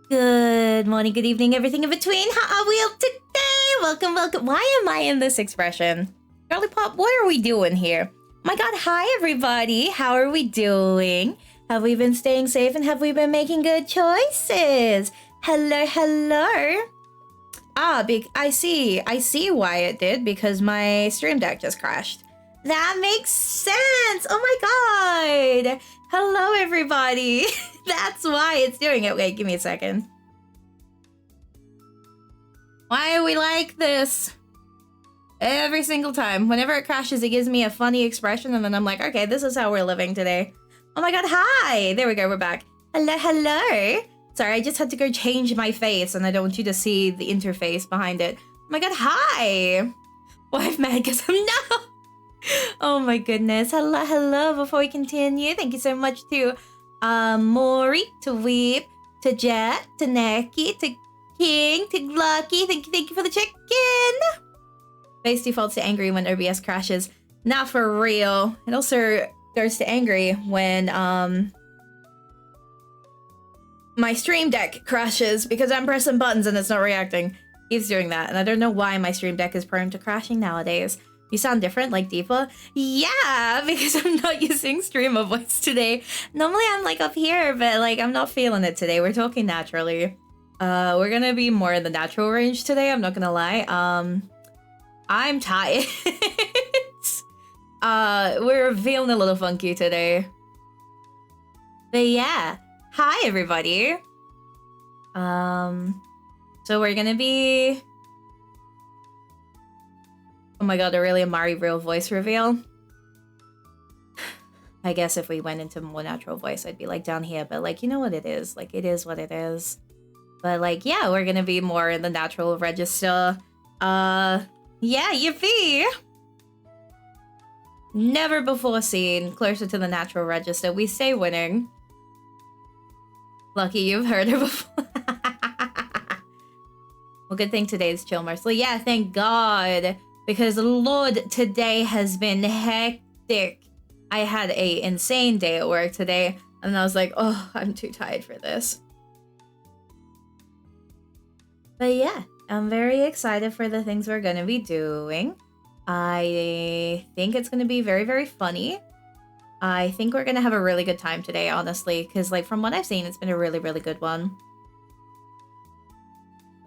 Good morning, good evening, everything in between. How are we up today? Welcome, welcome. Why am I in this expression? Girly Pop, what are we doing here? Oh my god, hi everybody. How are we doing? Have we been staying safe and have we been making good choices? Hello, hello. I see why it did, because my stream deck just crashed. That makes sense. Oh my god. Hello, everybody. That's why it's doing it. Wait, give me a second. Why are we like this? Every single time. Whenever it crashes, it gives me a funny expression, and then I'm like, okay, this is how we're living today. Oh my god, hi! There we go, we're back. Hello, hello! Sorry, I just had to go change my face, and I don't want you to see the interface behind it. Oh my god, hi! Wife mad because I'm no! Oh my goodness. Hello, hello. Before we continue, thank you so much to Mori, to Weep, to Jet, to Neki, to King, to Lucky. Thank you for the chicken. Face defaults to angry when OBS crashes. Not for real. It also goes to angry when my stream deck crashes because I'm pressing buttons and it's not reacting. He's doing that, and I don't know why my stream deck is prone to crashing nowadays. You sound different, like Deepa? Yeah, because I'm not using streamer voice today. Normally I'm like up here, but like I'm not feeling it today. We're talking naturally. We're gonna be more in the natural range today, I'm not gonna lie. I'm tired. We're feeling a little funky today. But yeah, hi everybody. So we're gonna be... Oh my god, a really Amari real voice reveal. I guess if we went into more natural voice, I'd be like down here, but like, you know what it is? Like, it is what it is. But like, yeah, we're gonna be more in the natural register. Yeah, yippee! Never before seen, closer to the natural register. We stay winning. Lucky you've heard her before. Well, good thing today's chill, Marcel. Yeah, thank God. because Lord, today has been hectic. I had a insane day at work today, and I was like, oh, I'm too tired for this. But yeah, I'm very excited for the things we're gonna be doing. I think it's gonna be very, very funny. I think we're gonna have a really good time today, honestly, because like from what I've seen, it's been a really, really good one.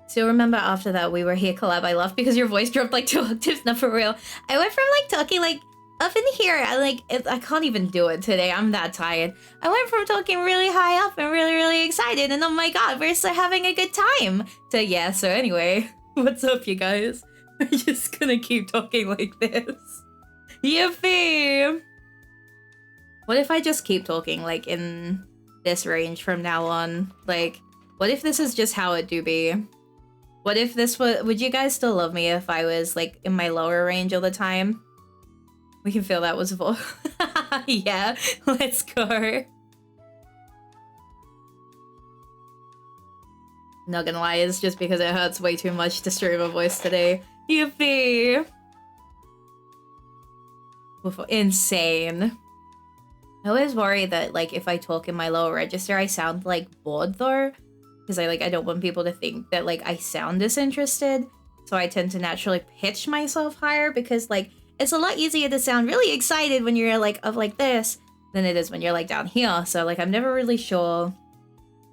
Still remember after that we were here collab I left because your voice dropped like 2 octaves, not for real. I went from like talking like up in here, I can't even do it today. I'm that tired. I went from talking really high up and really, really excited, and oh my god, we're still having a good time. So yeah, so anyway, what's up, you guys? I'm just gonna keep talking like this. Yippee! What if I just keep talking like in this range from now on? Like, what if this is just how it do be? What if this would you guys still love me if I was like in my lower range all the time? We can feel that was full. Yeah, let's go. Not gonna lie, it's just because it hurts way too much to stream a voice today. Yippee! Insane. I always worry that like if I talk in my lower register, I sound like bored though. Because I don't want people to think that like I sound disinterested. So I tend to naturally pitch myself higher because like it's a lot easier to sound really excited when you're like up like this than it is when you're like down here. So like I'm never really sure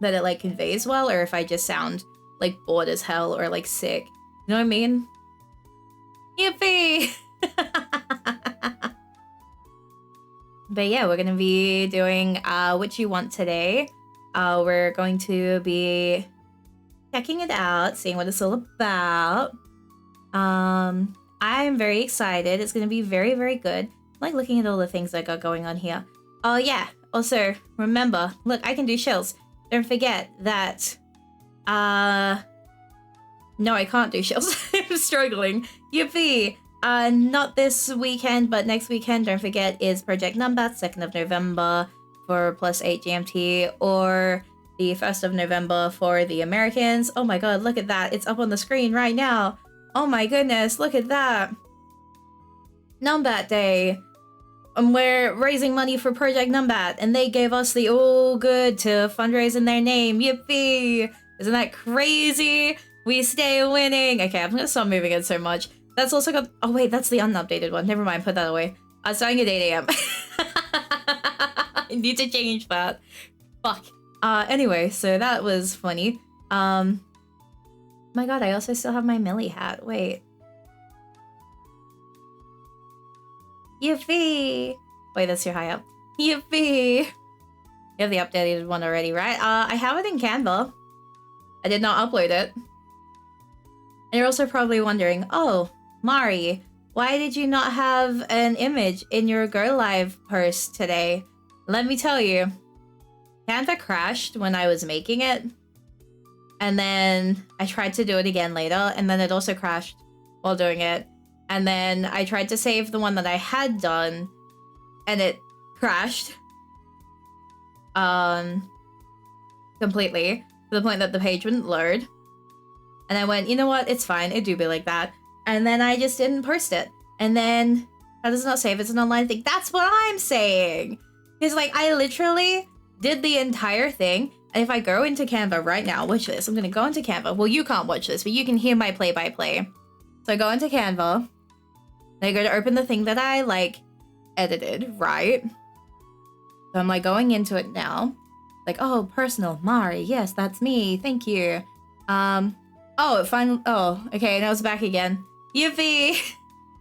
that it like conveys well or if I just sound like bored as hell or like sick. You know what I mean? Yippee! But yeah, we're gonna be doing What You Want today. We're going to be checking it out, seeing what it's all about. I'm very excited. It's gonna be very, very good. I'm like looking at all the things I got going on here. Oh yeah, also remember, look, I can do shells. Don't forget that, no, I can't do shells. I'm struggling. Yippee! Not this weekend, but next weekend, don't forget, is Project Numbat, 2nd of November for +8 GMT, or the 1st of November for the Americans. Oh my god, look at that. It's up on the screen right now. Oh my goodness, look at that. Numbat Day. And we're raising money for Project Numbat, and they gave us the all good to fundraise in their name. Yippee! Isn't that crazy? We stay winning. Okay, I'm gonna stop moving it so much. That's also got... Oh wait, that's the unupdated one. Never mind, put that away. Starting at 8 AM. I need to change that. Fuck. Anyway, so that was funny. My god, I also still have my Millie hat. Wait. Yippee! Wait, that's too high up. Yippee! You have the updated one already, right? I have it in Canva. I did not upload it. And you're also probably wondering, oh, Mari, why did you not have an image in your Go Live post today? Let me tell you. Canva crashed when I was making it. And then I tried to do it again later, and then it also crashed while doing it. And then I tried to save the one that I had done, and it crashed. Completely. To the point that the page wouldn't load. And I went, you know what? It's fine. It do be like that. And then I just didn't post it. And then, how does it not save? It's an online thing. That's what I'm saying. Because, like, I literally did the entire thing. And if I go into Canva right now, watch this. I'm going to go into Canva. Well, you can't watch this, but you can hear my play-by-play. So I go into Canva. Then I go to open the thing that I, like, edited, right? So I'm, like, going into it now. Like, oh, personal, Mari. Yes, that's me. Thank you. Oh, it finally... Oh, okay, now it's back again. Yippee!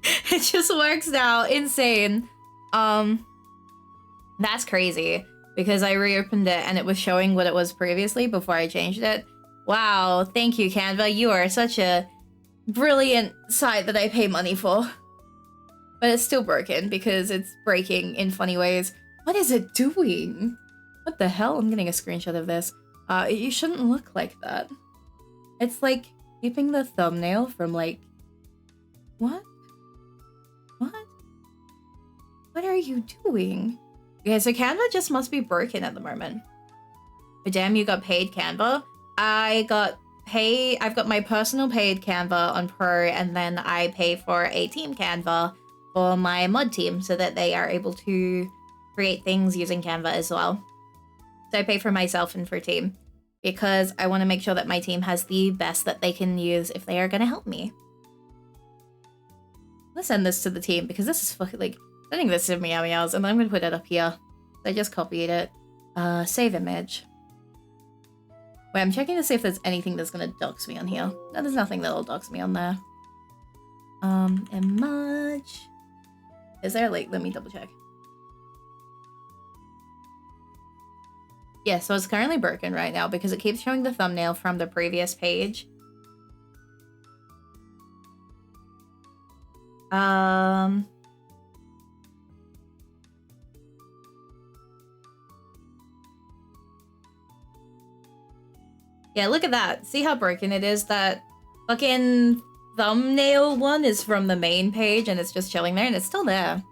It just works now. Insane. That's crazy. Because I reopened it and it was showing what it was previously before I changed it. Wow, thank you, Canva. You are such a brilliant site that I pay money for. But it's still broken because it's breaking in funny ways. What is it doing? What the hell? I'm getting a screenshot of this. You shouldn't look like that. It's like keeping the thumbnail from like... What? What? What are you doing? Okay, so Canva just must be broken at the moment. But damn, you got paid, Canva. I got I've got my personal paid Canva on Pro, and then I pay for a team Canva for my mod team so that they are able to create things using Canva as well. So I pay for myself and for team because I want to make sure that my team has the best that they can use if they are going to help me. Let's send this to the team because this is fucking like sending this to Meow Meows, and I'm going to put it up here. I just copied it. Save image. Wait, I'm checking to see if there's anything that's going to dox me on here. No, there's nothing that'll dox me on there. Image. Is there like, let me double check. Yeah, so it's currently broken right now because it keeps showing the thumbnail from the previous page. Yeah, look at that. See how broken it is? That fucking thumbnail one is from the main page and it's just chilling there and it's still there.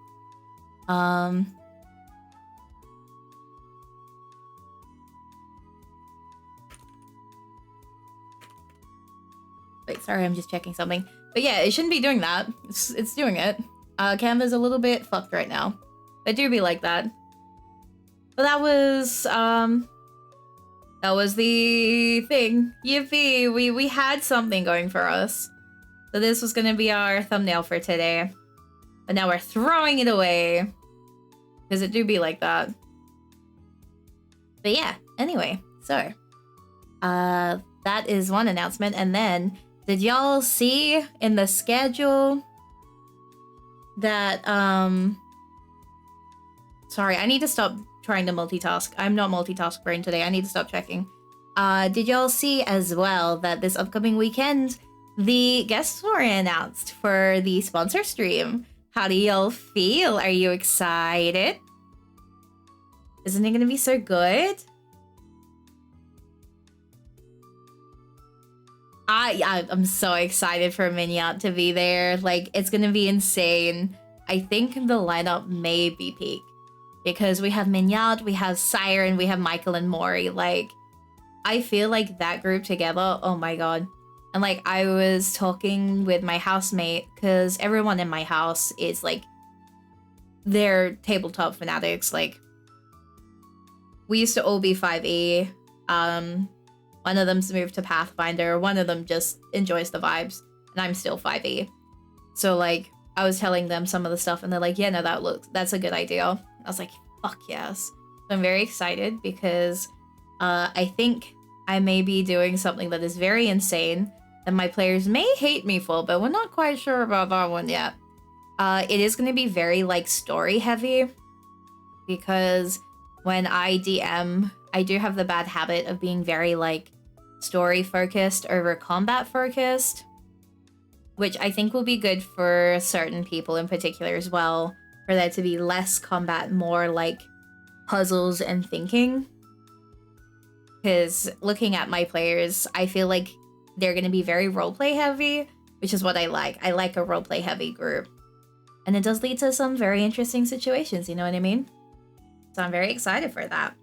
Wait, sorry, I'm just checking something. But yeah, it shouldn't be doing that. It's doing it. Canva's a little bit fucked right now. I do be like that. But that was the thing. Yippee! We had something going for us. So this was gonna be our thumbnail for today. But now we're throwing it away. Because it do be like that. But yeah, anyway, so that is one announcement. And then did y'all see in the schedule that sorry, I need to stop trying to multitask. I'm not multitask brain today. I need to stop checking. Did y'all see as well that this upcoming weekend the guests were announced for the sponsor stream? How do y'all feel? Are you excited? Isn't it gonna be so good? I'm so excited for Mignot to be there. Like, it's gonna be insane. I think the lineup may be peak. Because we have Mignot, we have Siren, we have Michael and Maury. Like, I feel like that group together, oh my god. And like, I was talking with my housemate, because everyone in my house is like, they're tabletop fanatics. Like, we used to all be 5e. One of them's moved to Pathfinder, one of them just enjoys the vibes, and I'm still 5e. So like, I was telling them some of the stuff and they're like, yeah, no, that's a good idea. I was like, fuck yes. So I'm very excited because I think I may be doing something that is very insane that my players may hate me for, but we're not quite sure about that one yet. It is going to be very like story heavy because when I DM, I do have the bad habit of being very like story focused over combat focused, which I think will be good for certain people in particular as well, for there to be less combat, more like puzzles and thinking. Because looking at my players, I feel like they're going to be very roleplay heavy, which is what I like. I like a roleplay heavy group. And it does lead to some very interesting situations, you know what I mean? So I'm very excited for that.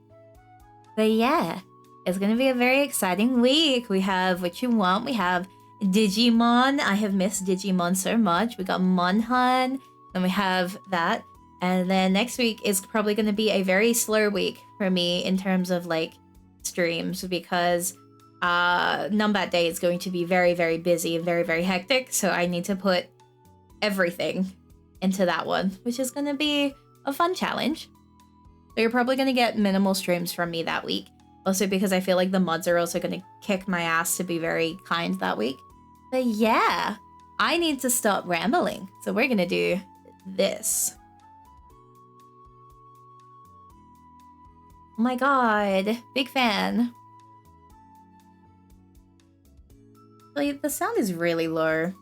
But yeah, it's going to be a very exciting week. We have What You Want. We have Digimon. I have missed Digimon so much. We got Monhan. Then we have that. And then next week is probably going to be a very slow week for me in terms of like streams because Numbat Day is going to be very, very busy and very, very hectic. So I need to put everything into that one, which is going to be a fun challenge. So you're probably going to get minimal streams from me that week. Also because I feel like the mods are also going to kick my ass to be very kind that week. But yeah, I need to stop rambling. So we're going to do this. Oh my god, big fan. Like, the sound is really low.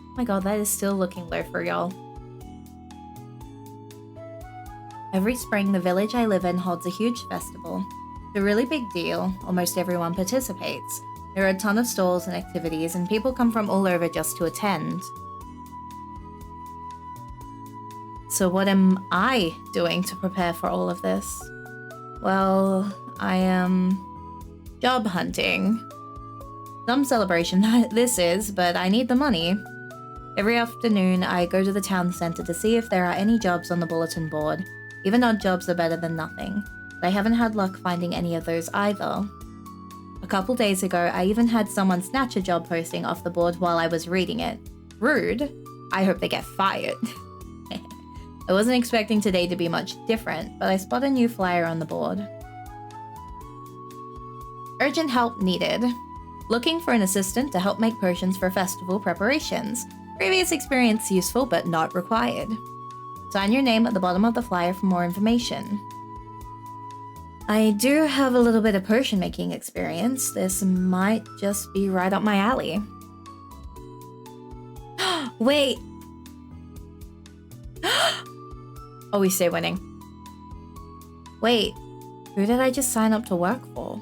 Oh my god, that is still looking low for y'all. Every spring, the village I live in holds a huge festival. It's a really big deal. Almost everyone participates. There are a ton of stalls and activities, and people come from all over just to attend. So what am I doing to prepare for all of this? Well, I am job hunting. Some celebration this is, but I need the money. Every afternoon, I go to the town center to see if there are any jobs on the bulletin board. Even odd jobs are better than nothing, but I haven't had luck finding any of those either. A couple days ago, I even had someone snatch a job posting off the board while I was reading it. Rude. I hope they get fired. I wasn't expecting today to be much different, but I spot a new flyer on the board. Urgent help needed. Looking for an assistant to help make potions for festival preparations. Previous experience useful but not required. Sign your name at the bottom of the flyer for more information. I do have a little bit of potion making experience. This might just be right up my alley. Wait. Oh, we stay winning. Wait, who did I just sign up to work for?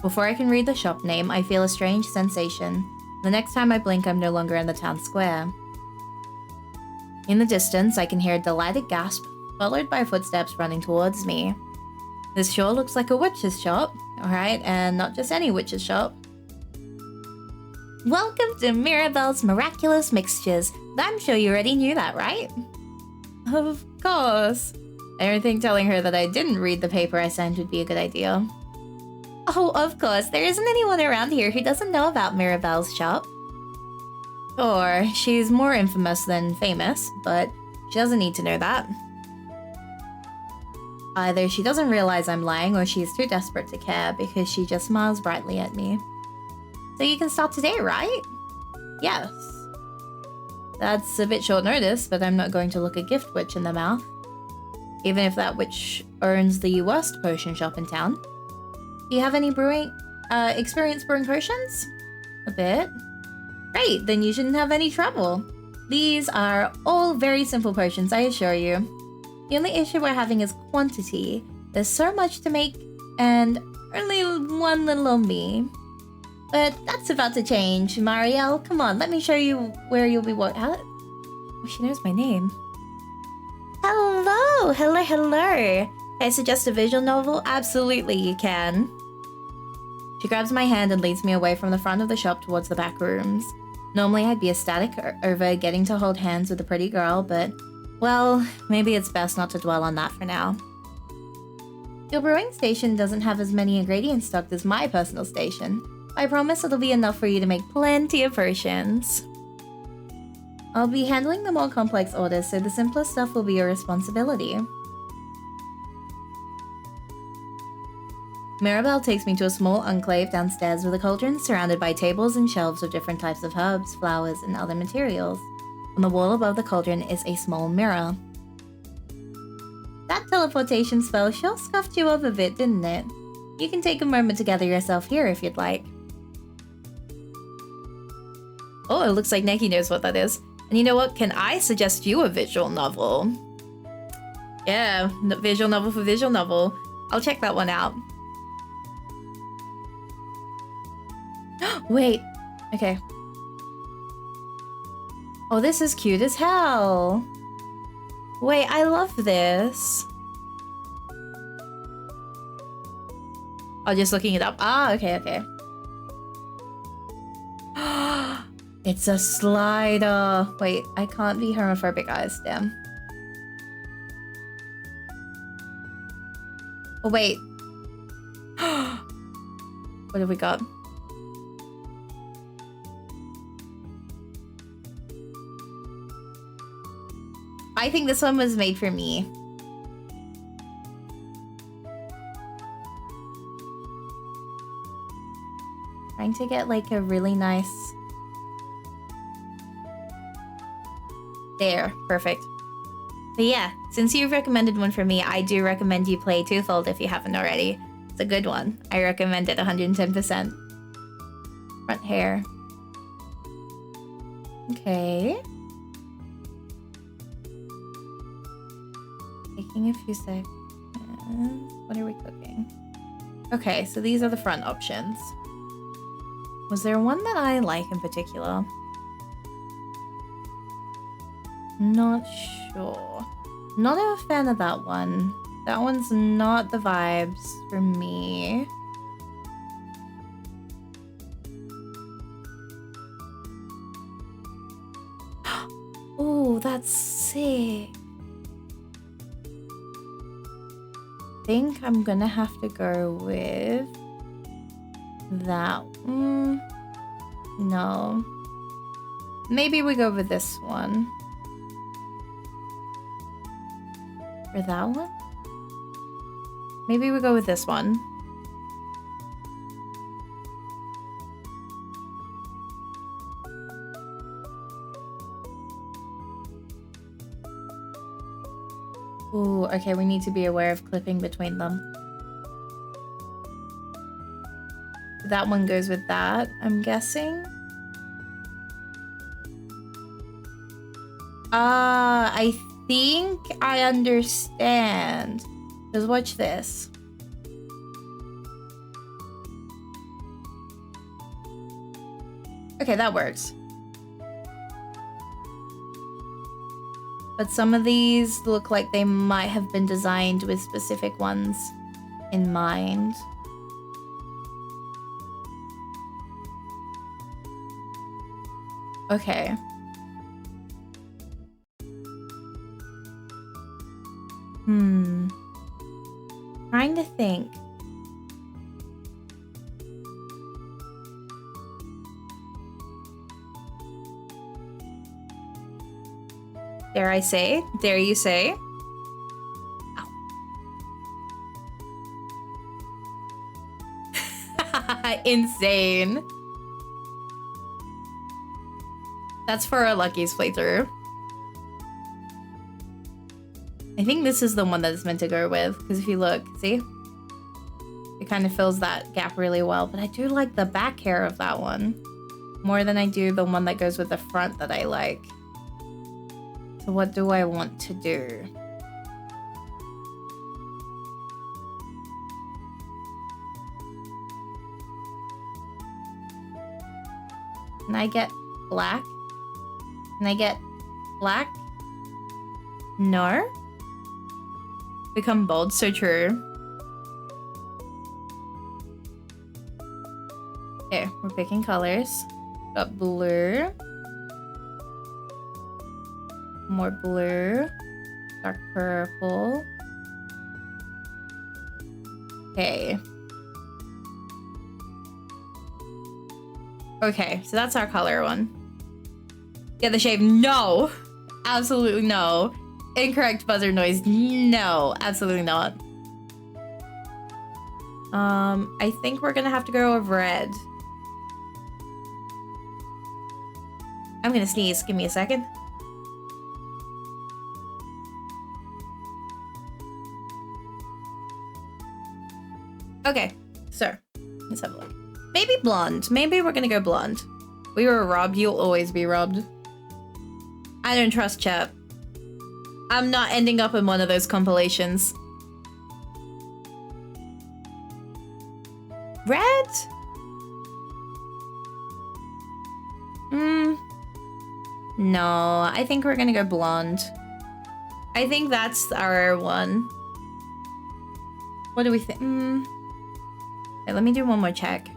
Before I can read the shop name, I feel a strange sensation. The next time I blink, I'm no longer in the town square. In the distance, I can hear a delighted gasp, followed by footsteps running towards me. This sure looks like a witch's shop. Alright, and not just any witch's shop. Welcome to Mirabelle's Miraculous Mixtures. I'm sure you already knew that, right? Of course. I don't think telling her that I didn't read the paper I sent would be a good idea. Oh, of course, there isn't anyone around here who doesn't know about Mirabelle's shop. Or she's more infamous than famous, but she doesn't need to know that. Either she doesn't realize I'm lying or she's too desperate to care because she just smiles brightly at me. So you can start today, right? Yes. That's a bit short notice, but I'm not going to look a gift witch in the mouth. Even if that witch owns the worst potion shop in town. Do you have any experience brewing potions? A bit. Great, then you shouldn't have any trouble. These are all very simple potions, I assure you. The only issue we're having is quantity. There's so much to make, and only one little on me. But that's about to change. Marielle, come on, let me show you where you'll be Oh, she knows my name. Hello! Hello! Can I suggest a visual novel? Absolutely, you can. She grabs my hand and leads me away from the front of the shop towards the back rooms. Normally I'd be ecstatic over getting to hold hands with a pretty girl, but, well, maybe it's best not to dwell on that for now. Your brewing station doesn't have as many ingredients stocked as my personal station. I promise it'll be enough for you to make plenty of potions. I'll be handling the more complex orders, so the simpler stuff will be your responsibility. Mirabelle takes me to a small enclave downstairs with a cauldron surrounded by tables and shelves of different types of herbs, flowers, and other materials. On the wall above the cauldron is a small mirror. That teleportation spell sure scuffed you up a bit, didn't it? You can take a moment to gather yourself here if you'd like. Oh, it looks like Neki knows what that is. And you know what? Can I suggest you a visual novel? Yeah, visual novel for visual novel. I'll check that one out. Wait. Okay. Oh, this is cute as hell. Wait, I love this. Oh, just looking it up. Ah, okay. It's a slider. Wait, I can't be homophobic, guys. Damn. Oh, wait. What have we got? I think this one was made for me. Trying to get like a really nice... There, perfect. But yeah, since you've recommended one for me, I do recommend you play Twofold if you haven't already. It's a good one. I recommend it 110%. Front hair. Okay. Taking a few seconds. What are we cooking? Okay, so these are the front options. Was there one that I like in particular? Not sure. Not a fan of that one. That one's not the vibes for me. Oh, that's sick. I think I'm gonna have to go with that. No. Maybe we go with this one. Or that one? Maybe we go with this one. Ooh, okay, we need to be aware of clipping between them. That one goes with that, I'm guessing. I think I understand. Just watch this. Okay, that works. But some of these look like they might have been designed with specific ones in mind. Okay. Trying to think. Dare I say? Dare you say? Ow. Insane. That's for a Lucky's playthrough. I think this is the one that it's meant to go with, because if you look, see? It kind of fills that gap really well, but I do like the back hair of that one more than I do the one that goes with the front that I like. So what do I want to do? Can I get black? Can I get black? No? Become bold, so true. Okay, we're picking colors. Got blue. More blue. Dark purple. Okay. Okay, so that's our color one. Get the shave. No! Absolutely no. Incorrect buzzer noise. No, absolutely not. I think we're gonna have to go with red. I'm gonna sneeze. Give me a second. Okay, so let's have a look. Maybe blonde. Maybe we're gonna go blonde. We were robbed. You'll always be robbed. I don't trust Chep. I'm not ending up in one of those compilations. Red? No, I think we're gonna go blonde. I think that's our one. What do we think? Okay, let me do one more check.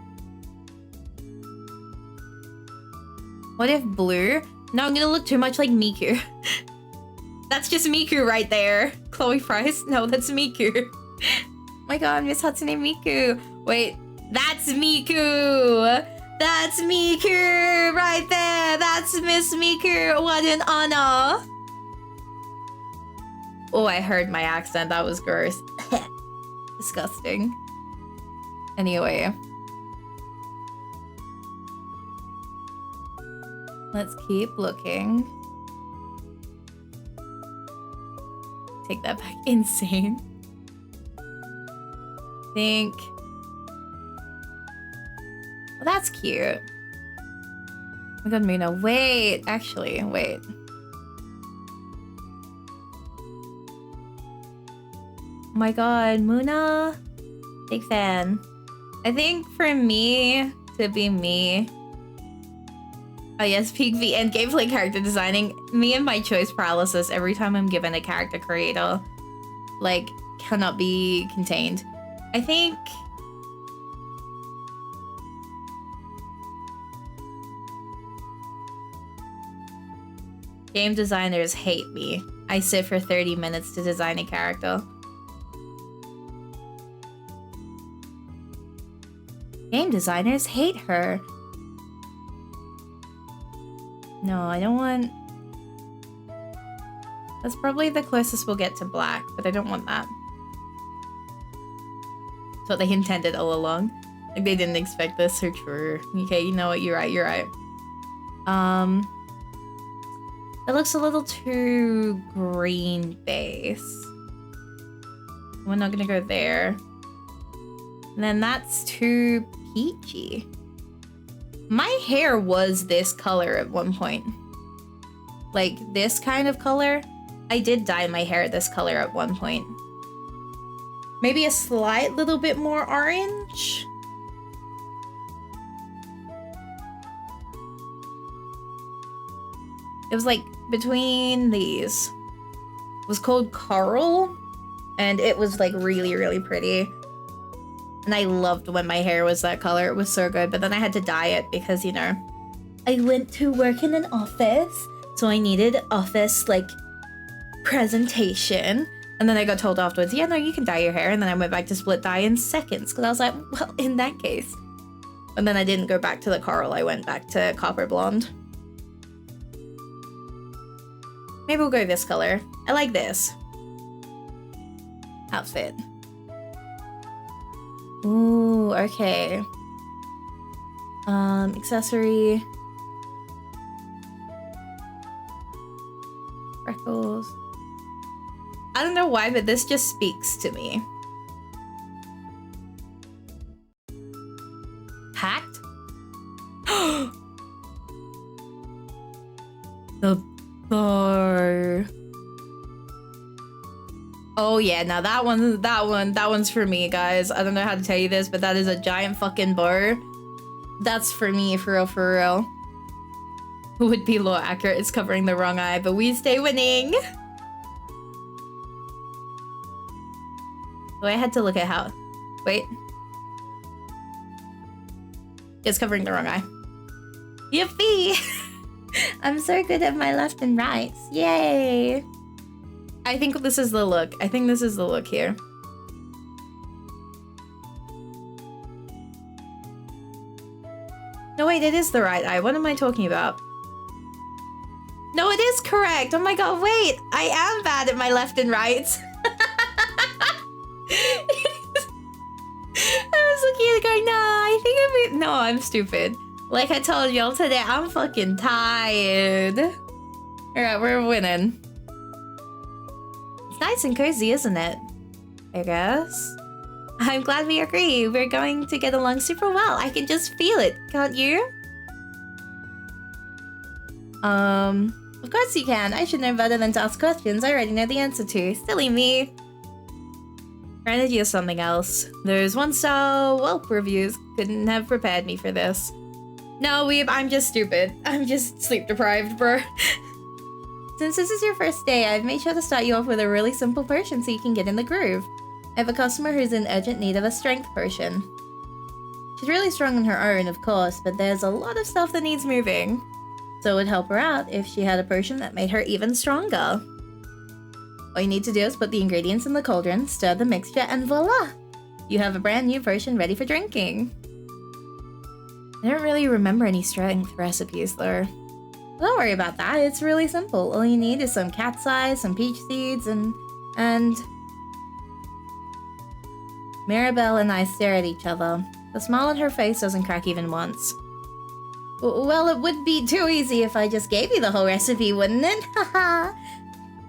What if blue? No, I'm gonna look too much like Miku. That's just Miku right there. Chloe Price? No, that's Miku. My god, Miss Hatsune Miku. Wait, that's Miku! That's Miku right there! That's Miss Miku! What an honor! Oh, I heard my accent. That was gross. Disgusting. Anyway. Let's keep looking. Take that back. Insane. Think. Well, that's cute. Oh my god, Muna. Wait. Actually, wait. Oh my god, Muna. Big fan. I think for me to be me, Oh yes, peak V and gameplay character designing. Me and my choice paralysis every time I'm given a character creator, like, cannot be contained. I think... game designers hate me. I sit for 30 minutes to design a character. Game designers hate her. No, I don't want... That's probably the closest we'll get to black, but I don't want that. That's what they intended all along. Like, they didn't expect this, or true. Okay, you know what? You're right, you're right. It looks a little too green base. We're not gonna go there. And then that's too peachy. My hair was this color at one point. Like this kind of color. I did dye my hair this color at one point. Maybe a slight little bit more orange. It was like between these. It was called Coral, and it was like really, really pretty. And I loved when my hair was that color. It was so good, but then I had to dye it because, you know, I went to work in an office, so I needed office, like, presentation. And then I got told afterwards, yeah, no, you can dye your hair. And then I went back to split dye in seconds because I was like, well, in that case. And then I didn't go back to the coral. I went back to copper blonde. Maybe we'll go this color. I like this outfit. Ooh, okay. Accessory. Freckles. I don't know why, but this just speaks to me. Hacked? The bar. Oh yeah, now that one's for me, guys. I don't know how to tell you this, but that is a giant fucking bar. That's for me, for real, for real. Would be low accurate, it's covering the wrong eye, but we stay winning. Oh, I had to look at how... Wait. It's covering the wrong eye. Yippee! I'm so good at my left and rights. Yay! I think this is the look. I think this is the look here. No, wait, it is the right eye. What am I talking about? No, it is correct. Oh my god, wait. I am bad at my left and rights. I was looking at it going, no, I think no, I'm stupid. Like I told y'all today, I'm fucking tired. Alright, we're winning. It's nice and cozy, isn't it? I guess. I'm glad we agree. We're going to get along super well. I can just feel it, can't you? Of course you can. I should know better than to ask questions I already know the answer to. Silly me. Strategy is something else. Those 1-star Welp reviews couldn't have prepared me for this. No, Weeb, I'm just stupid. I'm just sleep deprived, bro. Since this is your first day, I've made sure to start you off with a really simple potion so you can get in the groove. I have a customer who's in urgent need of a strength potion. She's really strong on her own, of course, but there's a lot of stuff that needs moving. So it would help her out if she had a potion that made her even stronger. All you need to do is put the ingredients in the cauldron, stir the mixture, and voila! You have a brand new potion ready for drinking. I don't really remember any strength recipes though. Don't worry about that, it's really simple. All you need is some cat's eyes, some peach seeds, and... Mirabelle and I stare at each other. The smile on her face doesn't crack even once. Well, it would be too easy if I just gave you the whole recipe, wouldn't it? Haha!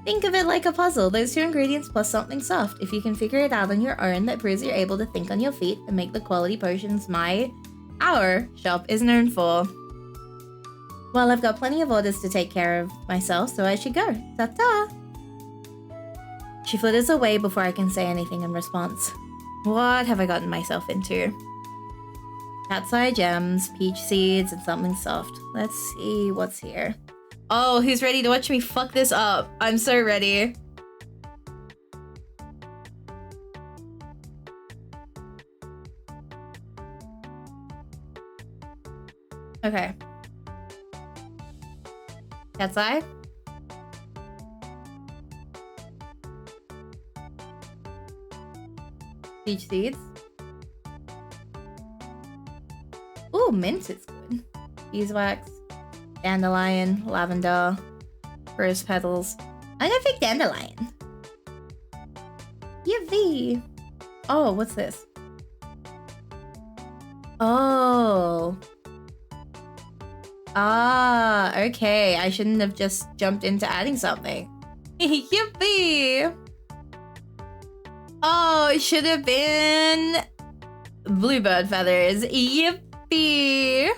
Think of it like a puzzle. Those 2 ingredients plus something soft. If you can figure it out on your own, that proves you're able to think on your feet and make the quality potions our shop is known for. Well, I've got plenty of orders to take care of myself, so I should go. Ta-ta! She flitters away before I can say anything in response. What have I gotten myself into? Cat's eye gems, peach seeds, and something soft. Let's see what's here. Oh, who's ready to watch me fuck this up? I'm so ready. Okay. Cat's eye. Peach seeds. Ooh, mint is good. Beeswax, dandelion, lavender, rose petals. I'm gonna pick dandelion. Yippee! Oh, what's this? Oh. Ah, okay. I shouldn't have just jumped into adding something. Yippee! Oh, it should have been bluebird feathers. Yippee!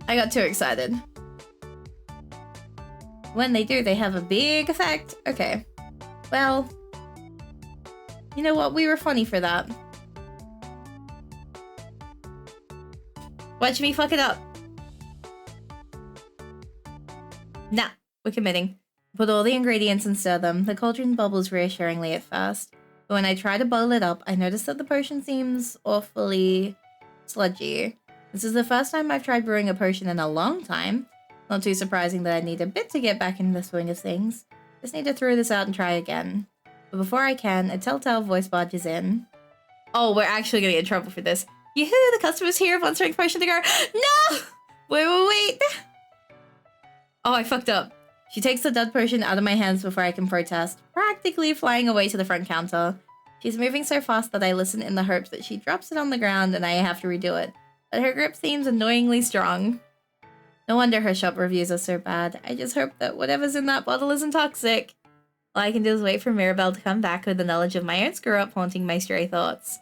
I got too excited. When they do, they have a big effect. Okay. Well, you know what? We were funny for that. Watch me fuck it up. Nah, we're committing. Put all the ingredients and stir them. The cauldron bubbles reassuringly at first. But when I try to bottle it up, I notice that the potion seems awfully sludgy. This is the first time I've tried brewing a potion in a long time. Not too surprising that I need a bit to get back in the swing of things. Just need to throw this out and try again. But before I can, a telltale voice barges in. Oh, we're actually gonna get in trouble for this. Yoo-hoo, the customer's here, one strength potion to go. No! Wait. Oh, I fucked up. She takes the dud potion out of my hands before I can protest, practically flying away to the front counter. She's moving so fast that I listen in the hopes that she drops it on the ground and I have to redo it. But her grip seems annoyingly strong. No wonder her shop reviews are so bad. I just hope that whatever's in that bottle isn't toxic. All I can do is wait for Mirabelle to come back with the knowledge of my own screw-up haunting my stray thoughts.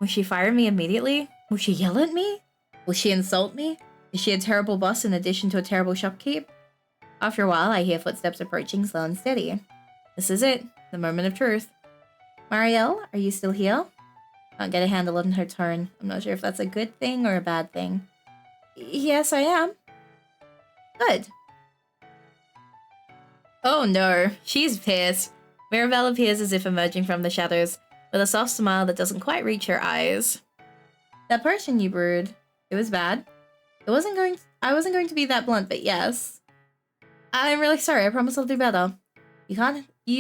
Will she fire me immediately? Will she yell at me? Will she insult me? Is she a terrible boss in addition to a terrible shopkeep? After a while, I hear footsteps approaching slow and steady. This is it, the moment of truth. Marielle, are you still here? Can't get a handle on her tone. I'm not sure if that's a good thing or a bad thing. Yes, I am. Good. Oh no, she's pissed. Mirabelle appears as if emerging from the shadows, with a soft smile that doesn't quite reach her eyes. That potion you brewed, it was bad. I wasn't going to be that blunt, but yes. I'm really sorry, I promise I'll do better. You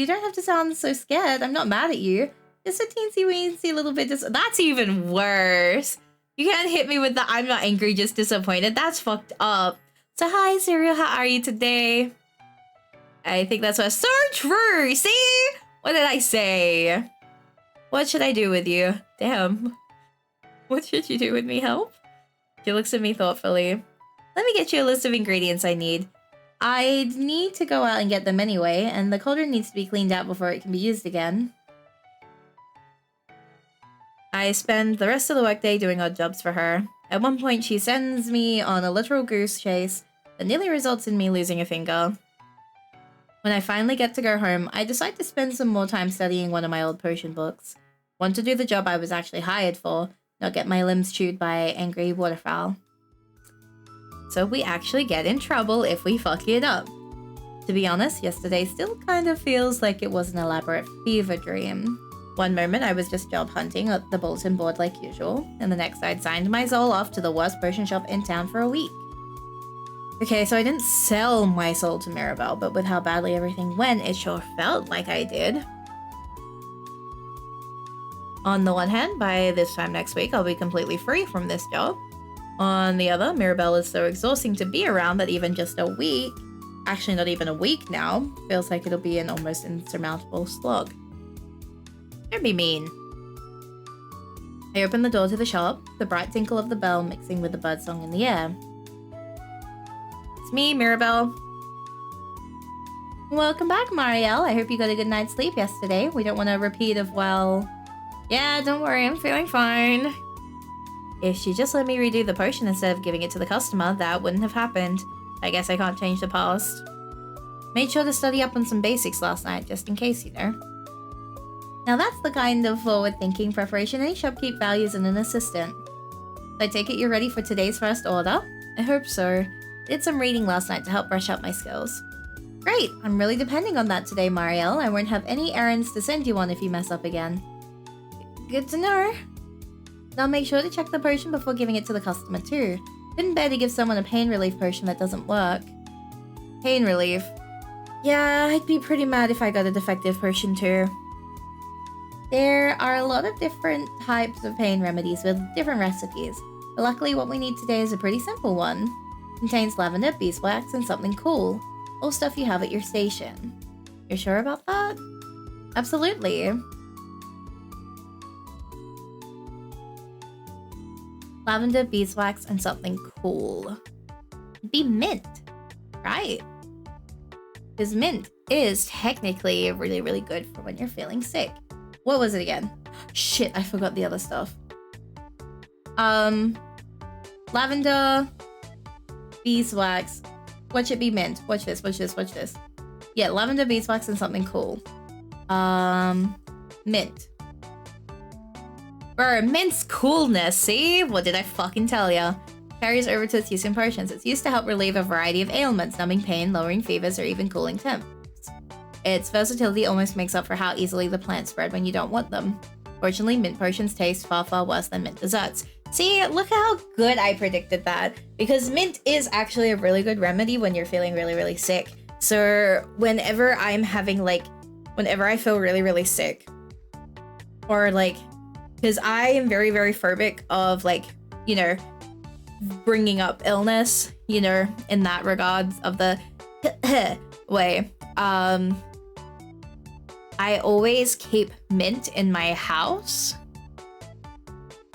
don't have to sound so scared, I'm not mad at you. Just a teensy-weensy little bit that's even worse. You can't hit me with the I'm not angry, just disappointed. That's fucked up. So hi, Cereal, how are you today? I think that's so true, see? What did I say? What should I do with you? Damn. What should you do with me, help? She looks at me thoughtfully. Let me get you a list of ingredients I need. I'd need to go out and get them anyway, and the cauldron needs to be cleaned out before it can be used again. I spend the rest of the workday doing odd jobs for her. At one point, she sends me on a literal goose chase that nearly results in me losing a finger. When I finally get to go home, I decide to spend some more time studying one of my old potion books. Want to do the job I was actually hired for, not get my limbs chewed by angry waterfowl. So we actually get in trouble if we fuck it up. To be honest, yesterday still kind of feels like it was an elaborate fever dream. One moment I was just job hunting at the bulletin board like usual, and the next I'd signed my soul off to the worst potion shop in town for a week. Okay, so I didn't sell my soul to Mirabelle, but with how badly everything went, it sure felt like I did. On the one hand, by this time next week, I'll be completely free from this job. On the other, Mirabelle is so exhausting to be around that even just a week, actually not even a week now, feels like it'll be an almost insurmountable slog. Don't be mean. I open the door to the shop, the bright tinkle of the bell mixing with the birdsong in the air. It's me, Mirabelle. Welcome back, Marielle. I hope you got a good night's sleep yesterday. We don't want a repeat of, well... Yeah, don't worry, I'm feeling fine. If she just let me redo the potion instead of giving it to the customer, that wouldn't have happened. I guess I can't change the past. Made sure to study up on some basics last night, just in case, you know. Now that's the kind of forward-thinking preparation any shopkeep values in an assistant. I take it you're ready for today's first order? I hope so. Did some reading last night to help brush up my skills. Great! I'm really depending on that today, Marielle. I won't have any errands to send you on if you mess up again. Good to know. Now make sure to check the potion before giving it to the customer too. Couldn't bear to give someone a pain relief potion that doesn't work. Pain relief. Yeah, I'd be pretty mad if I got a defective potion too. There are a lot of different types of pain remedies with different recipes, but luckily what we need today is a pretty simple one. Contains lavender, beeswax, and something cool. All stuff you have at your station. You're sure about that? Absolutely. Lavender, beeswax, and something cool. It'd be mint, right? Because mint is technically really, really good for when you're feeling sick. What was it again? Shit, I forgot the other stuff. Lavender, beeswax. What should be mint? Watch this, watch this, watch this. Yeah, lavender, beeswax, and something cool. Mint. Bro, mint's coolness, see? What did I fucking tell ya? Carries over to its use in potions. It's used to help relieve a variety of ailments, numbing pain, lowering fevers, or even cooling temps. Its versatility almost makes up for how easily the plants spread when you don't want them. Fortunately, mint potions taste far, far worse than mint desserts. See, look how good I predicted that. Because mint is actually a really good remedy when you're feeling really, really sick. So whenever I'm having whenever I feel really, really sick, or because I am very, very phobic of bringing up illness, in that regards of the way. I always keep mint in my house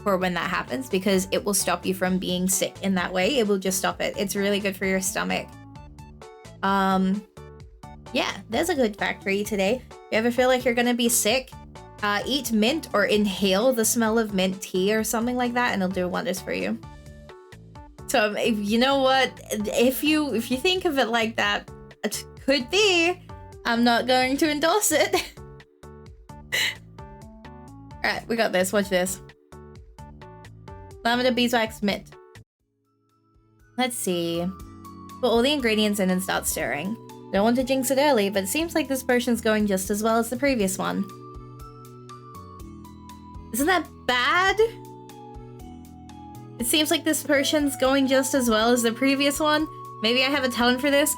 for when that happens because it will stop you from being sick in that way. It will just stop it. It's really good for your stomach. Yeah, there's a good fact for you today. If you ever feel like you're gonna be sick, eat mint or inhale the smell of mint tea or something like that, and it'll do wonders for you. So you know what? If you think of it like that, it could be. I'm not going to endorse it. Alright, we got this. Watch this. Lavender, beeswax, mint. Let's see. Put all the ingredients in and start stirring. Don't want to jinx it early, but it seems like this potion's going just as well as the previous one. Isn't that bad? It seems like this potion's going just as well as the previous one. Maybe I have a talent for this.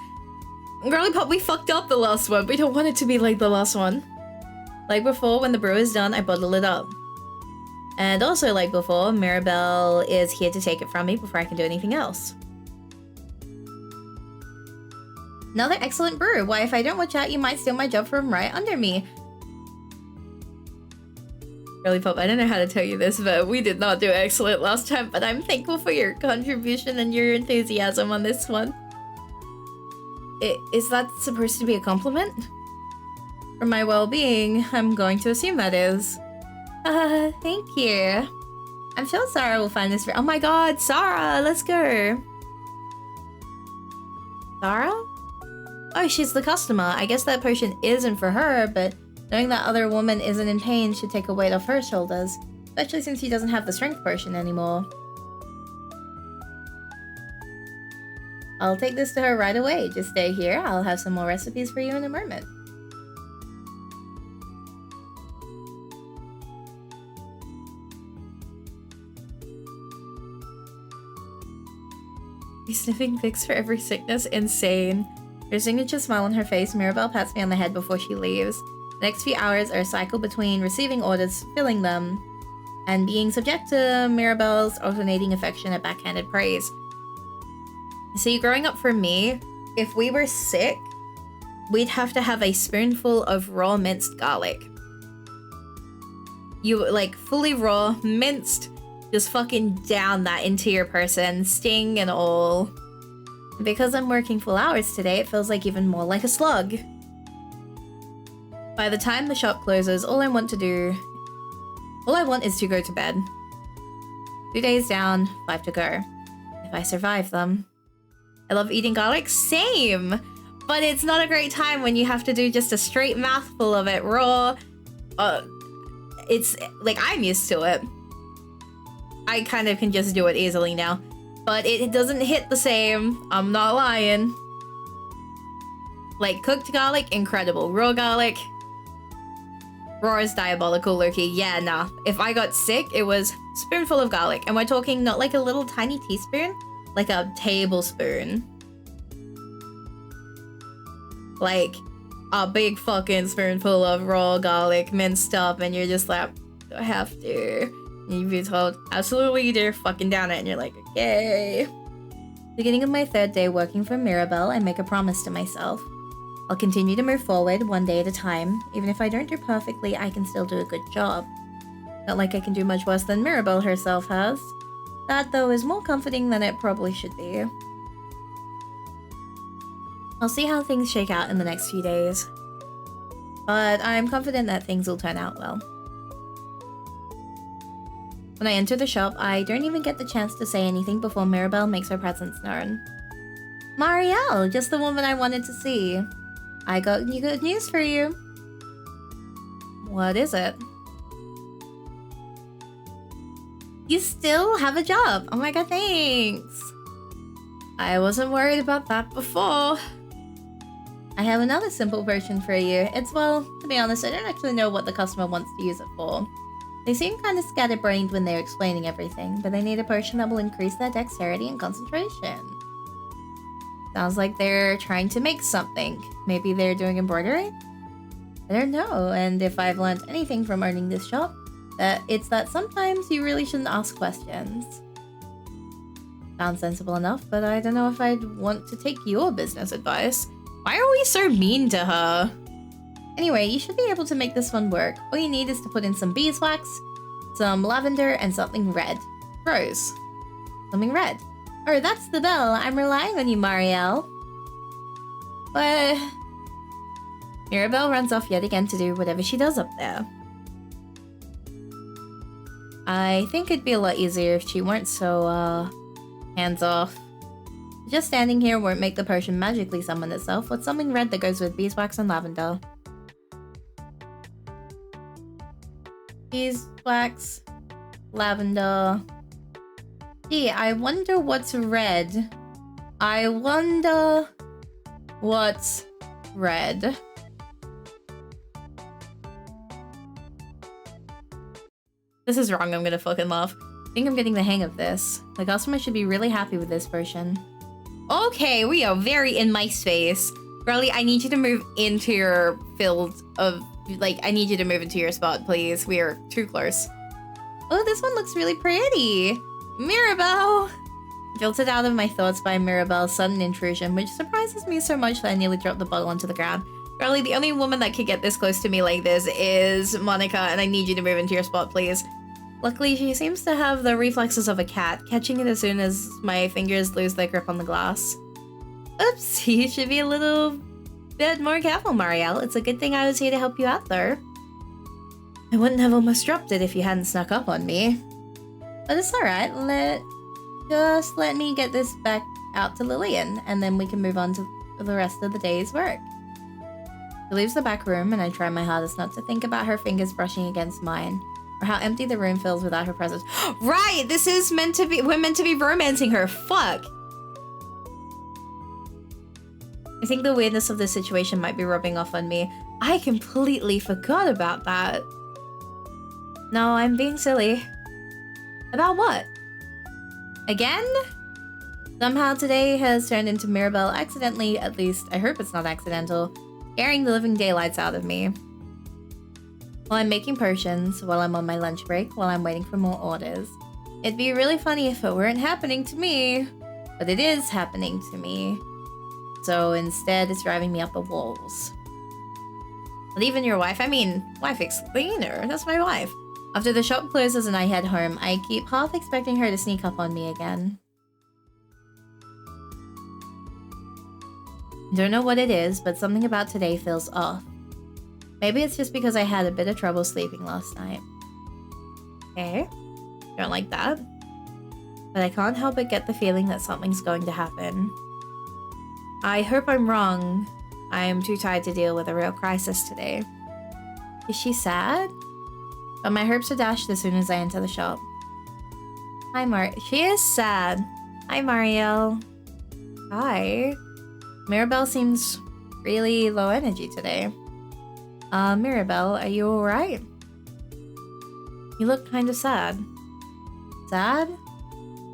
Girly Pop, we fucked up the last one. We don't want it to be like the last one. Like before, when the brew is done, I bottle it up. And also like before, Mirabelle is here to take it from me before I can do anything else. Another excellent brew. Why, if I don't watch out, you might steal my job from right under me. Girly Pop, I don't know how to tell you this, but we did not do excellent last time, but I'm thankful for your contribution and your enthusiasm on this one. Is that supposed to be a compliment? For my well-being, I'm going to assume that is. Thank you. I'm sure Sarah will find this. Oh my god, Sarah, let's go. Sarah? Oh, she's the customer. I guess that potion isn't for her, but knowing that other woman isn't in pain should take a weight off her shoulders, especially since she doesn't have the strength potion anymore. I'll take this to her right away. Just stay here. I'll have some more recipes for you in a moment. Be sniffing Vicks for every sickness? Insane. Her signature smile on her face, Mirabelle pats me on the head before she leaves. The next few hours are a cycle between receiving orders, filling them, and being subject to Mirabelle's alternating affection and backhanded praise. See, growing up for me, if we were sick, we'd have to have a spoonful of raw minced garlic. You, fully raw, minced, just fucking down that into your person, sting and all. Because I'm working full hours today, it feels like even more like a slug. By the time the shop closes, all I want is to go to bed. 2 days down, 5 to go. If I survive them. I love eating garlic, same! But it's not a great time when you have to do just a straight mouthful of it raw. It's, I'm used to it. I kind of can just do it easily now. But it doesn't hit the same. I'm not lying. Like, cooked garlic, incredible. Raw garlic, raw is diabolical, Loki. Yeah, nah. If I got sick, it was spoonful of garlic. And we're talking not like a little tiny teaspoon, like a tablespoon. Like, a big fucking spoonful of raw garlic minced up, and you're just like, do I have to? And you'd be told, absolutely you do, fucking down it, and you're like, okay. Beginning of my 3rd day working for Mirabelle, I make a promise to myself. I'll continue to move forward one day at a time. Even if I don't do perfectly, I can still do a good job. Not like I can do much worse than Mirabelle herself has. That, though, is more comforting than it probably should be. I'll see how things shake out in the next few days. But I'm confident that things will turn out well. When I enter the shop, I don't even get the chance to say anything before Mirabelle makes her presence known. Marielle, just the woman I wanted to see. I got good news for you. What is it? You still have a job. Oh my god, thanks. I wasn't worried about that before. I have another simple version for you. It's, well, to be honest, I don't actually know what the customer wants to use it for. They seem kind of scatterbrained when they're explaining everything, but they need a potion that will increase their dexterity and concentration. Sounds like they're trying to make something. Maybe they're doing embroidery? I don't know, and if I've learned anything from owning this shop, it's that sometimes you really shouldn't ask questions. Sounds sensible enough, but I don't know if I'd want to take your business advice. Why are we so mean to her? Anyway, you should be able to make this one work. All you need is to put in some beeswax, some lavender, and something red. Rose. Something red. Oh, that's the bell. I'm relying on you, Marielle. But Mirabelle runs off yet again to do whatever she does up there. I think it'd be a lot easier if she weren't so, hands off. Just standing here won't make the potion magically summon itself. What's something red that goes with beeswax and lavender? Beeswax, lavender. Gee, I wonder what's red. I wonder what's red. This is wrong, I'm gonna fucking laugh. I think I'm getting the hang of this. The customer should be really happy with this potion. Okay, we are very in my space. Girlie, I need you to move into your field of, like, I need you to move into your spot, please. We are too close. Oh, this one looks really pretty. Mirabelle! Jolted out of my thoughts by Mirabelle's sudden intrusion, which surprises me so much that I nearly dropped the bottle onto the ground. Girlie, the only woman that could get this close to me like this is Monica, and I need you to move into your spot, please. Luckily, she seems to have the reflexes of a cat, catching it as soon as my fingers lose their grip on the glass. Oops, you should be a little bit more careful, Marielle. It's a good thing I was here to help you out, though. I wouldn't have almost dropped it if you hadn't snuck up on me. But it's alright, just let me get this back out to Lillian, and then we can move on to the rest of the day's work. She leaves the back room, and I try my hardest not to think about her fingers brushing against mine, or how empty the room feels without her presence. Right! This is meant to be- we're meant to be romancing her, fuck! I think the weirdness of this situation might be rubbing off on me. I completely forgot about that. No, I'm being silly. About what? Again? Somehow today has turned into Mirabelle accidentally, at least I hope it's not accidental, scaring the living daylights out of me. While I'm making potions, while I'm on my lunch break, while I'm waiting for more orders. It'd be really funny if it weren't happening to me, but it is happening to me. So instead, it's driving me up the walls. But even your wife, I mean, wife explainer, that's my wife. After the shop closes and I head home, I keep half expecting her to sneak up on me again. Don't know what it is, but something about today feels off. Maybe it's just because I had a bit of trouble sleeping last night. Okay, don't like that. But I can't help but get the feeling that something's going to happen. I hope I'm wrong. I'm too tired to deal with a real crisis today. Is she sad? But my hopes are dashed as soon as I enter the shop. Hi, She is sad. Hi, Mario. Hi. Mirabelle seems really low energy today. Mirabelle, are you alright? You look kind of sad. Sad?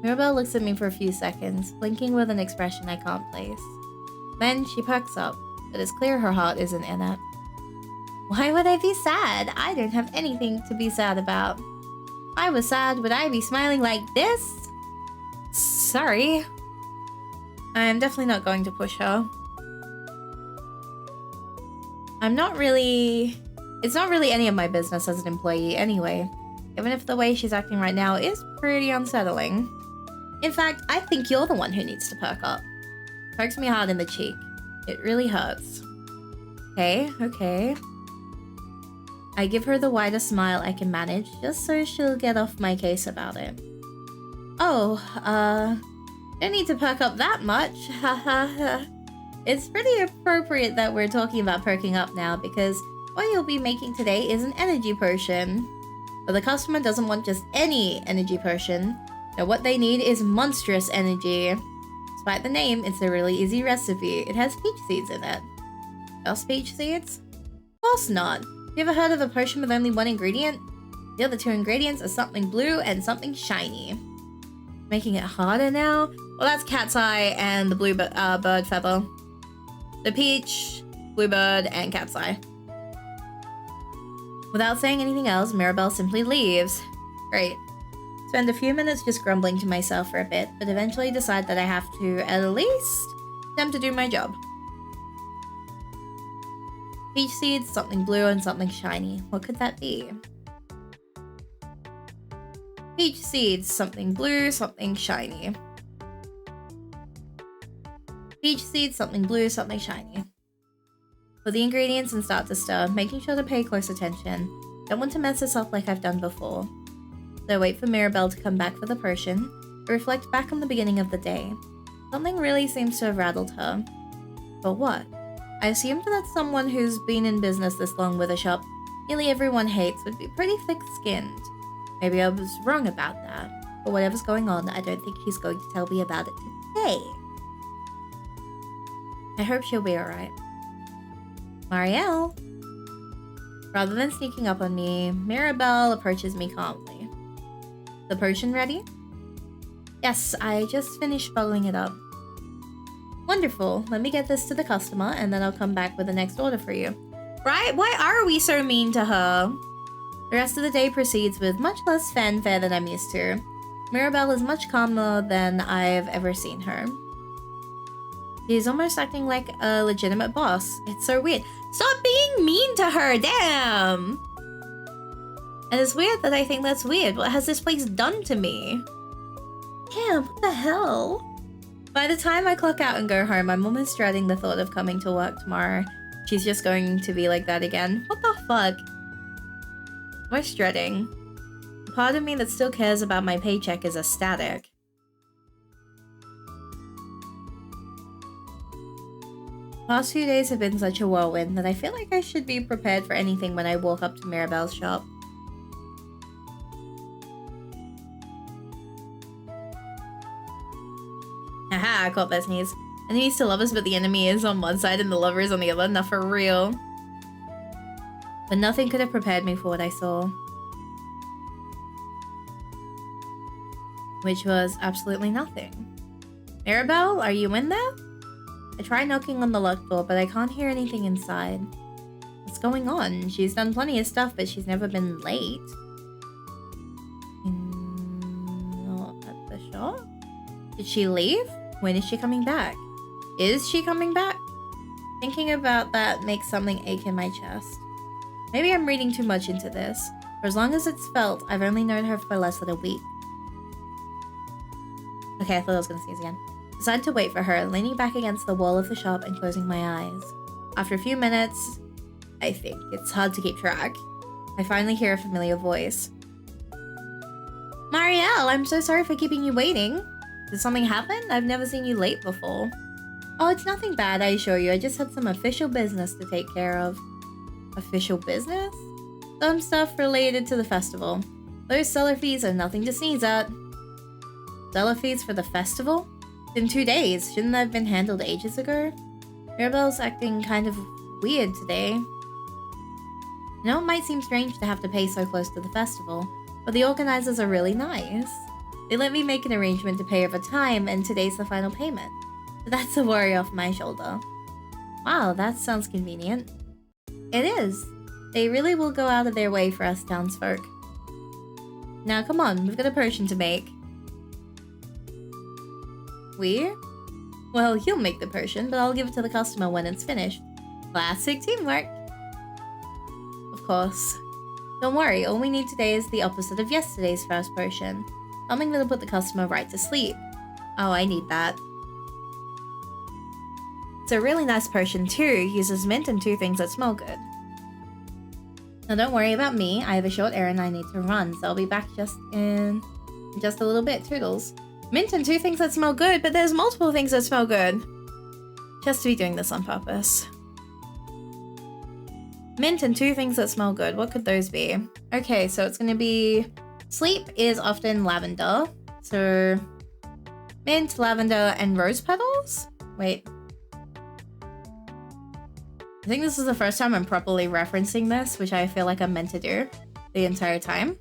Mirabelle looks at me for a few seconds, blinking with an expression I can't place. Then she perks up, but it's clear her heart isn't in it. Why would I be sad? I don't have anything to be sad about. If I was sad, would I be smiling like this? Sorry. I'm definitely not going to push her. It's not really any of my business as an employee anyway, even if the way she's acting right now is pretty unsettling. In fact, I think you're the one who needs to perk up. Pokes me hard in the cheek. It really hurts. Okay. I give her the widest smile I can manage, just so she'll get off my case about it. Oh, don't need to perk up that much, haha. It's pretty appropriate that we're talking about perking up now, because what you'll be making today is an energy potion. But the customer doesn't want just any energy potion. No, what they need is monstrous energy. Despite the name, it's a really easy recipe. It has peach seeds in it. Just peach seeds? Of course not. You ever heard of a potion with only one ingredient? The other two ingredients are something blue and something shiny. Making it harder now? Well, that's cat's eye and the blue bird feather. The peach, bluebird, and cat's eye. Without saying anything else, Mirabelle simply leaves. Great. Spend a few minutes just grumbling to myself for a bit, but eventually decide that I have to at least attempt to do my job. Peach seeds, something blue, and something shiny. What could that be? Peach seeds, something blue, something shiny. Peach seeds, something blue, something shiny. Put the ingredients and start to stir, making sure to pay close attention. Don't want to mess this up like I've done before. So I wait for Mirabelle to come back for the potion, to reflect back on the beginning of the day. Something really seems to have rattled her. But what? I assumed that someone who's been in business this long with a shop nearly everyone hates would be pretty thick-skinned. Maybe I was wrong about that. But whatever's going on, I don't think she's going to tell me about it today. I hope she'll be alright. Marielle! Rather than sneaking up on me, Mirabelle approaches me calmly. The potion ready? Yes, I just finished bottling it up. Wonderful. Let me get this to the customer, and then I'll come back with the next order for you. Right? Why are we so mean to her? The rest of the day proceeds with much less fanfare than I'm used to. Mirabelle is much calmer than I've ever seen her. She's almost acting like a legitimate boss. It's so weird. Stop being mean to her, damn! And it's weird that I think that's weird. What has this place done to me? Damn, what the hell? By the time I clock out and go home, I'm almost dreading the thought of coming to work tomorrow. She's just going to be like that again. What the fuck? Almost dreading. The part of me that still cares about my paycheck is ecstatic. The past few days have been such a whirlwind that I feel like I should be prepared for anything when I walk up to Mirabelle's shop. Haha, I caught that sneeze. Enemies to lovers, but the enemy is on one side and the lover is on the other. Not for real. But nothing could have prepared me for what I saw. Which was absolutely nothing. Mirabelle, are you in there? I try knocking on the locked door, but I can't hear anything inside. What's going on? She's done plenty of stuff, but she's never been late. Not at the shop? Did she leave? When is she coming back? Is she coming back? Thinking about that makes something ache in my chest. Maybe I'm reading too much into this. For as long as it's felt, I've only known her for less than a week. Okay, I thought I was gonna sneeze again. Decided to wait for her, leaning back against the wall of the shop and closing my eyes. After a few minutes, I think, it's hard to keep track, I finally hear a familiar voice. Marielle, I'm so sorry for keeping you waiting. Did something happen? I've never seen you late before. Oh, it's nothing bad, I assure you. I just had some official business to take care of. Official business? Some stuff related to the festival. Those seller fees are nothing to sneeze at. Dollar fees for the festival? It's in 2 days. Shouldn't that have been handled ages ago? Mirabelle's acting kind of weird today. You know, it might seem strange to have to pay so close to the festival, but the organizers are really nice. They let me make an arrangement to pay over time, and today's the final payment. So that's a worry off my shoulder. Wow, that sounds convenient. It is. They really will go out of their way for us townsfolk. Now come on, we've got a potion to make. We? Well, he'll make the potion, but I'll give it to the customer when it's finished. Classic teamwork. Of course. Don't worry, all we need today is the opposite of yesterday's first potion. Something that'll put the customer right to sleep. Oh, I need that. It's a really nice potion too. Uses mint and 2 things that smell good. Now don't worry about me. I have a short errand I need to run, so I'll be back in just a little bit. Toodles. Mint and 2 things that smell good, but there's multiple things that smell good. Just to be doing this on purpose. Mint and 2 things that smell good. What could those be? Okay, so it's gonna be... Sleep is often lavender. So... mint, lavender, and rose petals? Wait. I think this is the first time I'm properly referencing this, which I feel like I'm meant to do the entire time.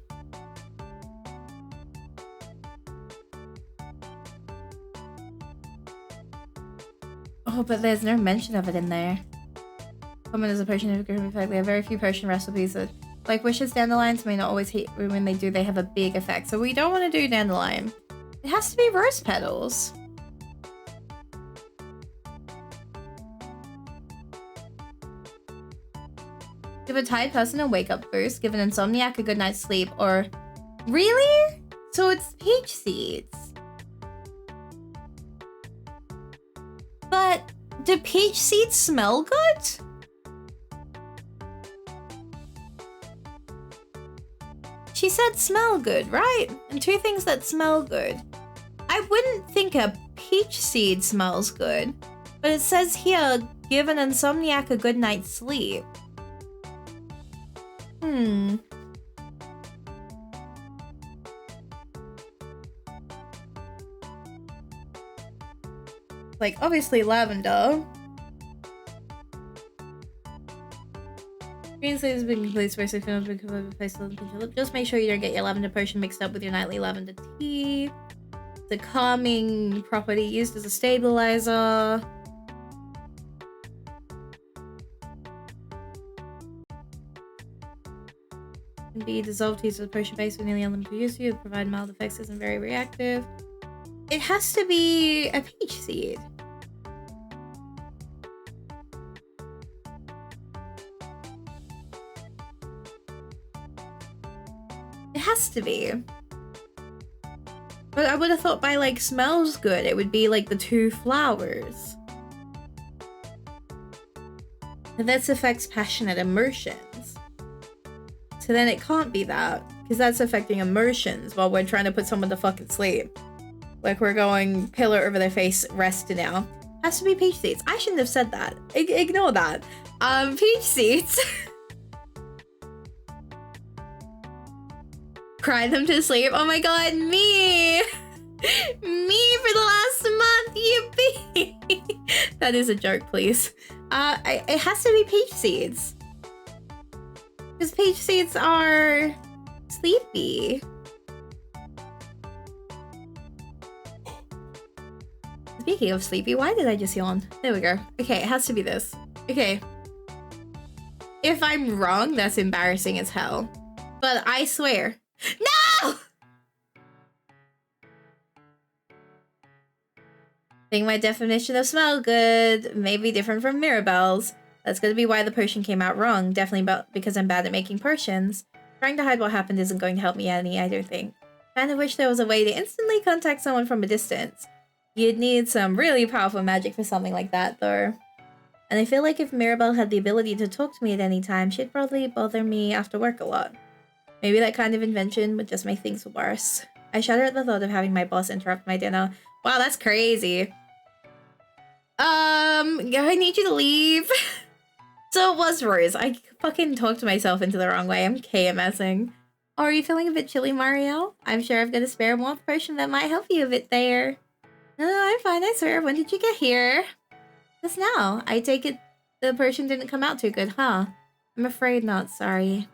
Oh, but there's no mention of it in there. Common as a potion of group effect. We have very few potion recipes that, like wishes, dandelions may not always hit. When they do, they have a big effect. So we don't want to do dandelion. It has to be rose petals. Give a tired person a wake-up boost. Give an insomniac a good night's sleep. Or... Really? So it's peach seeds. But do peach seeds smell good? She said smell good, right? And 2 things that smell good. I wouldn't think a peach seed smells good. But it says here, give an insomniac a good night's sleep. Like, obviously lavender. Green sleeves have been completely spicy films because of the place of just make sure you don't get your lavender potion mixed up with your nightly lavender tea. The calming property used as a stabilizer. Can be dissolved to use as a potion base with nearly unlimited use. You provide mild effects, isn't very reactive. It has to be a peach seed. It has to be. But I would have thought by like smells good, it would be like the 2 flowers. And this affects passionate emotions. So then it can't be that, because that's affecting emotions while we're trying to put someone to fucking sleep. Like we're going pillow over their face, rest now. Has to be peach seeds. I shouldn't have said that. Ignore that. Peach seeds. Cry them to sleep. Oh my god, me! Me for the last month, yippee! That is a joke, please. It has to be peach seeds. Because peach seeds are sleepy. Speaking of sleepy, why did I just yawn? There we go. Okay, it has to be this. Okay. If I'm wrong, that's embarrassing as hell. But I swear. No! I think my definition of smell good may be different from Mirabelle's. That's gonna be why the potion came out wrong. Definitely because I'm bad at making potions. Trying to hide what happened isn't going to help me any, I don't think. Kind of wish there was a way to instantly contact someone from a distance. You'd need some really powerful magic for something like that, though. And I feel like if Mirabelle had the ability to talk to me at any time, she'd probably bother me after work a lot. Maybe that kind of invention would just make things worse. I shudder at the thought of having my boss interrupt my dinner. Wow, that's crazy. I need you to leave. So it was Rose. I fucking talked myself into the wrong way. I'm KMSing. Oh, are you feeling a bit chilly, Mario? I'm sure I've got a spare warmth potion that might help you a bit there. No, I'm fine, I swear. When did you get here? Just now. I take it the potion didn't come out too good, huh? I'm afraid not, sorry.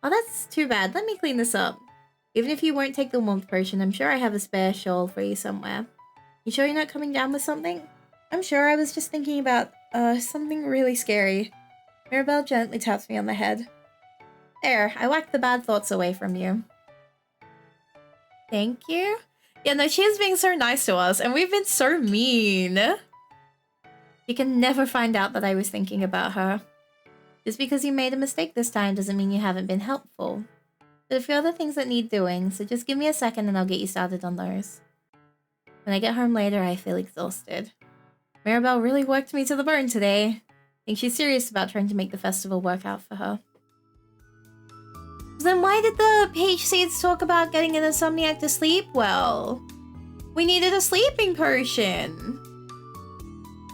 Oh, that's too bad. Let me clean this up. Even if you won't take the warmth potion, I'm sure I have a spare shawl for you somewhere. You sure you're not coming down with something? I'm sure I was just thinking about, something really scary. Mirabelle gently taps me on the head. There, I whacked the bad thoughts away from you. Thank you? Yeah, no, she is being so nice to us, and we've been so mean. You can never find out that I was thinking about her. Just because you made a mistake this time doesn't mean you haven't been helpful. There's a few other things that need doing, so just give me a second and I'll get you started on those. When I get home later, I feel exhausted. Mirabelle really worked me to the bone today. I think she's serious about trying to make the festival work out for her. Then why did the page seeds talk about getting an insomniac to sleep well? We needed a sleeping potion.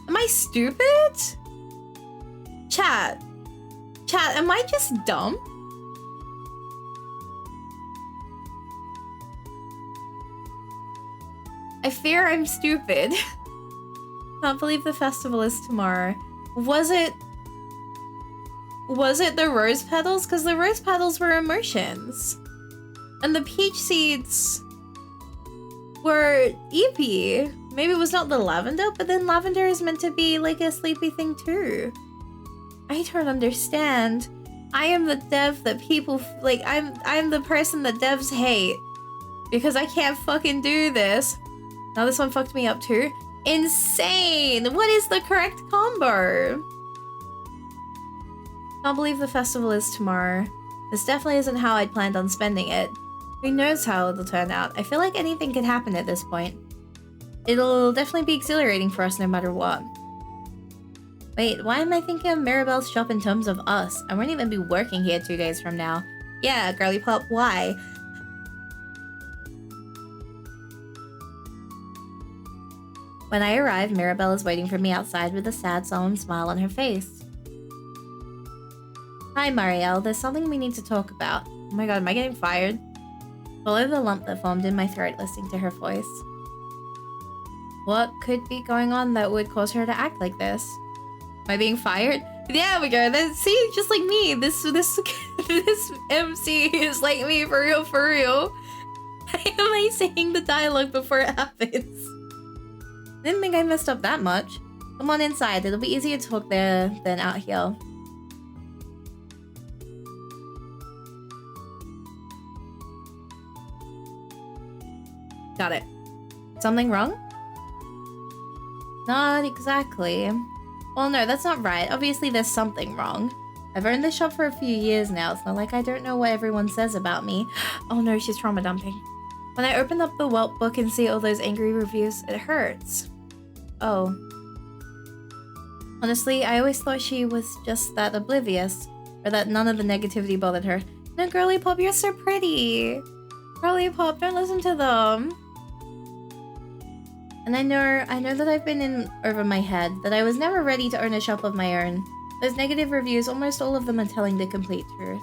Am I stupid? Chat, am I just dumb? I fear I'm stupid. Can't believe the festival is tomorrow. Was it the rose petals? Because the rose petals were emotions. And the peach seeds were eepy. Maybe it was not the lavender, but then lavender is meant to be like a sleepy thing too. I don't understand. I am the dev that people like. I'm the person that devs hate because I can't fucking do this. Now this one fucked me up too. Insane! What is the correct combo? Can't believe the festival is tomorrow. This definitely isn't how I'd planned on spending it. Who knows how it'll turn out? I feel like anything can happen at this point. It'll definitely be exhilarating for us no matter what. Wait, why am I thinking of Mirabelle's shop in terms of us? I won't even be working here 2 days from now. Yeah, girly pop, why? When I arrive, Mirabelle is waiting for me outside with a sad, solemn smile on her face. Hi, Marielle. There's something we need to talk about. Oh my god, am I getting fired? Swallow the lump that formed in my throat listening to her voice. What could be going on that would cause her to act like this? Am I being fired? There we go. See, just like me. This MC is like me for real, for real. Why am I saying the dialogue before it happens? Didn't think I messed up that much. Come on inside. It'll be easier to talk there than out here. Got it. Something wrong? Not exactly. Well, no, that's not right. Obviously, there's something wrong. I've owned this shop for a few years now. It's not like I don't know what everyone says about me. Oh no, she's trauma dumping. When I open up the Whelp book and see all those angry reviews, it hurts. Oh. Honestly, I always thought she was just that oblivious, or that none of the negativity bothered her. No, girly pop, you're so pretty. Girly pop, don't listen to them. And I know that I've been in over my head, that I was never ready to own a shop of my own. Those negative reviews, almost all of them are telling the complete truth.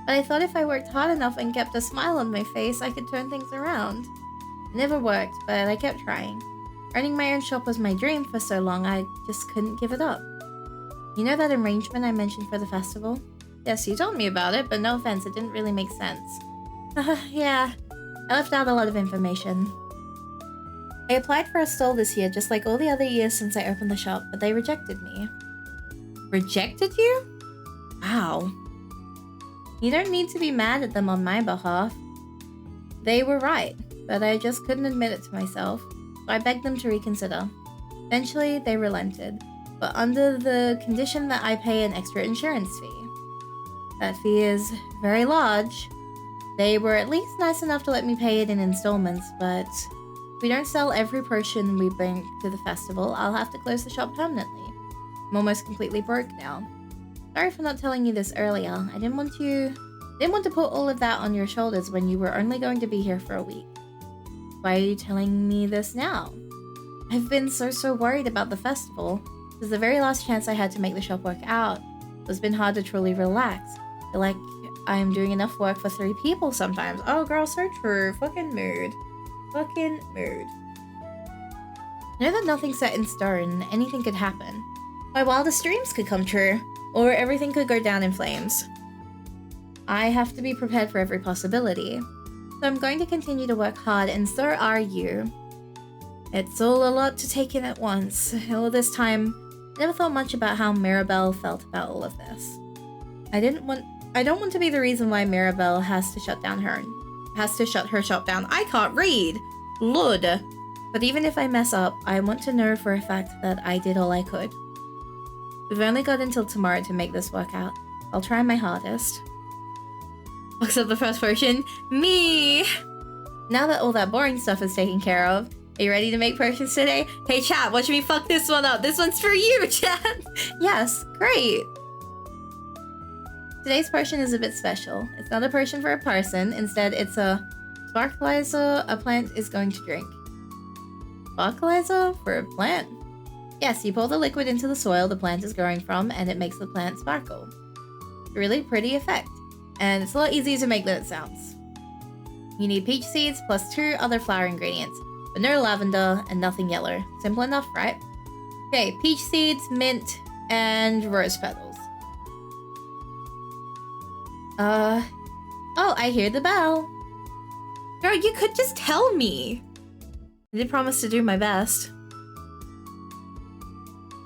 But I thought if I worked hard enough and kept a smile on my face, I could turn things around. It never worked, but I kept trying. Owning my own shop was my dream for so long, I just couldn't give it up. You know that arrangement I mentioned for the festival? Yes, you told me about it, but no offense, it didn't really make sense. Yeah, I left out a lot of information. I applied for a stall this year, just like all the other years since I opened the shop, but they rejected me. Rejected you? Wow. You don't need to be mad at them on my behalf. They were right, but I just couldn't admit it to myself, so I begged them to reconsider. Eventually, they relented, but under the condition that I pay an extra insurance fee. That fee is very large. They were at least nice enough to let me pay it in installments, but if we don't sell every potion we bring to the festival, I'll have to close the shop permanently. I'm almost completely broke now. Sorry for not telling you this earlier. I didn't want to put all of that on your shoulders when you were only going to be here for a week. Why are you telling me this now? I've been so worried about the festival. This is the very last chance I had to make the shop work out. It's been hard to truly relax. I feel like I'm doing enough work for 3 people sometimes. Oh, girl, so true. Fucking mood. Fucking mood. Know that nothing's set in stone. Anything could happen. My wildest dreams could come true. Or everything could go down in flames. I have to be prepared for every possibility. So I'm going to continue to work hard, and so are you. It's all a lot to take in at once. All this time, I never thought much about how Mirabelle felt about all of this. I don't want to be the reason why Mirabelle has to shut her shop down. I can't read. Lud. But even if I mess up, I want to know for a fact that I did all I could. We've only got until tomorrow to make this work out. I'll try my hardest. Looks up the first potion. Me! Now that all that boring stuff is taken care of, are you ready to make potions today? Hey chat, watch me fuck this one up. This one's for you, chat! Yes, great! Today's potion is a bit special. It's not a potion for a person. Instead, it's a sparklizer a plant is going to drink. Sparklizer for a plant? Yes, you pour the liquid into the soil the plant is growing from, and it makes the plant sparkle. A really pretty effect. And it's a lot easier to make than it sounds. You need peach seeds plus 2 other flower ingredients, but no lavender and nothing yellow. Simple enough, right? Okay, peach seeds, mint, and rose petals. Oh, I hear the bell. Girl, you could just tell me. I did promise to do my best.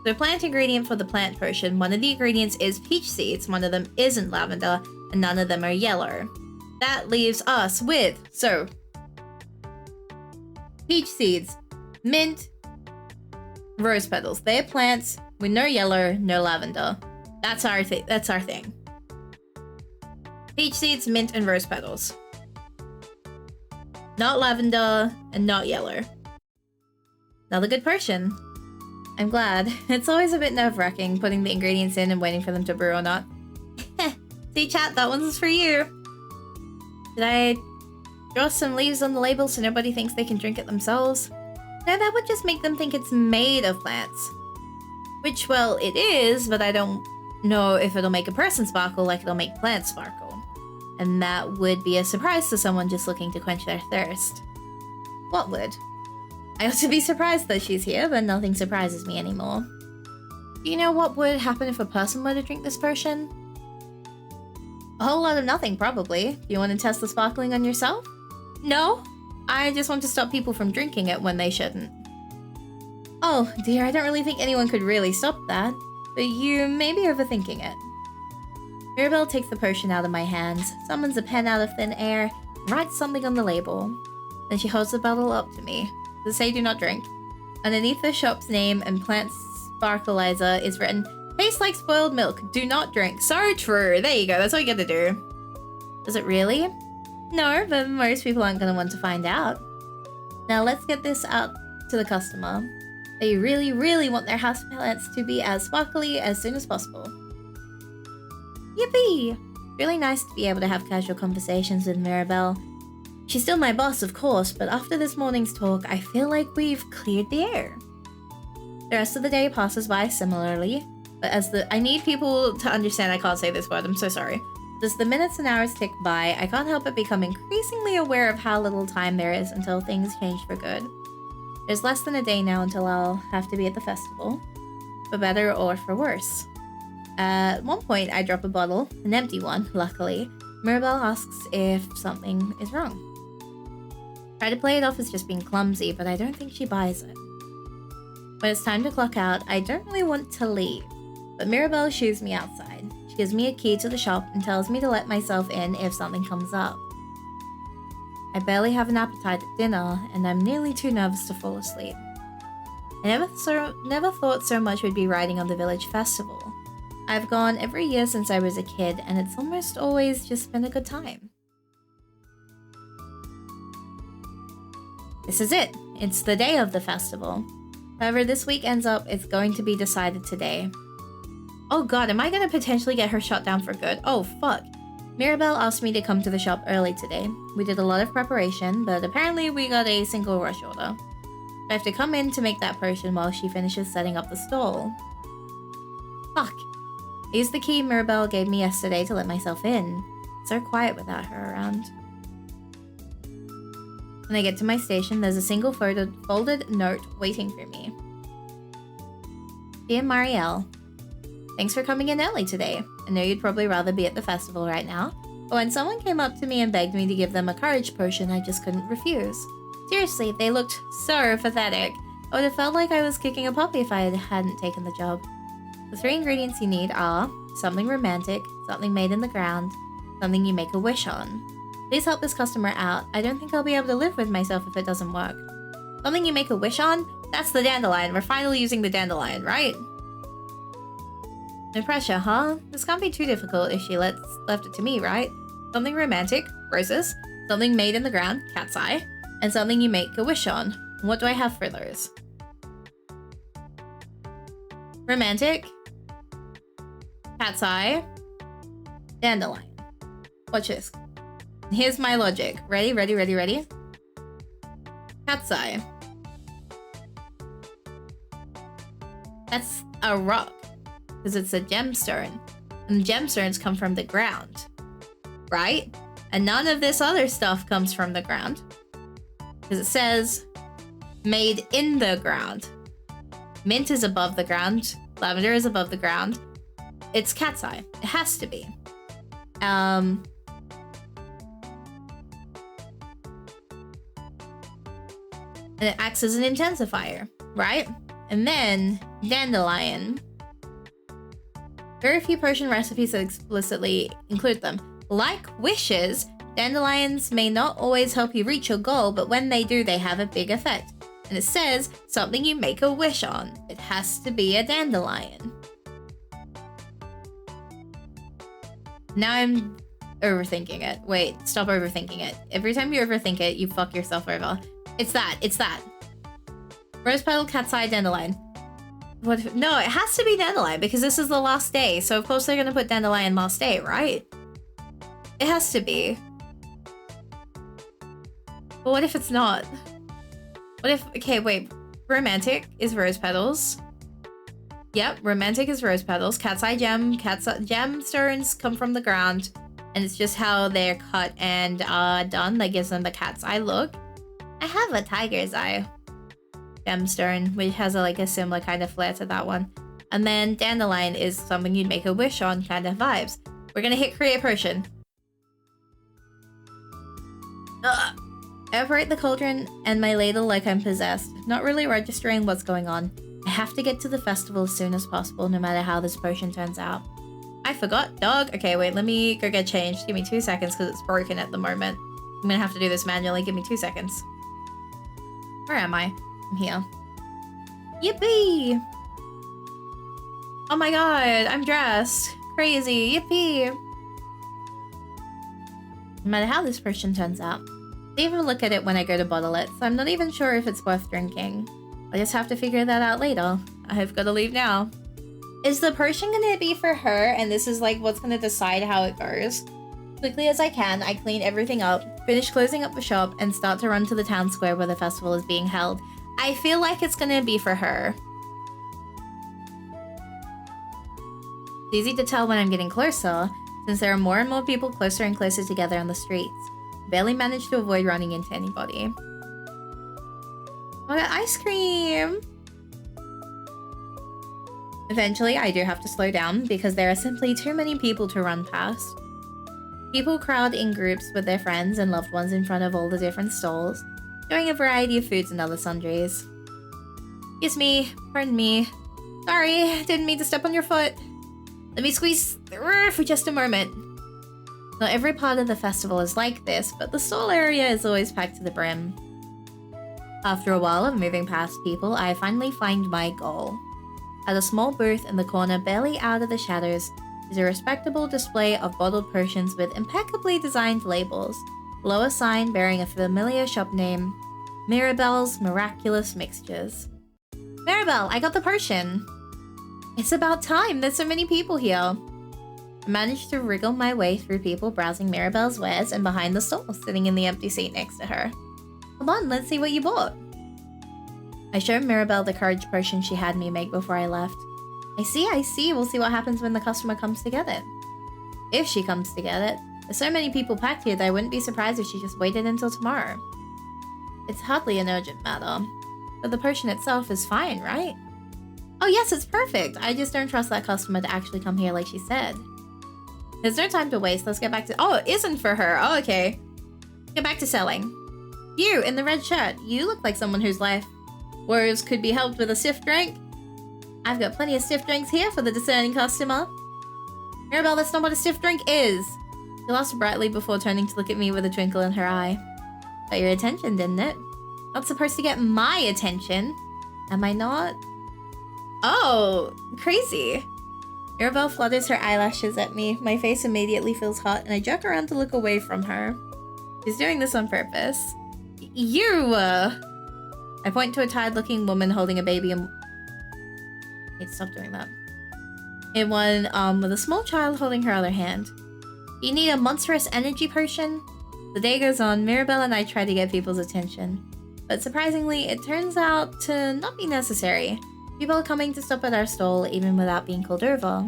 The plant ingredient for the plant potion, one of the ingredients is peach seeds, one of them isn't lavender, and none of them are yellow. That leaves us with, peach seeds, mint, rose petals. They're plants with no yellow, no lavender. That's our thing. Peach seeds, mint, and rose petals. Not lavender and not yellow. Another good potion. I'm glad. It's always a bit nerve-wracking putting the ingredients in and waiting for them to brew or not. See chat, that one's for you. Did I draw some leaves on the label so nobody thinks they can drink it themselves? No, that would just make them think it's made of plants. Which, well, it is, but I don't know if it'll make a person sparkle like it'll make plants sparkle. And that would be a surprise to someone just looking to quench their thirst. What would? I ought to be surprised that she's here, but nothing surprises me anymore. Do you know what would happen if a person were to drink this potion? A whole lot of nothing, probably. Do you want to test the sparkling on yourself? No? I just want to stop people from drinking it when they shouldn't. Oh dear, I don't really think anyone could really stop that, but you may be overthinking it. Mirabelle takes the potion out of my hands, summons a pen out of thin air, and writes something on the label. Then she holds the bottle up to me. Does it say do not drink? Underneath the shop's name and plant sparklizer is written, tastes like spoiled milk, do not drink. So true. There you go, that's what you gotta do. Does it really? No, but most people aren't gonna want to find out. Now let's get this out to the customer. They really, really want their houseplants to be as sparkly as soon as possible. Yippee! Really nice to be able to have casual conversations with Mirabelle. She's still my boss, of course, but after this morning's talk, I feel like we've cleared the air. The rest of the day passes by similarly, but I need people to understand I can't say this word, I'm so sorry. As the minutes and hours tick by, I can't help but become increasingly aware of how little time there is until things change for good. There's less than a day now until I'll have to be at the festival, for better or for worse. At one point, I drop a bottle, an empty one, luckily. Mirabelle asks if something is wrong. Try to play it off as just being clumsy, but I don't think she buys it. When it's time to clock out, I don't really want to leave, but Mirabelle shoos me outside. She gives me a key to the shop and tells me to let myself in if something comes up. I barely have an appetite at dinner, and I'm nearly too nervous to fall asleep. I never thought so much would be riding on the village festival. I've gone every year since I was a kid, and it's almost always just been a good time. This is it. It's the day of the festival. However this week ends up, it's going to be decided today. Oh god, am I going to potentially get her shot down for good? Oh fuck. Mirabelle asked me to come to the shop early today. We did a lot of preparation, but apparently we got a single rush order. I have to come in to make that potion while she finishes setting up the stall. Fuck. I used the key Mirabelle gave me yesterday to let myself in. So quiet without her around. When I get to my station, there's a single folded note waiting for me. Dear Marielle, thanks for coming in early today. I know you'd probably rather be at the festival right now, but when someone came up to me and begged me to give them a courage potion, I just couldn't refuse. Seriously, they looked so pathetic. I would have felt like I was kicking a puppy if I hadn't taken the job. The 3 ingredients you need are something romantic, something made in the ground, something you make a wish on. Please help this customer out. I don't think I'll be able to live with myself if it doesn't work. Something you make a wish on? That's the dandelion. We're finally using the dandelion, right? No pressure, huh? This can't be too difficult if she left it to me, right? Something romantic, roses, something made in the ground, cat's eye, and something you make a wish on. What do I have for those? Romantic, cat's eye, dandelion. Watch this. Here's my logic. Ready, ready, ready, ready? Cat's eye. That's a rock, because it's a gemstone. And gemstones come from the ground, right? And none of this other stuff comes from the ground. Because it says, made in the ground. Mint is above the ground. Lavender is above the ground. It's cat's eye. It has to be. And it acts as an intensifier, right? And then, dandelion. Very few potion recipes explicitly include them. Like wishes, dandelions may not always help you reach your goal, but when they do, they have a big effect. And it says, something you make a wish on. It has to be a dandelion. Now I'm overthinking it. Wait, stop overthinking it. Every time you overthink it, you fuck yourself over. It's that. It's that. Rose petal, cat's eye, dandelion. What if, no, it has to be dandelion because this is the last day. So of course they're gonna put dandelion last day, right? It has to be. But what if it's not? What if, okay, wait. Romantic is rose petals. Yep, romantic is rose petals. Cat's eye gem. Gemstones come from the ground. And it's just how they're cut and done that gives them the cat's eye look. I have a tiger's eye gemstone, which has a similar kind of flair to that one. And then dandelion is something you'd make a wish on kind of vibes. We're gonna hit create potion. Ugh. I operate the cauldron and my ladle like I'm possessed, not really registering what's going on. I have to get to the festival as soon as possible, no matter how this potion turns out. I forgot, dog. Okay, wait, let me go get changed. Give me 2 seconds because it's broken at the moment. I'm gonna have to do this manually. Give me 2 seconds. Where am I? I'm here. Yippee! Oh my god, I'm dressed. Crazy, yippee! No matter how this potion turns out, I even look at it when I go to bottle it, so I'm not even sure if it's worth drinking. I just have to figure that out later. I've got to leave now. Is the potion gonna be for her, and this is what's gonna decide how it goes? Quickly as I can, I clean everything up, finish closing up the shop, and start to run to the town square where the festival is being held. I feel like it's gonna be for her. It's easy to tell when I'm getting closer, since there are more and more people closer and closer together on the streets. Barely managed to avoid running into anybody. I got ice cream! Eventually, I do have to slow down because there are simply too many people to run past. People crowd in groups with their friends and loved ones in front of all the different stalls, showing a variety of foods and other sundries. Excuse me, pardon me. Sorry, didn't mean to step on your foot. Let me squeeze through for just a moment. Not every part of the festival is like this, but the stall area is always packed to the brim. After a while of moving past people, I finally find my goal. At a small booth in the corner, barely out of the shadows, is a respectable display of bottled potions with impeccably designed labels. Below a sign bearing a familiar shop name, Mirabelle's Miraculous Mixtures. Mirabelle, I got the potion! It's about time, there's so many people here. I managed to wriggle my way through people browsing Mirabelle's wares and behind the stall, sitting in the empty seat next to her. Come on, let's see what you bought. I showed Mirabelle the courage potion she had me make before I left. I see. We'll see what happens when the customer comes to get it. If she comes to get it. There's so many people packed here that I wouldn't be surprised if she just waited until tomorrow. It's hardly an urgent matter. But the potion itself is fine, right? Oh yes, it's perfect. I just don't trust that customer to actually come here like she said. There's no time to waste. Let's get back to— oh, it isn't for her. Oh, okay. Get back to selling. You, in the red shirt. You look like someone whose life woes could be helped with a stiff drink. I've got plenty of stiff drinks here for the discerning customer. Mirabelle, that's not what a stiff drink is. She laughed brightly before turning to look at me with a twinkle in her eye. Got your attention, didn't it? Not supposed to get my attention. Am I not? Oh, crazy. Mirabelle flutters her eyelashes at me. My face immediately feels hot and I jerk around to look away from her. She's doing this on purpose. You, I point to a tired-looking woman holding a baby and— I need to stop doing that. In one, with a small child holding her other hand. You need a monstrous energy potion? The day goes on, Mirabelle and I try to get people's attention. But surprisingly, it turns out to not be necessary. People are coming to stop at our stall even without being called over.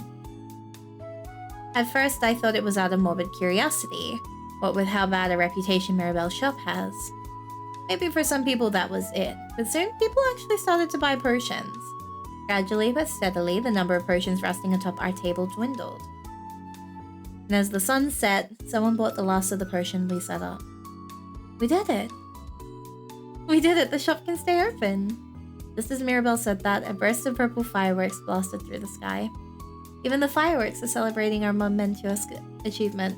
At first, I thought it was out of morbid curiosity. What with how bad a reputation Mirabelle's shop has. Maybe for some people that was it, but soon people actually started to buy potions. Gradually but steadily, the number of potions resting atop our table dwindled. And as the sun set, someone bought the last of the potion we set up. We did it! We did it! The shop can stay open! Just as Mirabelle said that, a burst of purple fireworks blasted through the sky. Even the fireworks are celebrating our momentous achievement.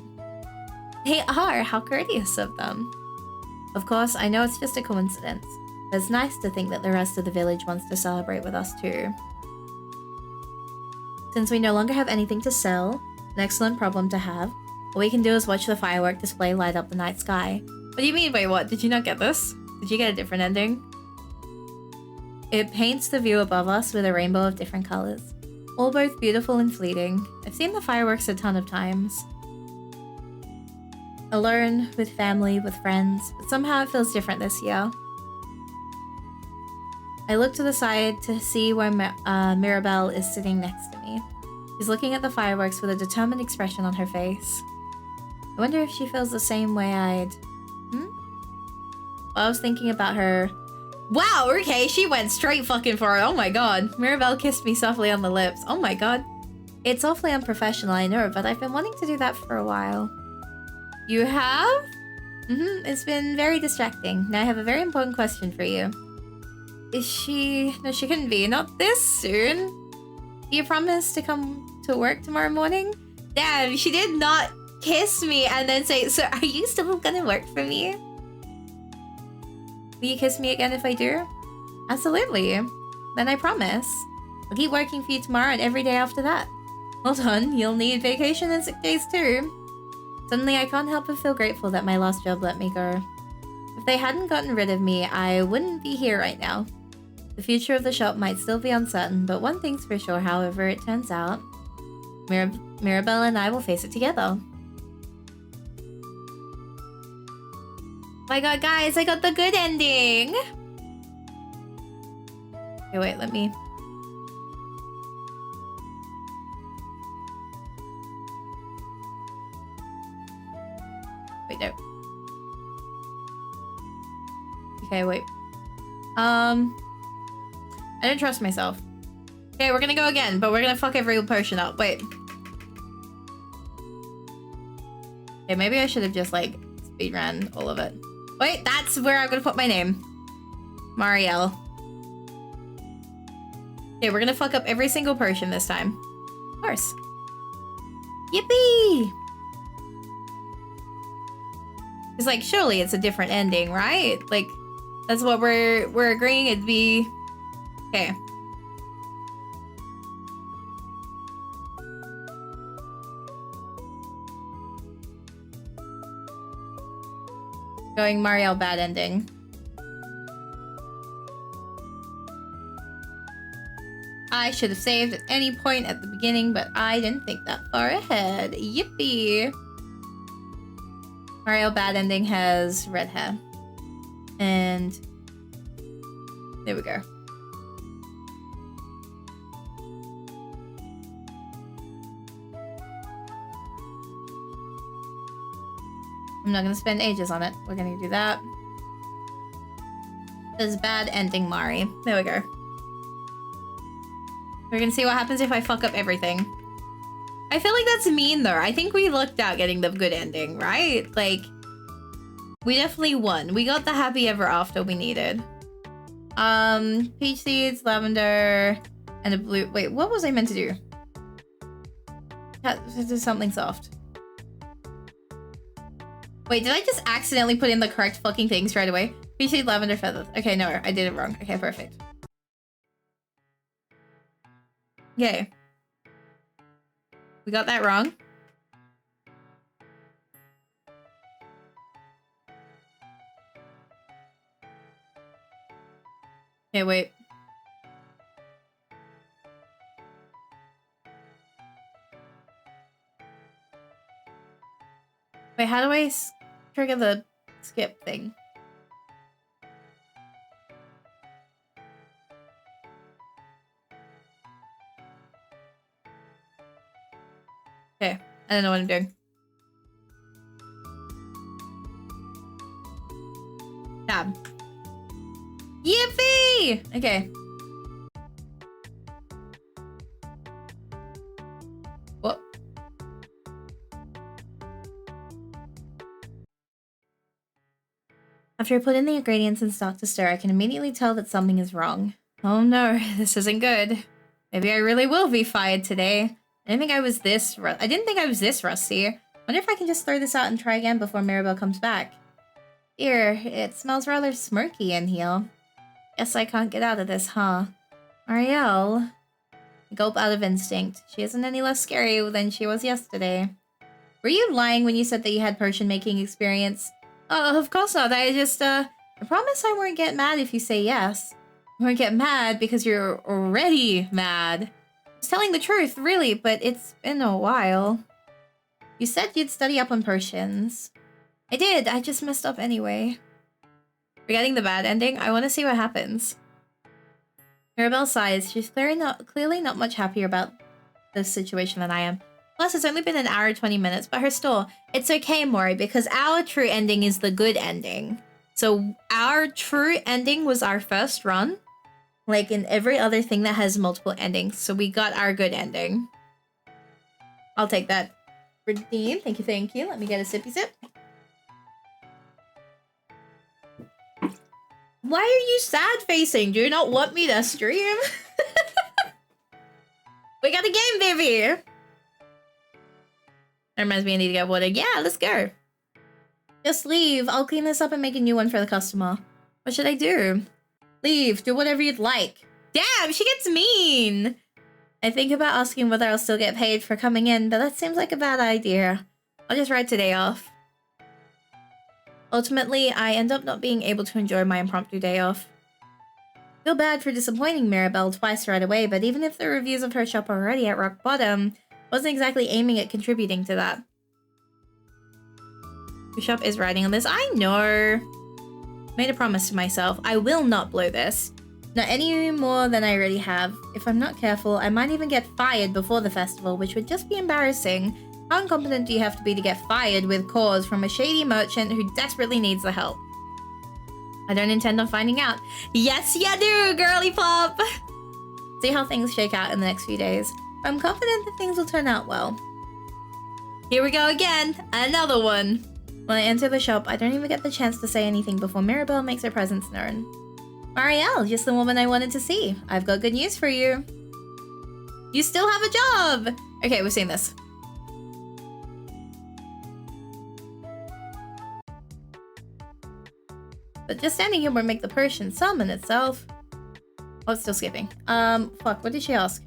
They are! How courteous of them! Of course, I know it's just a coincidence, but it's nice to think that the rest of the village wants to celebrate with us too. Since we no longer have anything to sell, an excellent problem to have, all we can do is watch the firework display light up the night sky. What do you mean? Wait, what? Did you not get this? Did you get a different ending? It paints the view above us with a rainbow of different colors, all both beautiful and fleeting. I've seen the fireworks a ton of times. Alone, with family, with friends, but somehow it feels different this year. I look to the side to see where Mirabelle is sitting next to me. She's looking at the fireworks with a determined expression on her face. I wonder if she feels the same way I'd... While I was thinking about her... Wow, okay, she went straight fucking for it. Oh my god. Mirabelle kissed me softly on the lips. Oh my god. It's awfully unprofessional, I know, but I've been wanting to do that for a while. You have? It's been very distracting. Now I have a very important question for you. Is she... No, she couldn't be. Not this soon. Do you promise to come to work tomorrow morning? Damn, she did not kiss me and then say, so are you still gonna work for me? Will you kiss me again if I do? Absolutely. Then I promise. I'll keep working for you tomorrow and every day after that. Well done, you'll need vacation and sick days too. Suddenly I can't help but feel grateful that my last job let me go. If they hadn't gotten rid of me, I wouldn't be here right now. The future of the shop might still be uncertain, but one thing's for sure, however it turns out. Mirabelle and I will face it together. Oh my god, guys, I got the good ending! Okay, wait, let me... Wait, no. Okay, wait. I don't trust myself. Okay, we're gonna go again, but we're gonna fuck every potion up. Wait. Okay, maybe I should have just, like, speedrun all of it. Wait, that's where I'm gonna put my name. Marielle. Okay, we're gonna fuck up every single potion this time. Of course. Yippee! It's like, surely it's a different ending, right? Like, that's what we're agreeing it'd be. Okay. Going Marielle bad ending. I should have saved at any point at the beginning, but I didn't think that far ahead. Yippee! Marielle bad ending has red hair. And there we go. I'm not gonna spend ages on it. We're gonna do that. This bad ending, Mari. There we go. We're gonna see what happens if I fuck up everything. I feel like that's mean though. I think we lucked out getting the good ending, right? Like, we definitely won. We got the happy ever after we needed. Peach seeds, lavender, and a blue. Wait, what was I meant to do? This is something soft. Wait, did I just accidentally put in the correct fucking things right away? Peach seed, lavender, feathers. Okay, no, I did it wrong. Okay, perfect. Okay. We got that wrong. Okay, wait. Wait, how do I trigger the skip thing? Okay, I don't know what I'm doing. Tab. Yippee! Okay. What? After I put in the ingredients and start to stir, I can immediately tell that something is wrong. Oh no, this isn't good. Maybe I really will be fired today. I didn't think I was this rusty. Wonder if I can just throw this out and try again before Maribel comes back. Ew, it smells rather smirky in here. Guess I can't get out of this, huh? Ariel. I gulp out of instinct. She isn't any less scary than she was yesterday. Were you lying when you said that you had potion making experience? Oh, of course not. I promise I won't get mad if you say yes. I won't get mad because you're already mad. I was telling the truth, really, but it's been a while. You said you'd study up on potions. I did, I just messed up anyway. Forgetting the bad ending, I want to see what happens. Mirabelle sighs. She's clearly not much happier about this situation than I am. Plus, it's only been an hour and 20 minutes, but her store. It's okay, Mori, because our true ending is the good ending. So our true ending was our first run. Like in every other thing that has multiple endings. So we got our good ending. I'll take that. Redeem. Thank you, thank you. Let me get a sippy sip. Why are you sad facing? Do you not want me to stream? We got a game, baby! That reminds me I need to get water. Yeah, let's go. Just leave. I'll clean this up and make a new one for the customer. What should I do? Leave. Do whatever you'd like. Damn, she gets mean! I think about asking whether I'll still get paid for coming in, but that seems like a bad idea. I'll just write today off. Ultimately, I end up not being able to enjoy my impromptu day off. Feel bad for disappointing Maribel twice right away, but even if the reviews of her shop are already at rock bottom, wasn't exactly aiming at contributing to that. Your shop is riding on this. I know. Made a promise to myself. I will not blow this. Not any more than I already have. If I'm not careful, I might even get fired before the festival, which would just be embarrassing. How incompetent do you have to be to get fired with cause from a shady merchant who desperately needs the help? I don't intend on finding out. Yes, you do, girly pop! See how things shake out in the next few days. I'm confident that things will turn out well. Here we go again! Another one! When I enter the shop, I don't even get the chance to say anything before Maribel makes her presence known. Marielle, just the woman I wanted to see. I've got good news for you. You still have a job! Okay, we've seen this. But just standing here won't make the potion summon itself. Oh, it's still skipping. Fuck, what did she ask?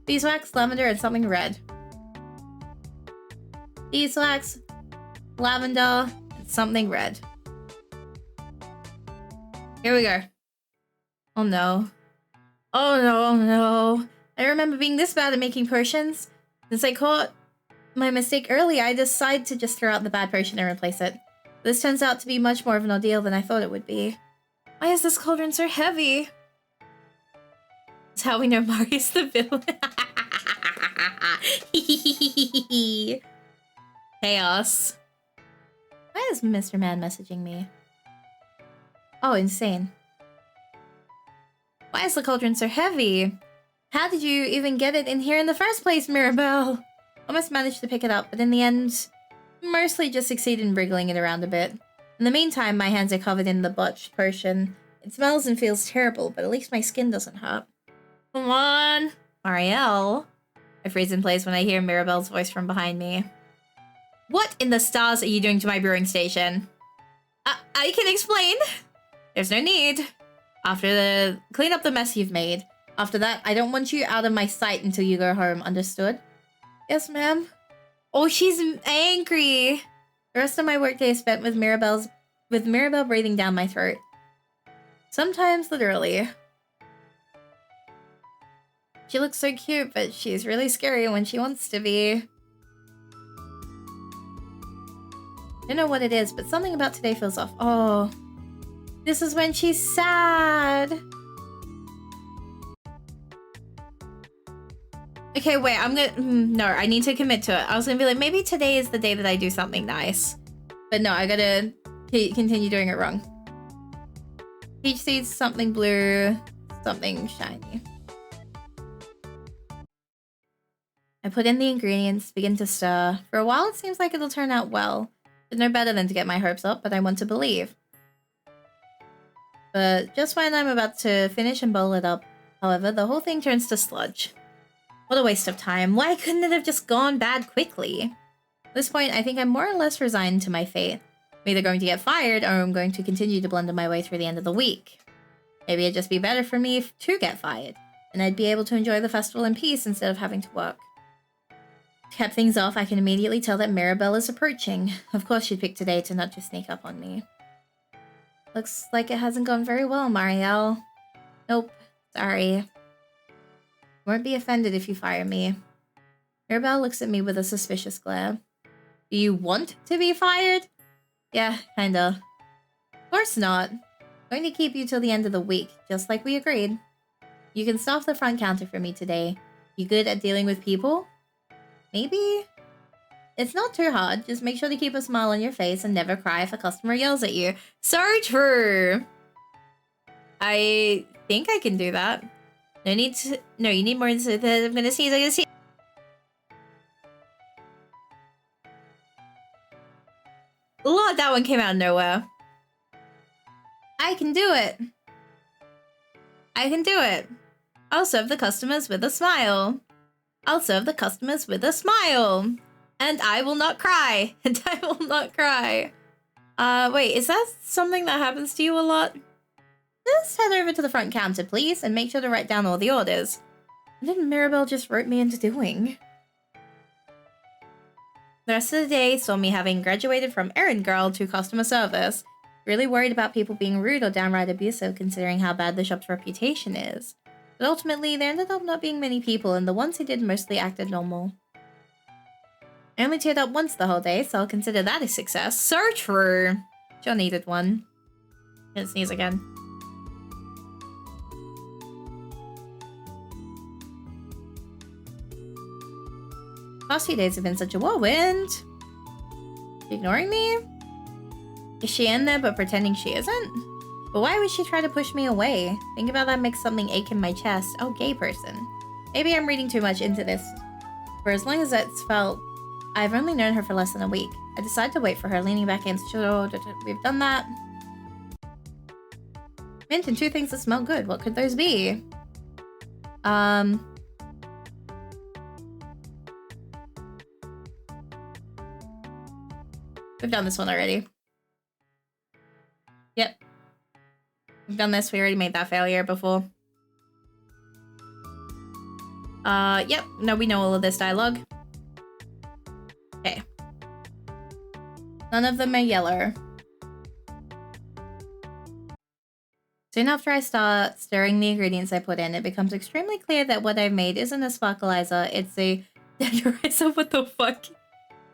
Beeswax, lavender, and something red. Beeswax, lavender, and something red. Here we go. Oh no. Oh no, oh no. I remember being this bad at making potions. Since I caught my mistake early, I decided to just throw out the bad potion and replace it. This turns out to be much more of an ordeal than I thought it would be. Why is this cauldron so heavy? That's how we know Mari's the villain. Chaos. Why is Mr. Man messaging me? Oh, insane. Why is the cauldron so heavy? How did you even get it in here in the first place, Mirabelle? Almost managed to pick it up, but in the end, mostly just succeeded in wriggling it around a bit. In the meantime, my hands are covered in the botched potion. It smells and feels terrible, but at least my skin doesn't hurt. Come on! Marielle? I freeze in place when I hear Mirabelle's voice from behind me. What in the stars are you doing to my brewing station? I can explain. There's no need. Clean up the mess you've made. After that, I don't want you out of my sight until you go home, understood? Yes, ma'am. Oh, she's angry. The rest of my workday is spent with Mirabelle breathing down my throat. Sometimes, literally. She looks so cute, but she's really scary when she wants to be. I don't know what it is, but something about today feels off. Oh, this is when she's sad. Okay, wait, I'm gonna... no, I need to commit to it. I was gonna be like, maybe today is the day that I do something nice. But no, I gotta continue doing it wrong. Peach seeds, something blue, something shiny. I put in the ingredients, begin to stir. For a while, it seems like it'll turn out well. It's no better than to get my hopes up, but I want to believe. But just when I'm about to finish and bowl it up, however, the whole thing turns to sludge. What a waste of time. Why couldn't it have just gone bad quickly? At this point, I think I'm more or less resigned to my fate. I'm either going to get fired, or I'm going to continue to blunder my way through the end of the week. Maybe it'd just be better for me to get fired, and I'd be able to enjoy the festival in peace instead of having to work. To cap things off, I can immediately tell that Mirabelle is approaching. Of course she'd pick today to not just sneak up on me. Looks like it hasn't gone very well, Marielle. Nope. Sorry. Won't be offended if you fire me. Mirabelle looks at me with a suspicious glare. Do you want to be fired? Yeah, kinda. Of course not. I'm going to keep you till the end of the week, just like we agreed. You can staff the front counter for me today. You good at dealing with people? Maybe? It's not too hard. Just make sure to keep a smile on your face and never cry if a customer yells at you. So true! I think I can do that. No need to... No, you need more than that. I'm gonna sneeze. I'm gonna sneeze. Lord, that one came out of nowhere. I can do it. I can do it. I'll serve the customers with a smile. I'll serve the customers with a smile. And I will not cry. And I will not cry. Wait, is that something that happens to you a lot? Just head over to the front counter, please, and make sure to write down all the orders. What did Mirabelle just rope me into doing? The rest of the day saw me having graduated from errand girl to customer service. Really worried about people being rude or downright abusive considering how bad the shop's reputation is. But ultimately, there ended up not being many people, and the ones who did mostly acted normal. I only teared up once the whole day, so I'll consider that a success. So true! John needed one. Gonna sneeze again. Past few days have been such a whirlwind. Ignoring me? Is she in there but pretending she isn't? But why would she try to push me away? Think about that makes something ache in my chest. Oh, gay person. Maybe I'm reading too much into this. For as long as it's felt, I've only known her for less than a week. I decided to wait for her, leaning back against the door. We've done that. Mint and two things that smell good. What could those be? We've done this one already. Yep. We've done this. We already made that failure before. Yep. No, we know all of this dialogue. Okay. None of them are yellow. Soon after I start stirring the ingredients I put in, it becomes extremely clear that what I've made isn't a sparkleizer, it's a tenderizer. What the fuck?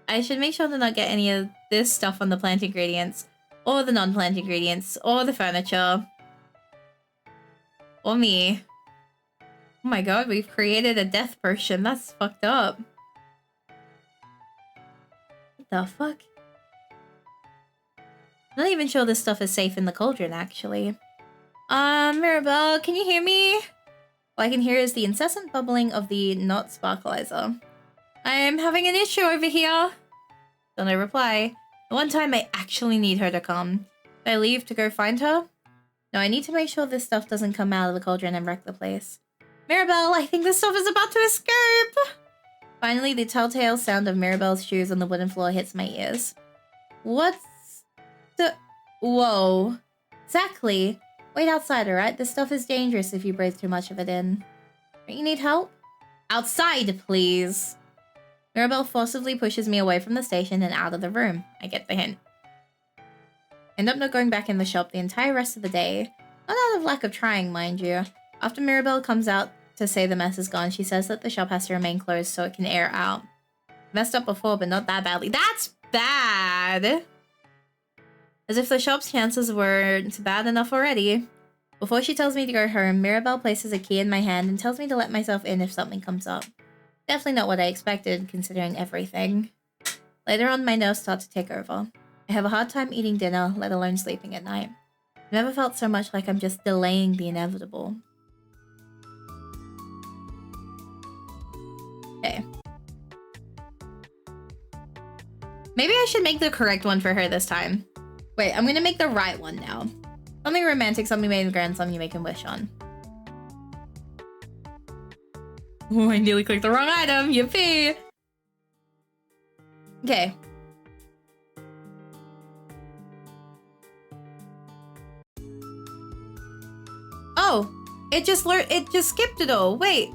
I should make sure to not get any of this stuff on the plant ingredients, or the non-plant ingredients, or the furniture. Or me. Oh my god, we've created a death potion. That's fucked up. What the fuck? I'm not even sure this stuff is safe in the cauldron, actually. Mirabelle, can you hear me? All I can hear is the incessant bubbling of the not sparklizer. I'm having an issue over here. Don't I reply. The one time I actually need her to come. Should I leave to go find her? No, I need to make sure this stuff doesn't come out of the cauldron and wreck the place. Mirabelle, I think this stuff is about to escape! Finally, the telltale sound of Mirabelle's shoes on the wooden floor hits my ears. What's the... Whoa. Exactly. Wait outside, alright? This stuff is dangerous if you breathe too much of it in. Don't you need help? Outside, please! Mirabelle forcibly pushes me away from the station and out of the room. I get the hint. End up not going back in the shop the entire rest of the day. Not out of lack of trying, mind you. After Mirabelle comes out to say the mess is gone, she says that the shop has to remain closed so it can air out. Messed up before, but not that badly. That's bad! As if the shop's chances weren't bad enough already. Before she tells me to go home, Mirabelle places a key in my hand and tells me to let myself in if something comes up. Definitely not what I expected, considering everything. Later on, my nerves start to take over. I have a hard time eating dinner, let alone sleeping at night. I've never felt so much like I'm just delaying the inevitable. Okay. Maybe I should make the correct one for her this time. Wait, I'm gonna make the right one now. Something romantic, something made in the ground, something you make him wish on. Oh, I nearly clicked the wrong item. Yippee! Okay. Oh, it just skipped it all. Wait,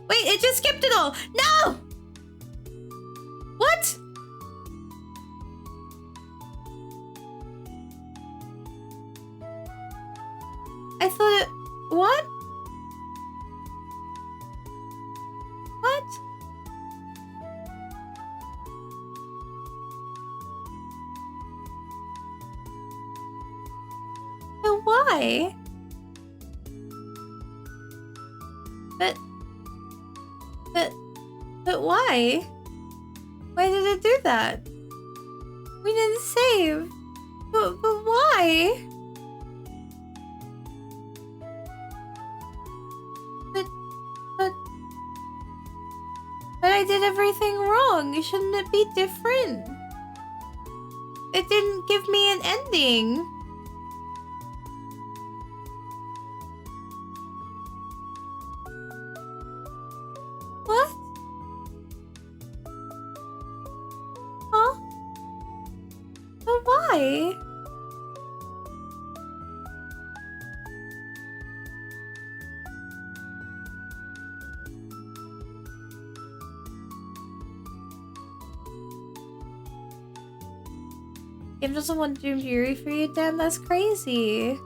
it just skipped it all. No! What? I thought it... What? What? But why? But why? Why did it do that? We didn't save. But why? But I did everything wrong. Shouldn't it be different? It didn't give me an ending. What? Huh? But why? Game doesn't want to do Yuri for you, Dan. That's crazy.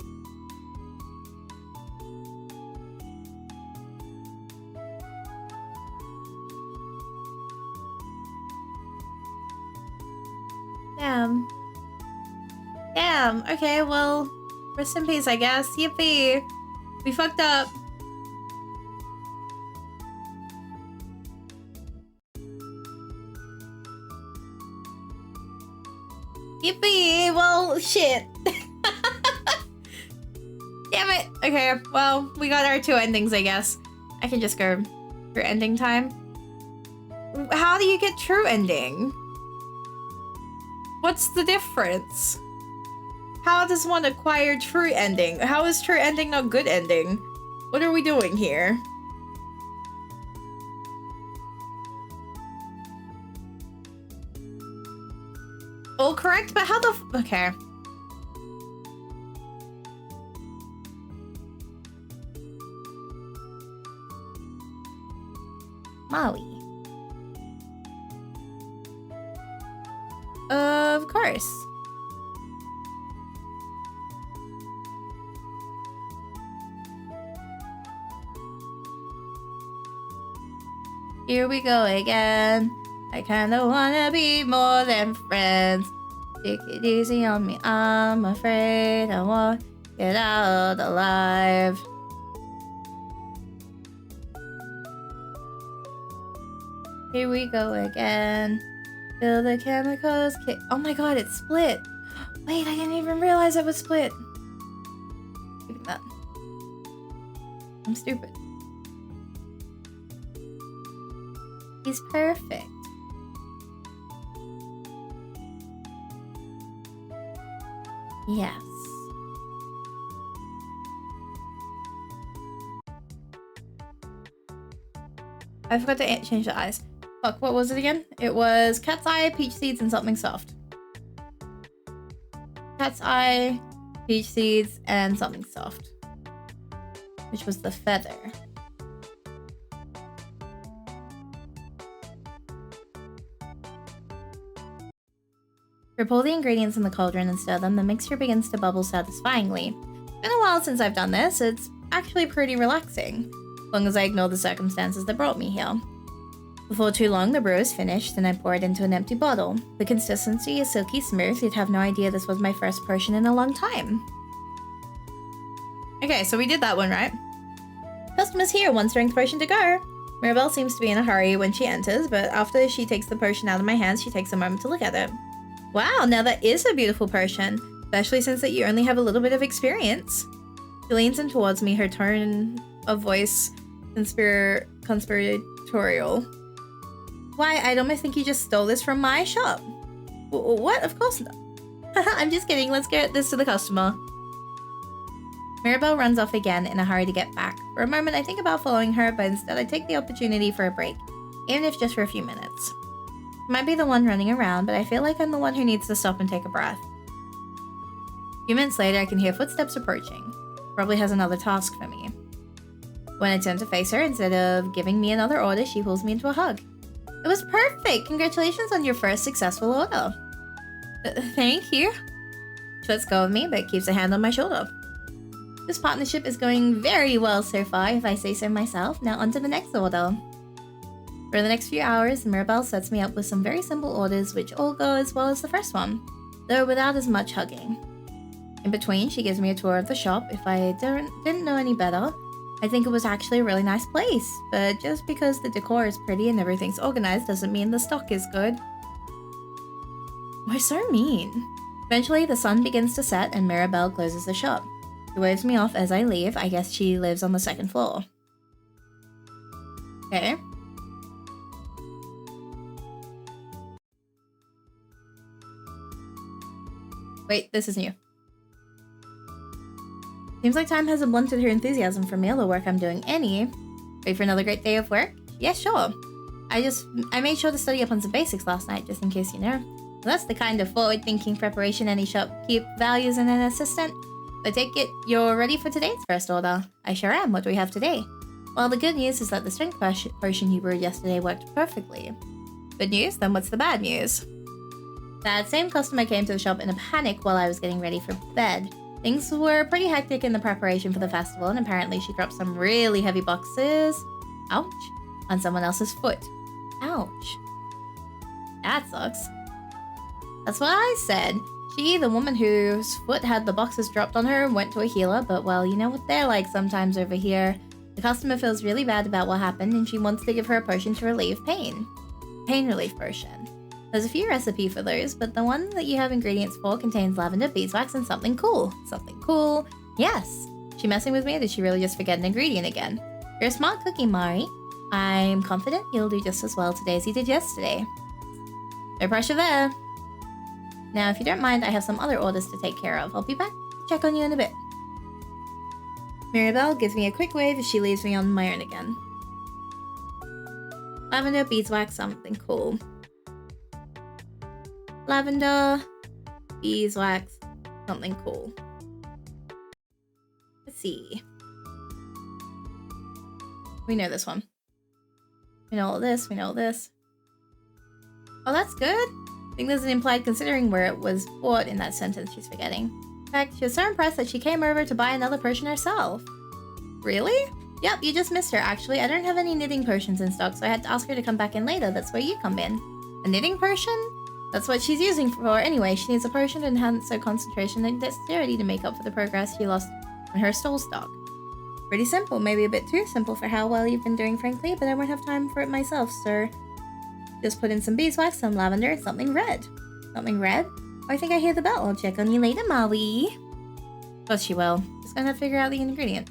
Damn. Damn. Okay, well, rest in peace, I guess. Yippee. We fucked up. Yippee! Well, shit. Damn it. Okay, well, we got our two endings, I guess. I can just go for ending time. How do you get true ending? What's the difference? How does one acquire true ending? How is true ending not good ending? What are we doing here? All correct, but how the okay. Maui. Of course. Here we go again. I kinda wanna be more than friends. Take it easy on me, I'm afraid I won't get out alive. Here we go again. Feel the chemicals kick. Oh my god, it split. Wait, I didn't even realize it was split. Look at that. I'm stupid. He's perfect. Yes. I forgot to change the eyes. Fuck, what was it again? It was cat's eye, peach seeds, and something soft. Cat's eye, peach seeds, and something soft. Which was the feather. Rip all the ingredients in the cauldron and stir them. The mixture begins to bubble satisfyingly. It's been a while since I've done this. It's actually pretty relaxing, as long as I ignore the circumstances that brought me here. Before too long, the brew is finished, and I pour it into an empty bottle. The consistency is silky smooth. You'd have no idea this was my first potion in a long time. Okay, so we did that one, right? Customer's here, 1 strength potion to go. Mirabelle seems to be in a hurry when she enters, but after she takes the potion out of my hands, she takes a moment to look at it. Wow, now that is a beautiful potion, especially since that you only have a little bit of experience. She leans in towards me, her tone of voice conspiratorial. Why, I'd almost think you just stole this from my shop. What? Of course not. I'm just kidding, let's get this to the customer. Mirabelle runs off again in a hurry to get back. For a moment I think about following her, but instead I take the opportunity for a break, even if just for a few minutes. I might be the one running around, but I feel like I'm the one who needs to stop and take a breath. A few minutes later I can hear footsteps approaching. Probably has another task for me. When I turn to face her, instead of giving me another order, she pulls me into a hug. It was perfect! Congratulations on your first successful order. Thank you. She lets go of me, but keeps a hand on my shoulder. This partnership is going very well so far, if I say so myself. Now on to the next order. For the next few hours, Mirabelle sets me up with some very simple orders which all go as well as the first one, though without as much hugging. In between, she gives me a tour of the shop. If I didn't know any better, I think it was actually a really nice place, but just because the decor is pretty and everything's organized doesn't mean the stock is good. We're so mean. Eventually, the sun begins to set and Mirabelle closes the shop. She waves me off as I leave. I guess she lives on the 2nd floor. Okay. Wait, this is new. Seems like time hasn't blunted her enthusiasm for me, the work I'm doing any. Wait for another great day of work? Yeah, sure. I made sure to study up on some basics last night, just in case you know. Well, that's the kind of forward-thinking preparation any shopkeep values in an assistant. I take it you're ready for today's first order. I sure am. What do we have today? Well, the good news is that the strength potion you brewed yesterday worked perfectly. Good news? Then what's the bad news? That same customer came to the shop in a panic while I was getting ready for bed. Things were pretty hectic in the preparation for the festival, and apparently she dropped some really heavy boxes, ouch, on someone else's foot. Ouch. That sucks. That's what I said. She, the woman whose foot had the boxes dropped on her, went to a healer, but well, you know what they're like sometimes over here. The customer feels really bad about what happened, and she wants to give her a potion to relieve pain. Pain relief potion. There's a few recipes for those, but the one that you have ingredients for contains lavender, beeswax, and something cool. Something cool. Yes. She messing with me, or did she really just forget an ingredient again? You're a smart cookie, Mari. I'm confident you'll do just as well today as you did yesterday. No pressure there. Now, if you don't mind, I have some other orders to take care of. I'll be back to check on you in a bit. Mirabelle gives me a quick wave as she leaves me on my own again. Lavender, beeswax, something cool. Lavender, beeswax, something cool. Let's see. We know this one. We know all this, we know all this. Oh, that's good. I think there's an implied considering where it was bought in that sentence she's forgetting. In fact, she was so impressed that she came over to buy another potion herself. Really? Yep, you just missed her, actually. I don't have any knitting potions in stock, so I had to ask her to come back in later. That's where you come in. A knitting potion? That's what she's using for anyway. She needs a potion to enhance her concentration and dexterity to make up for the progress she lost on her stole stock. Pretty simple, maybe a bit too simple for how well you've been doing, frankly, but I won't have time for it myself, sir. Just put in some beeswax, some lavender, and something red. Something red? I think I hear the bell. I'll check on you later, Maui. But she will. Just gonna have to figure out the ingredient.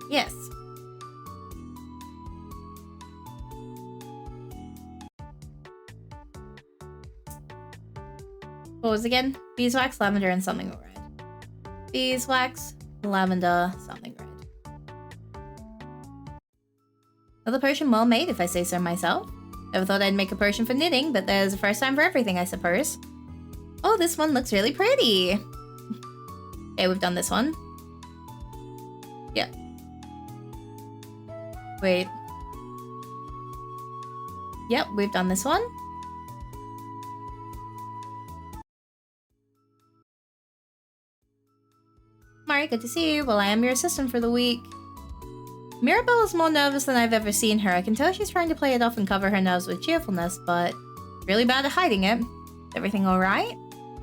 Yes. What was it again? Beeswax, lavender, and something red. Beeswax, lavender, something red. Another potion well made, if I say so myself. Never thought I'd make a potion for knitting, but there's a first time for everything, I suppose. Oh, this one looks really pretty. Okay, we've done this one. Yep. Wait. Yep, we've done this one. Mari, good to see you. Well, I am your assistant for the week. Mirabelle is more nervous than I've ever seen her. I can tell she's trying to play it off and cover her nerves with cheerfulness, but really bad at hiding it. Everything alright?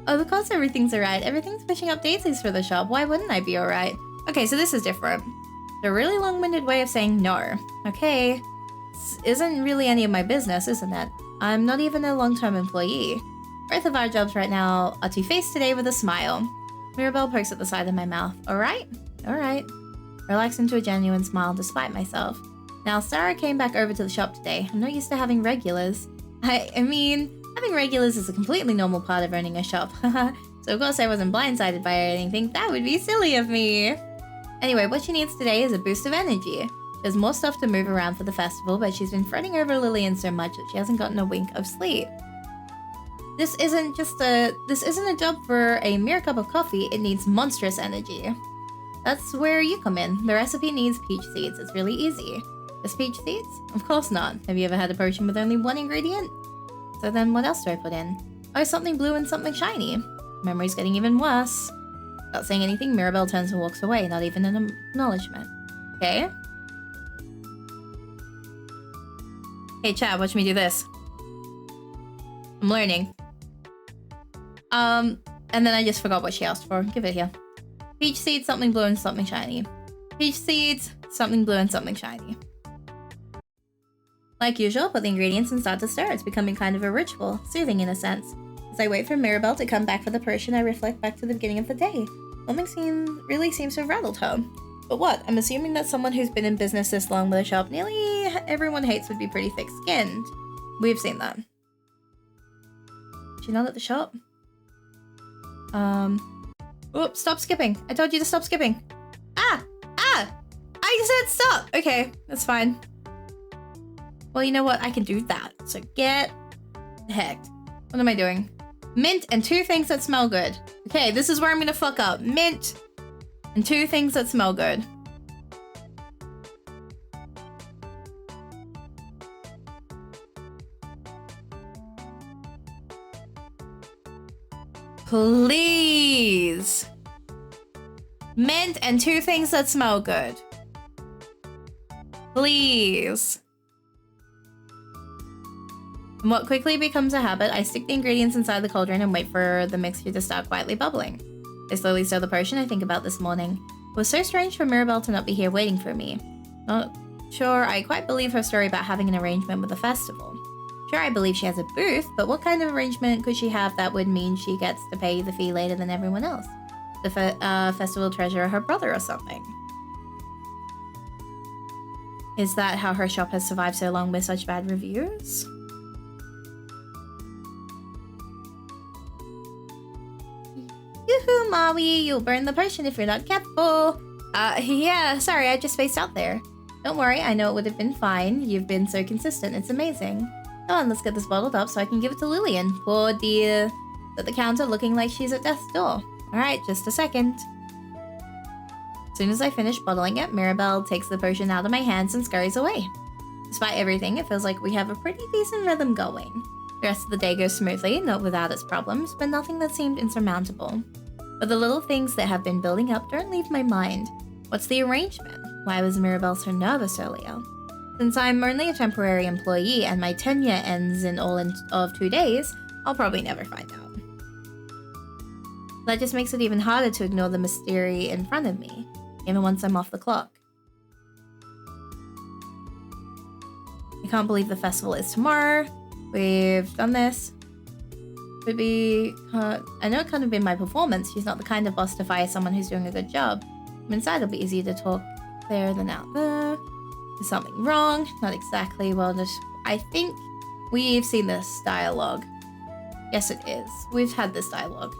Oh, of course everything's alright. Everything's pushing up daisies for the shop. Why wouldn't I be alright? Okay, so this is different. It's a really long-winded way of saying no. Okay. This isn't really any of my business, isn't it? I'm not even a long-term employee. Both of our jobs right now are to face today with a smile. Mirabelle pokes at the side of my mouth. Alright? Alright. Relax into a genuine smile despite myself. Now, Sarah came back over to the shop today. I'm not used to having regulars. I mean, having regulars is a completely normal part of owning a shop. So of course I wasn't blindsided by anything. That would be silly of me. Anyway, what she needs today is a boost of energy. There's more stuff to move around for the festival, but she's been fretting over Lillian so much that she hasn't gotten a wink of sleep. This isn't a job for a mere cup of coffee. It needs monstrous energy. That's where you come in. The recipe needs peach seeds. It's really easy. Just peach seeds? Of course not. Have you ever had a potion with only one ingredient? So then what else do I put in? Oh, something blue and something shiny. Memory's getting even worse. Without saying anything, Mirabelle turns and walks away, not even an acknowledgement. Okay. Hey Chad, watch me do this. I'm learning. And then I just forgot what she asked for. Give it here. Peach seeds, something blue and something shiny. Peach seeds, something blue and something shiny. Like usual, put the ingredients and start to stir. It's becoming kind of a ritual, soothing in a sense. As I wait for Mirabelle to come back for the potion, I reflect back to the beginning of the day. Something really seems to have rattled her. But what? I'm assuming that someone who's been in business this long with a shop nearly everyone hates would be pretty thick-skinned. We've seen that. Is she not at the shop? Oops, stop skipping. I told you to stop skipping. Ah! I said stop! Okay, that's fine. Well, you know what? I can do that. So get hecked. What am I doing? Mint and 2 things that smell good. Okay, this is where I'm gonna fuck up. Mint and 2 things that smell good. Please. Mint and 2 things that smell good. Please. And what quickly becomes a habit, I stick the ingredients inside the cauldron and wait for the mixture to start quietly bubbling. I slowly stir the potion I think about this morning. It was so strange for Mirabelle to not be here waiting for me. Not sure I quite believe her story about having an arrangement with the festival. Sure, I believe she has a booth, but what kind of arrangement could she have that would mean she gets to pay the fee later than everyone else? The festival treasurer, her brother or something? Is that how her shop has survived so long with such bad reviews? Yoo-hoo, Maui, you'll burn the potion if you're not careful. Yeah, sorry, I just spaced out there. Don't worry, I know it would have been fine. You've been so consistent, it's amazing. Come on, let's get this bottled up so I can give it to Lillian. Poor dear. At the counter looking like she's at death's door. Alright, just a second. As soon as I finish bottling it, Mirabelle takes the potion out of my hands and scurries away. Despite everything, it feels like we have a pretty decent rhythm going. The rest of the day goes smoothly, not without its problems, but nothing that seemed insurmountable. But the little things that have been building up don't leave my mind. What's the arrangement? Why was Mirabelle so nervous earlier? Since I'm only a temporary employee and my tenure ends in of 2 days, I'll probably never find out. That just makes it even harder to ignore the mystery in front of me, even once I'm off the clock. I can't believe the festival is tomorrow. We've done this. Would be... I know it couldn't have been my performance. She's not the kind of boss to fire someone who's doing a good job. From inside, it'll be easier to talk there than out there. Is something wrong? Not exactly. Well, just... I think we've seen this dialogue. Yes, it is. We've had this dialogue.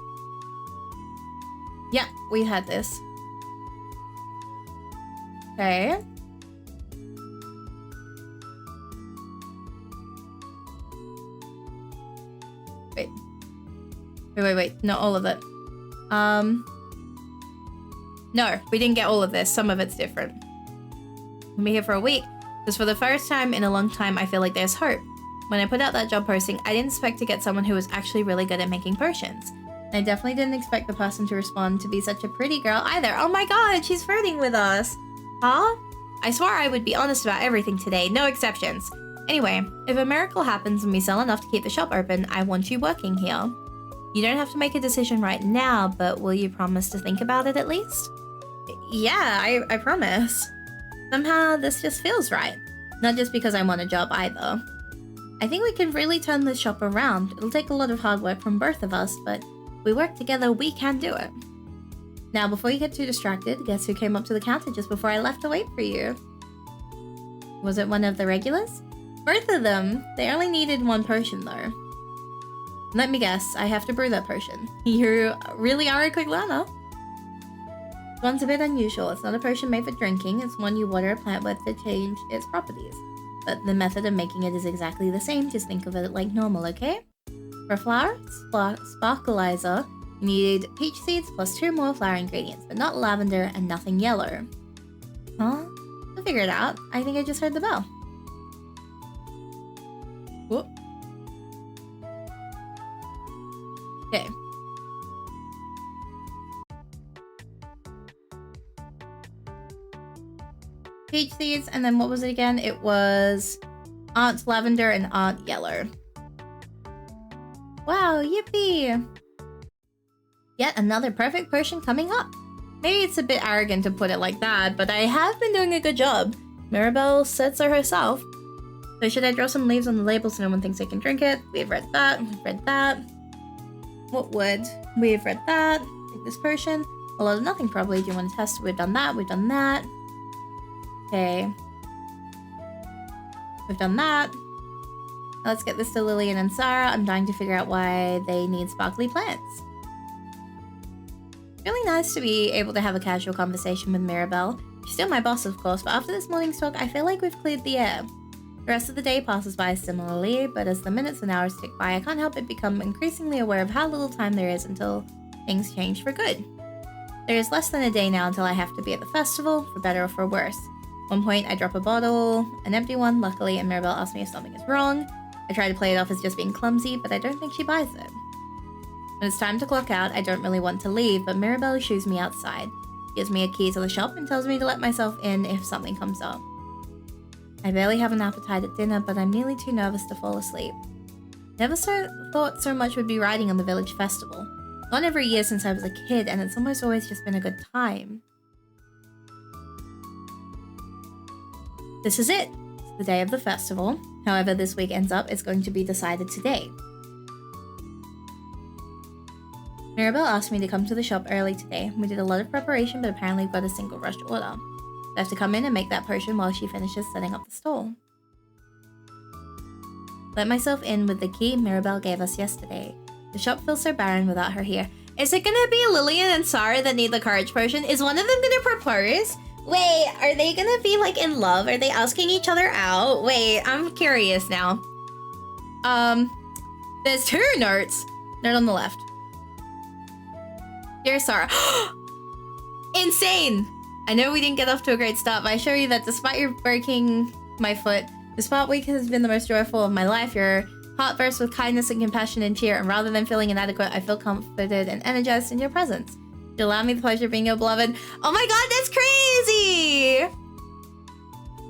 Yeah, we had this. Okay. Wait. Not all of it. No, we didn't get all of this. Some of it's different. We'll be here for a week. Because for the first time in a long time, I feel like there's hope. When I put out that job posting, I didn't expect to get someone who was actually really good at making potions. And I definitely didn't expect the person to respond to be such a pretty girl either. Oh my god, she's flirting with us. Huh? I swore I would be honest about everything today, no exceptions. Anyway, if a miracle happens and we sell enough to keep the shop open, I want you working here. You don't have to make a decision right now, but will you promise to think about it at least? Yeah, I promise. Somehow this just feels right. Not just because I want a job either. I think we can really turn this shop around. It'll take a lot of hard work from both of us, but if we work together, we can do it. Now, before you get too distracted, guess who came up to the counter just before I left to wait for you? Was it one of the regulars? Both of them. They only needed one potion, though. Let me guess, I have to brew that potion. You really are a quick learner. This one's a bit unusual. It's not a potion made for drinking. It's one you water a plant with to change its properties. But the method of making it is exactly the same. Just think of it like normal, okay? For flour, sparkleizer, you need peach seeds plus 2 more flour ingredients, but not lavender and nothing yellow. Huh? I'll figure it out. I think I just heard the bell. Whoop. Okay. Peach seeds, and then what was it again? It was Aunt Lavender and Aunt Yellow. Wow, yippee! Yet another perfect potion coming up. Maybe it's a bit arrogant to put it like that, but I have been doing a good job. Mirabelle said so herself. So should I draw some leaves on the label so no one thinks they can drink it? We've read that. We've read that. What would? We've read that. Take this potion. A lot of nothing probably. Do you want to test? We've done that. We've done that. Okay. We've done that. Now let's get this to Lillian and Sarah. I'm dying to figure out why they need sparkly plants. Really nice to be able to have a casual conversation with Mirabelle. She's still my boss, of course, but after this morning's talk, I feel like we've cleared the air. The rest of the day passes by similarly, but as the minutes and hours tick by, I can't help but become increasingly aware of how little time there is until things change for good. There is less than a day now until I have to be at the festival, for better or for worse. At one point, I drop a bottle, an empty one, luckily, and Mirabelle asks me if something is wrong. I try to play it off as just being clumsy, but I don't think she buys it. When it's time to clock out, I don't really want to leave, but Mirabelle shoos me outside. She gives me a key to the shop and tells me to let myself in if something comes up. I barely have an appetite at dinner, but I'm nearly too nervous to fall asleep. Never thought so much would be riding on the village festival. Gone every year since I was a kid, and it's almost always just been a good time. This is it. It's the day of the festival. However this week ends up, it's going to be decided today. Mirabelle asked me to come to the shop early today. We did a lot of preparation, but apparently got a single rushed order. I have to come in and make that potion while she finishes setting up the stall. Let myself in with the key Mirabelle gave us yesterday. The shop feels so barren without her here. Is it gonna be Lillian and Sarah that need the courage potion? Is one of them gonna propose? Wait, are they gonna be like in love? Are they asking each other out? Wait, I'm curious now. There's 2 notes. Note on the left. Dear Sarah. Insane! I know we didn't get off to a great start, but I assure you that despite your breaking my foot, this past week has been the most joyful of my life. Your heart bursts with kindness and compassion and cheer, and rather than feeling inadequate, I feel comforted and energized in your presence. You allow me the pleasure of being your beloved. Oh my god, that's crazy!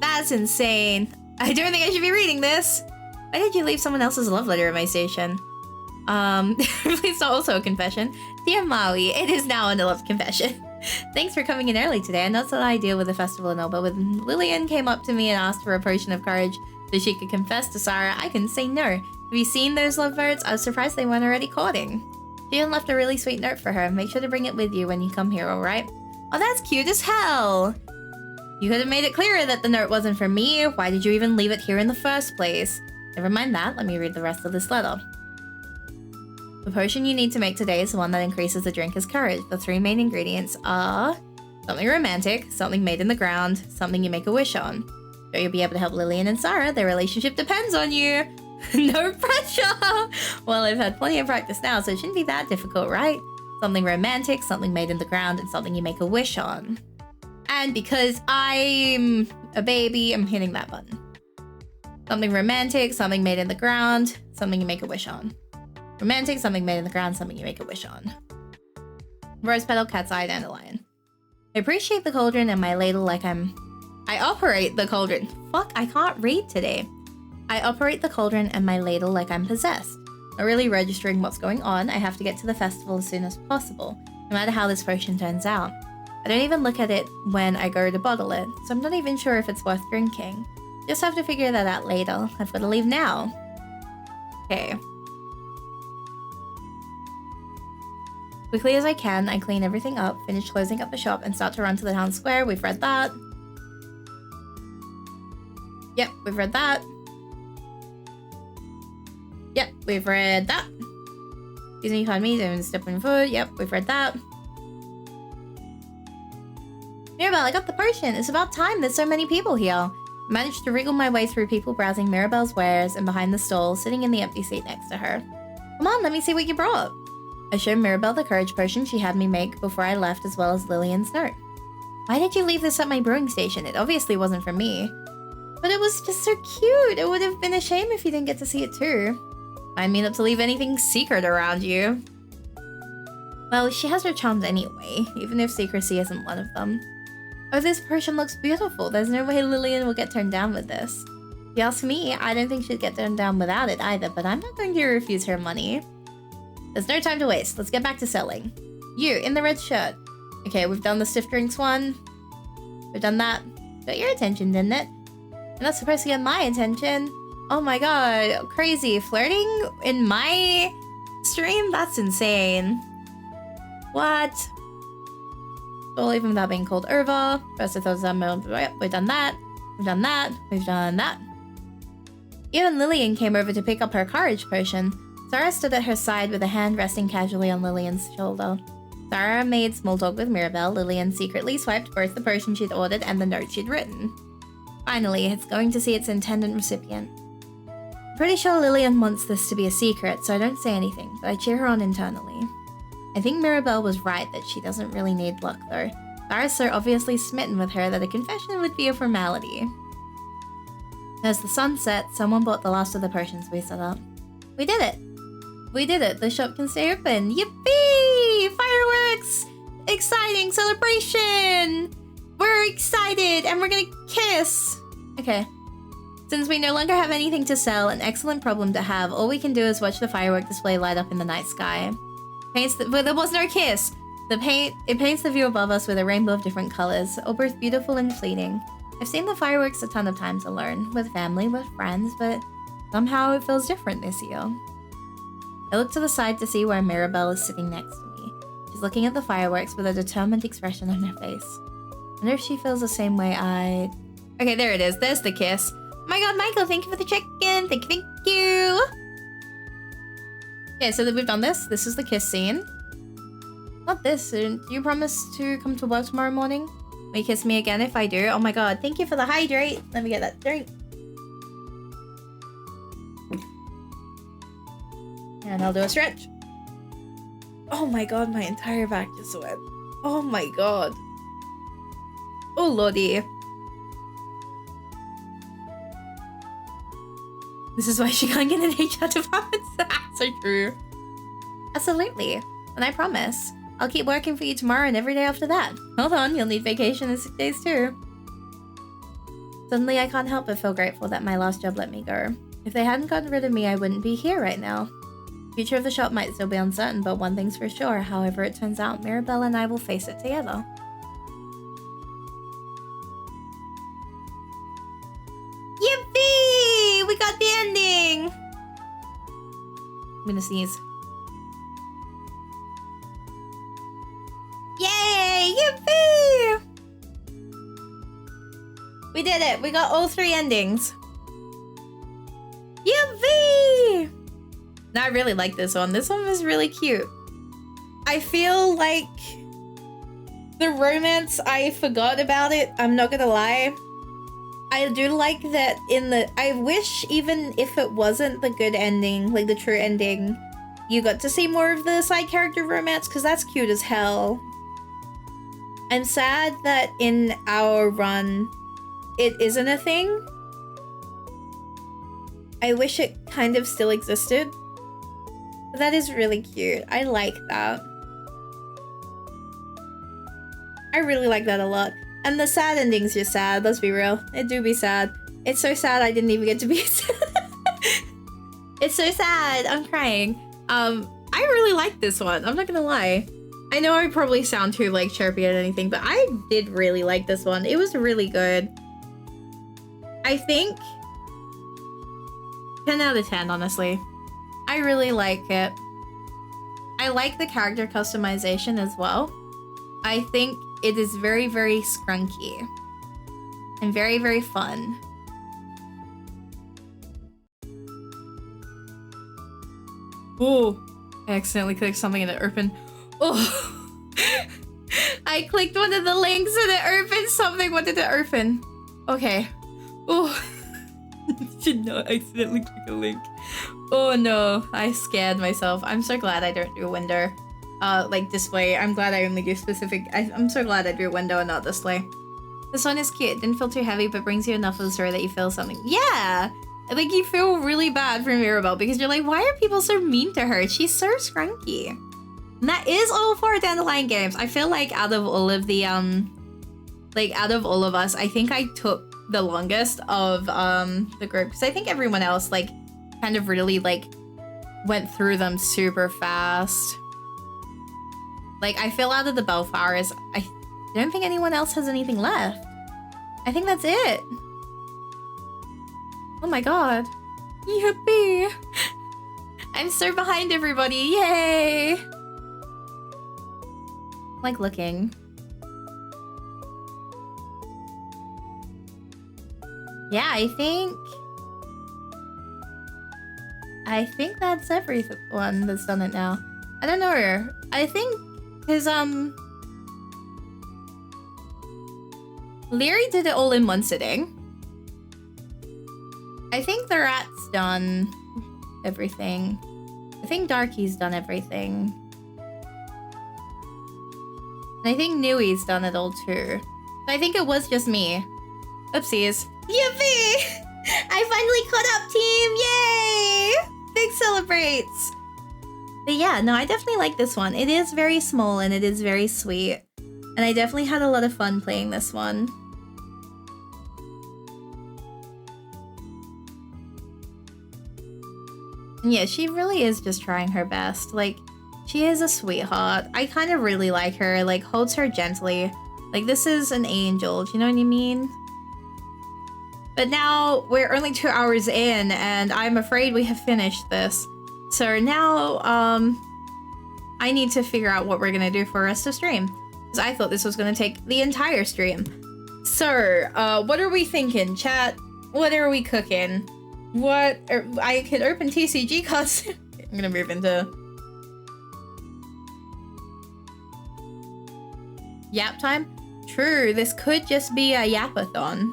That's insane. I don't think I should be reading this. Why did you leave someone else's love letter at my station? Please not also a confession. Dear Maui, it is now an love confession. Thanks for coming in early today. I know it's not ideal with the festival and all, but when Lillian came up to me and asked for a potion of courage so she could confess to Sarah, I couldn't say no. Have you seen those lovebirds? I was surprised they weren't already courting. She even left a really sweet note for her. Make sure to bring it with you when you come here, alright? Oh, that's cute as hell! You could have made it clearer that the note wasn't for me. Why did you even leave it here in the first place? Never mind that, let me read the rest of this letter. The potion you need to make today is the one that increases the drinker's courage. The 3 main ingredients are something romantic, something made in the ground, something you make a wish on. Sure, you'll be able to help Lillian and Sarah. Their relationship depends on you. No pressure! Well, I've had plenty of practice now, so it shouldn't be that difficult, right? Something romantic, something made in the ground, and something you make a wish on. And because I'm a baby, I'm hitting that button. Something romantic, something made in the ground, something you make a wish on. Romantic, something made in the ground, something you make a wish on. Rose petal, cat's eye, dandelion. I appreciate the cauldron and my ladle like I operate the cauldron. Fuck, I can't read today. I operate the cauldron and my ladle like I'm possessed. Not really registering what's going on. I have to get to the festival as soon as possible, no matter how this potion turns out. I don't even look at it when I go to bottle it, so I'm not even sure if it's worth drinking. Just have to figure that out later. I've got to leave now. Okay. Quickly as I can, I clean everything up, finish closing up the shop, and start to run to the town square. We've read that. Yep, we've read that. Yep, we've read that. Excuse me, pardon me, don't step on foot. Yep, we've read that. Mirabelle, I got the potion. It's about time. There's so many people here. I managed to wriggle my way through people browsing Mirabelle's wares and behind the stall, sitting in the empty seat next to her. Come on, let me see what you brought. I showed Mirabelle the courage potion she had me make before I left, as well as Lillian's note. Why did you leave this at my brewing station? It obviously wasn't for me. But it was just so cute. It would have been a shame if you didn't get to see it too. I mean not to leave anything secret around you. Well, she has her charms anyway, even if secrecy isn't one of them. Oh, this potion looks beautiful. There's no way Lillian will get turned down with this. If you ask me, I don't think she'd get turned down without it either, but I'm not going to refuse her money. There's no time to waste. Let's get back to selling. You, in the red shirt. Okay, we've done the stiff drinks one. We've done that. Got your attention, didn't it? And that's supposed to get my attention. Oh my god, crazy. Flirting in my stream? That's insane. What? Well, even without being called over. First I thought we've done that. We've done that. We've done that. Even Lillian came over to pick up her courage potion. Sarah stood at her side with a hand resting casually on Lillian's shoulder. Sarah made small talk with Mirabelle. Lillian secretly swiped both the potion she'd ordered and the note she'd written. Finally, it's going to see its intended recipient. I'm pretty sure Lillian wants this to be a secret, so I don't say anything, but I cheer her on internally. I think Mirabelle was right that she doesn't really need luck, though. Sarah's so obviously smitten with her that a confession would be a formality. As the sun set, someone bought the last of the potions we set up. We did it! We did it! The shop can stay open! Yippee! Fireworks! Exciting celebration! We're excited and we're gonna kiss! Okay. Since we no longer have anything to sell, an excellent problem to have, all we can do is watch the firework display light up in the night sky. But there was no kiss! It paints the view above us with a rainbow of different colors, all both beautiful and fleeting. I've seen the fireworks a ton of times alone, with family, with friends, but somehow it feels different this year. I look to the side to see where Mirabelle is sitting next to me. She's looking at the fireworks with a determined expression on her face. I wonder if she feels the same way I... Okay, there it is. There's the kiss. Oh my god, Michael, thank you for the check-in. Thank you. Okay, so that we've done this. This is the kiss scene. Not this. Do you promise to come to work tomorrow morning? Will you kiss me again if I do? Oh my god, thank you for the hydrate. Let me get that drink. And I'll do a stretch. Oh my god, my entire back just went. Oh my god. Oh lordy. This is why she can't get an HR department. So true. Absolutely. And I promise, I'll keep working for you tomorrow and every day after that. Hold on, you'll need vacation in 6 days too. Suddenly, I can't help but feel grateful that my last job let me go. If they hadn't gotten rid of me, I wouldn't be here right now. The future of the shop might still be uncertain, but one thing's for sure. However it turns out, Mirabelle and I will face it together. Yippee! We got the ending! gonna sneeze. Yay! Yippee! We did it! We got all 3 endings. Yippee! I really like this one. This one was really cute. I feel like the romance, I forgot about it. I'm not gonna lie. I do like that in the... I wish even if it wasn't the good ending, like the true ending, you got to see more of the side character romance, because that's cute as hell. I'm sad that in our run, it isn't a thing. I wish it kind of still existed. But that is really cute. I like that. I really like that a lot. And the sad ending's just sad, let's be real. It do be sad. It's so sad I didn't even get to be sad. It's so sad, I'm crying. I really like this one, I'm not gonna lie. I know I probably sound too like chirpy or anything, but I did really like this one. It was really good. I think 10 out of 10, honestly. I really like it. I like the character customization as well. I think it is very, very scrunky. And very, very fun. Oh, I accidentally clicked something and it opened. Oh, I clicked one of the links and it opened something. What did it open? Okay. Oh, did not accidentally click a link. Oh no, I scared myself. I'm so glad I don't do a window. Like display. I'm glad I only do specific. I'm so glad I do a window and not display. This one is cute. Didn't feel too heavy, but brings you enough of the story that you feel something. Yeah! Like you feel really bad for Mirabelle because you're like, why are people so mean to her? She's so scrunky. And that is all for Dandelion Games. I feel like out of all of the, like out of all of us, I think I took the longest of, the group. Because I think everyone else, like, kind of really, like, went through them super fast. Like, I feel out of the Bellflowers, I don't think anyone else has anything left. I think that's it. Oh my god. Yippee! I'm so behind everybody, yay! Like looking. Yeah, I think that's everyone that's done it now. I don't know. I think his Leary did it all in one sitting. I think the Rat's done everything. I think Darky's done everything. And I think Newie's done it all too. But I think it was just me. Oopsies. Yippee! I finally caught up, team! Yay! Big celebrates! But yeah, no, I definitely like this one. It is very small and it is very sweet. And I definitely had a lot of fun playing this one. And yeah, she really is just trying her best. Like, she is a sweetheart. I kind of really like her. Like, holds her gently. Like, this is an angel. Do you know what I mean? But now we're only 2 hours in and I'm afraid we have finished this. So now, I need to figure out what we're gonna do for the rest of stream. Because I thought this was gonna take the entire stream. So, what are we thinking, chat? What are we cooking? I could open TCG cards. I'm gonna move into Yap time. True, this could just be a yapathon.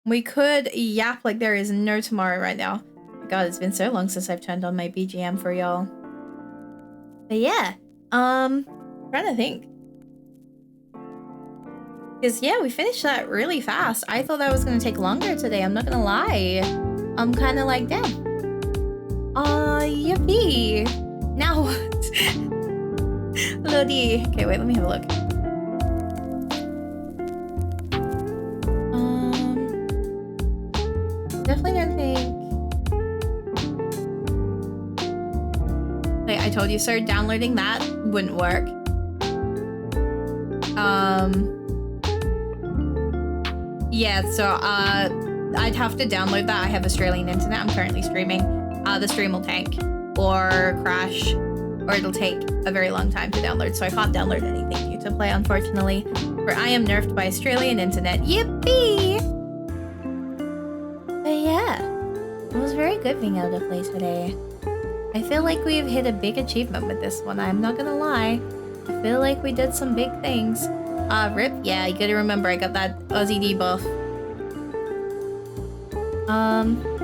We could yap like there is no tomorrow right now. God, it's been so long since I've turned on my BGM for y'all. But yeah, trying to think. Because yeah, we finished that really fast. I thought that was gonna take longer today, I'm not gonna lie. I'm kind of like, damn. Yippee. Now what? Lodi. Okay, wait, let me have a look. Definitely don't think... Like, I told you, sir, downloading that wouldn't work. Yeah, so, I'd have to download that. I have Australian internet. I'm currently streaming. The stream will tank. or crash, or it'll take a very long time to download, so I can't download anything new to play, unfortunately. For I am nerfed by Australian internet. Yippee! But yeah, it was very good being able to play today. I feel like we've hit a big achievement with this one, I'm not gonna lie. I feel like we did some big things. Rip? Yeah, you gotta remember I got that Aussie debuff.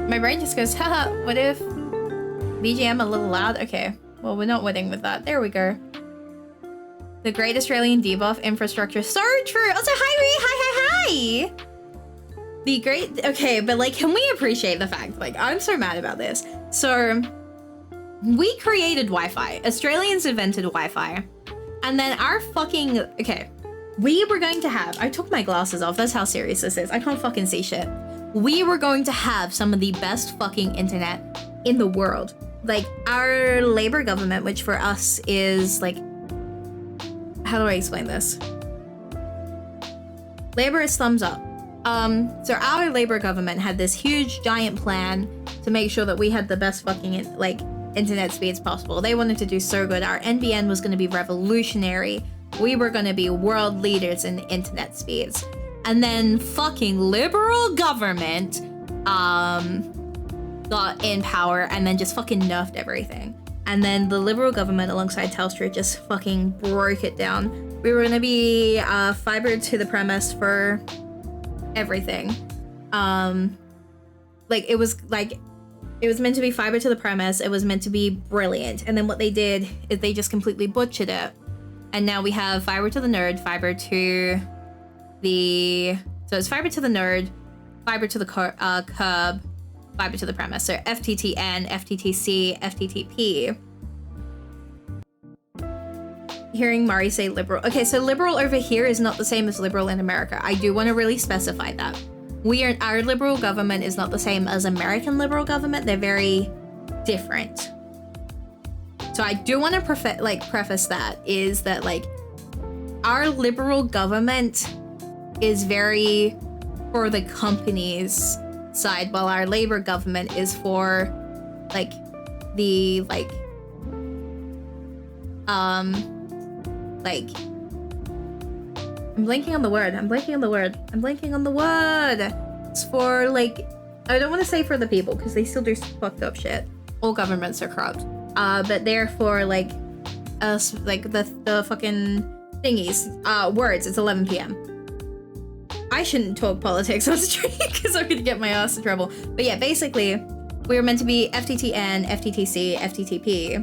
My brain just goes, haha, what if BGM a little loud? Okay, well, we're not winning with that. There we go. The Great Australian Debuff Infrastructure. So true! Also, hi, Ree! Hi! The great... Okay, but, like, can we appreciate the fact? Like, I'm so mad about this. So, we created Wi-Fi. Australians invented Wi-Fi. And then our fucking... Okay. We were going to have... I took my glasses off. That's how serious this is. I can't fucking see shit. We were going to have some of the best fucking internet in the world. Like, our Labour government, which for us is, like... How do I explain this? Labour is thumbs up. So our Labour government had this huge, giant plan to make sure that we had the best fucking, like, internet speeds possible. They wanted to do so good. Our NBN was going to be revolutionary. We were going to be world leaders in internet speeds. And then fucking Liberal government got in power and then just fucking nerfed everything. And then the Liberal government alongside Telstra just fucking broke it down. We were going to be fiber to the premise for everything. It was meant to be fiber to the premise. It was meant to be brilliant. And then what they did is they just completely butchered it. And now we have fiber to the node, fiber to the... So it's fiber to the node, fiber to the curb, fiber to the premise. So FTTN, FTTC, FTTP. Hearing Mari say liberal. Okay, so liberal over here is not the same as liberal in America. I do want to really specify that. Our liberal government is not the same as American liberal government. They're very different. So I do want to preface that is that, like, our liberal government is very for the companies side, while our Labour government is for, like, the, like, I'm blanking on the word. It's for, like, I don't want to say for the people because they still do fucked up shit. All governments are corrupt. But they're for, like, us, like, the fucking thingies. Words. It's 11 p.m. I shouldn't talk politics on stream because I'm gonna get my ass in trouble. But yeah, basically, we were meant to be FTTN, FTTC, FTTP.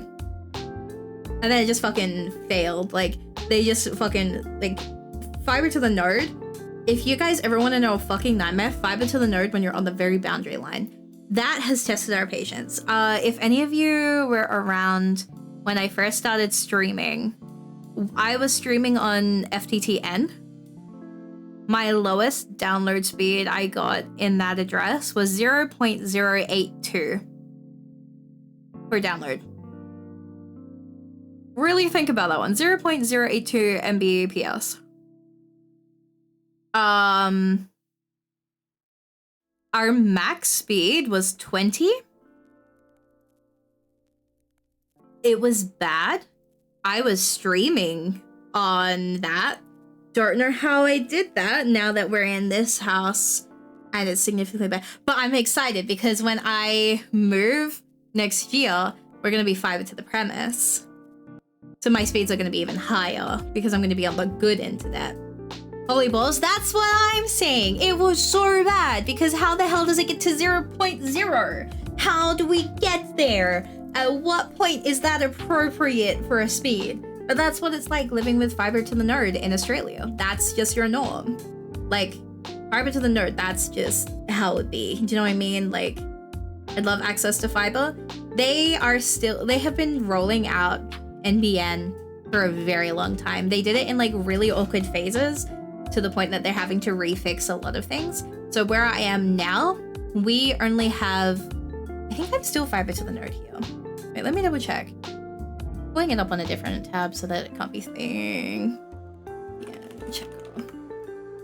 And then it just fucking failed. Like, they just fucking, like, fiber to the node. If you guys ever want to know a fucking nightmare, fiber to the node when you're on the very boundary line. That has tested our patience. If any of you were around when I first started streaming, I was streaming on FTTN. My lowest download speed I got in that address was 0.082 for download. Really think about that one. 0.082 Mbps. Our max speed was 20. It was bad. I was streaming on that. Don't know how I did that now that we're in this house and it's significantly better. But I'm excited because when I move next year, we're going to be fiber to the premise. So my speeds are going to be even higher because I'm going to be on the good internet. Holy balls, that's what I'm saying. It was so bad because how the hell does it get to 0.0? How do we get there? At what point is that appropriate for a speed? But that's what it's like living with fiber to the node in Australia. That's just your norm. Like, fiber to the node, that's just how it be. Do you know what I mean? Like, I'd love access to fiber. They have been rolling out NBN for a very long time. They did it in, like, really awkward phases to the point that they're having to refix a lot of things. So where I am now, we only have, I think I'm still fiber to the node here. Wait, let me double check. Pulling it up on a different tab so that it can't be thing. Yeah, check.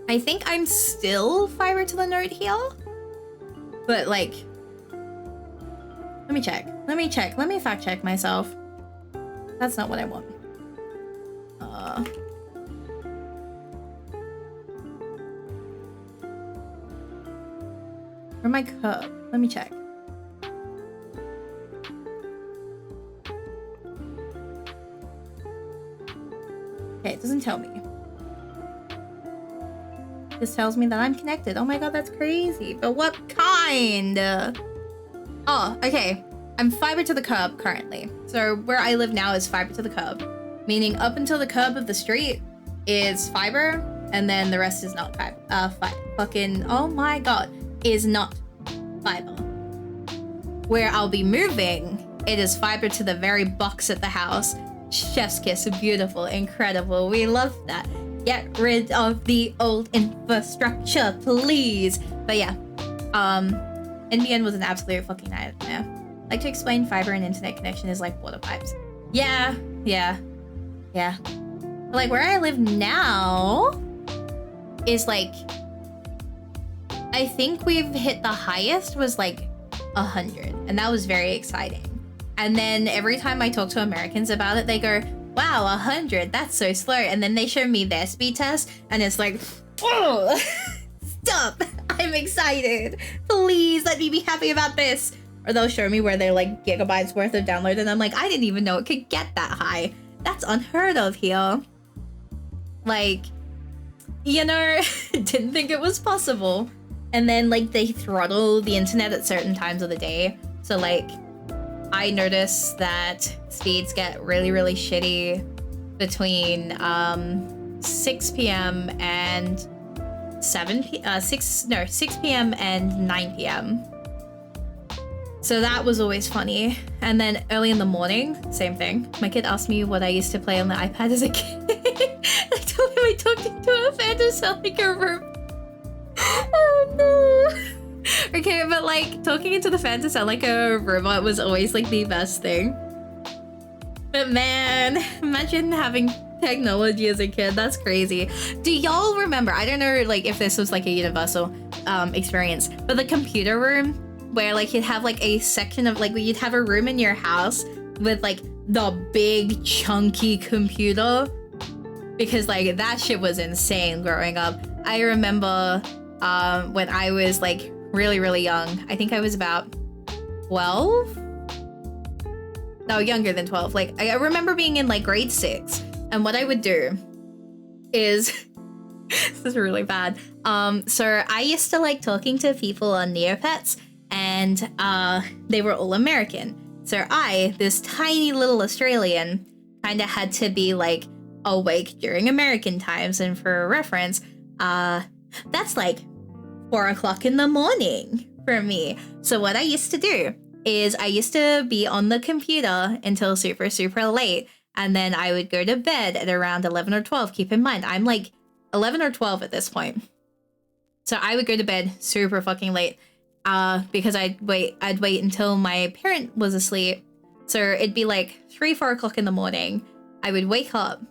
I think I'm still fiber to the node here, but, like, let me check. Let me check. Let me fact check myself. That's not what I want. For my cup. Let me check. Okay, it doesn't tell me. This tells me that I'm connected. Oh my god, that's crazy. But what kind? Oh, okay. I'm fiber to the curb currently. So where I live now is fiber to the curb. Meaning up until the curb of the street is fiber, and then the rest is not fiber. Oh my god, is not fiber. Where I'll be moving, it is fiber to the very box at the house. Chef's kiss, beautiful, incredible. We love that. Get rid of the old infrastructure, please. But yeah, NBN was an absolute fucking nightmare. Like to explain fiber and internet connection is like water pipes. Yeah. Like where I live now is like, I think we've hit the highest was like 100, and that was very exciting. And then every time I talk to Americans about it, they go, wow, 100, that's so slow. And then they show me their speed test, and it's like, oh, stop, I'm excited. Please let me be happy about this. Or they'll show me where they're like gigabytes worth of download, and I'm like, I didn't even know it could get that high. That's unheard of here. Like, you know, didn't think it was possible. And then like they throttle the internet at certain times of the day. So like, I noticed that speeds get really, really shitty between 6 p.m. and 6 p.m. and 9 p.m. So that was always funny. And then early in the morning, same thing. My kid asked me what I used to play on the iPad as a kid. I told him I talked into a fan to sound like a robot. Oh no. Okay, but like talking into the fan to sound like a robot was always like the best thing. But man, imagine having technology as a kid. That's crazy. Do y'all remember, I don't know like if this was like a universal experience, but the computer room where like you'd have like a section of like you'd have a room in your house with like the big chunky computer, because like that shit was insane growing up. I remember when I was like really, really young. I think I was about 12? No, younger than 12. Like I remember being in like grade 6, and what I would do is this is really bad. So I used to like talking to people on Neopets, and they were all American. So I, this tiny little Australian, kind of had to be like awake during American times. And for reference, that's like 4 o'clock in the morning for me. So what I used to do is I used to be on the computer until super, super late. And then I would go to bed at around 11 or 12. Keep in mind, I'm like 11 or 12 at this point. So I would go to bed super fucking late. Because I'd wait until my parent was asleep. So it'd be like 3, 4 o'clock in the morning. I would wake up,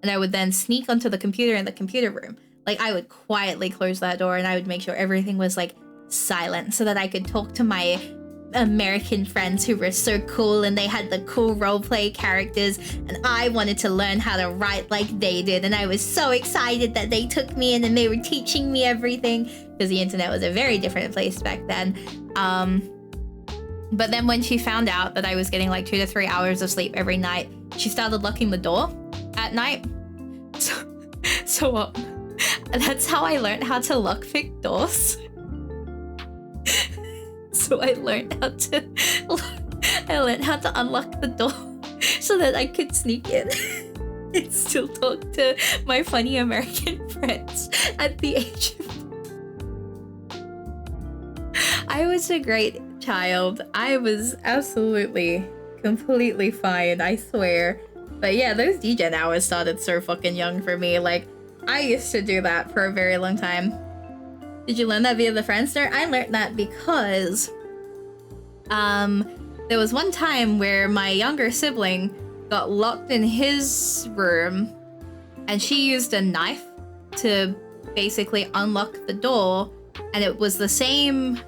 and I would then sneak onto the computer in the computer room. Like I would quietly close that door, and I would make sure everything was like silent so that I could talk to my American friends who were so cool, and they had the cool roleplay characters, and I wanted to learn how to write like they did, and I was so excited that they took me in and they were teaching me everything, because the internet was a very different place back then. But then when she found out that I was getting like 2 to 3 hours of sleep every night, she started locking the door at night. So that's how I learned how to lockpick doors. So I learned how to unlock the door so that I could sneak in and still talk to my funny American friends at the age of... I was a great child. I was absolutely, completely fine, I swear. But yeah, those DJ hours started so fucking young for me. Like, I used to do that for a very long time. Did you learn that via the Friendster? I learned that because there was one time where my younger sibling got locked in his room, and she used a knife to basically unlock the door, and it was the same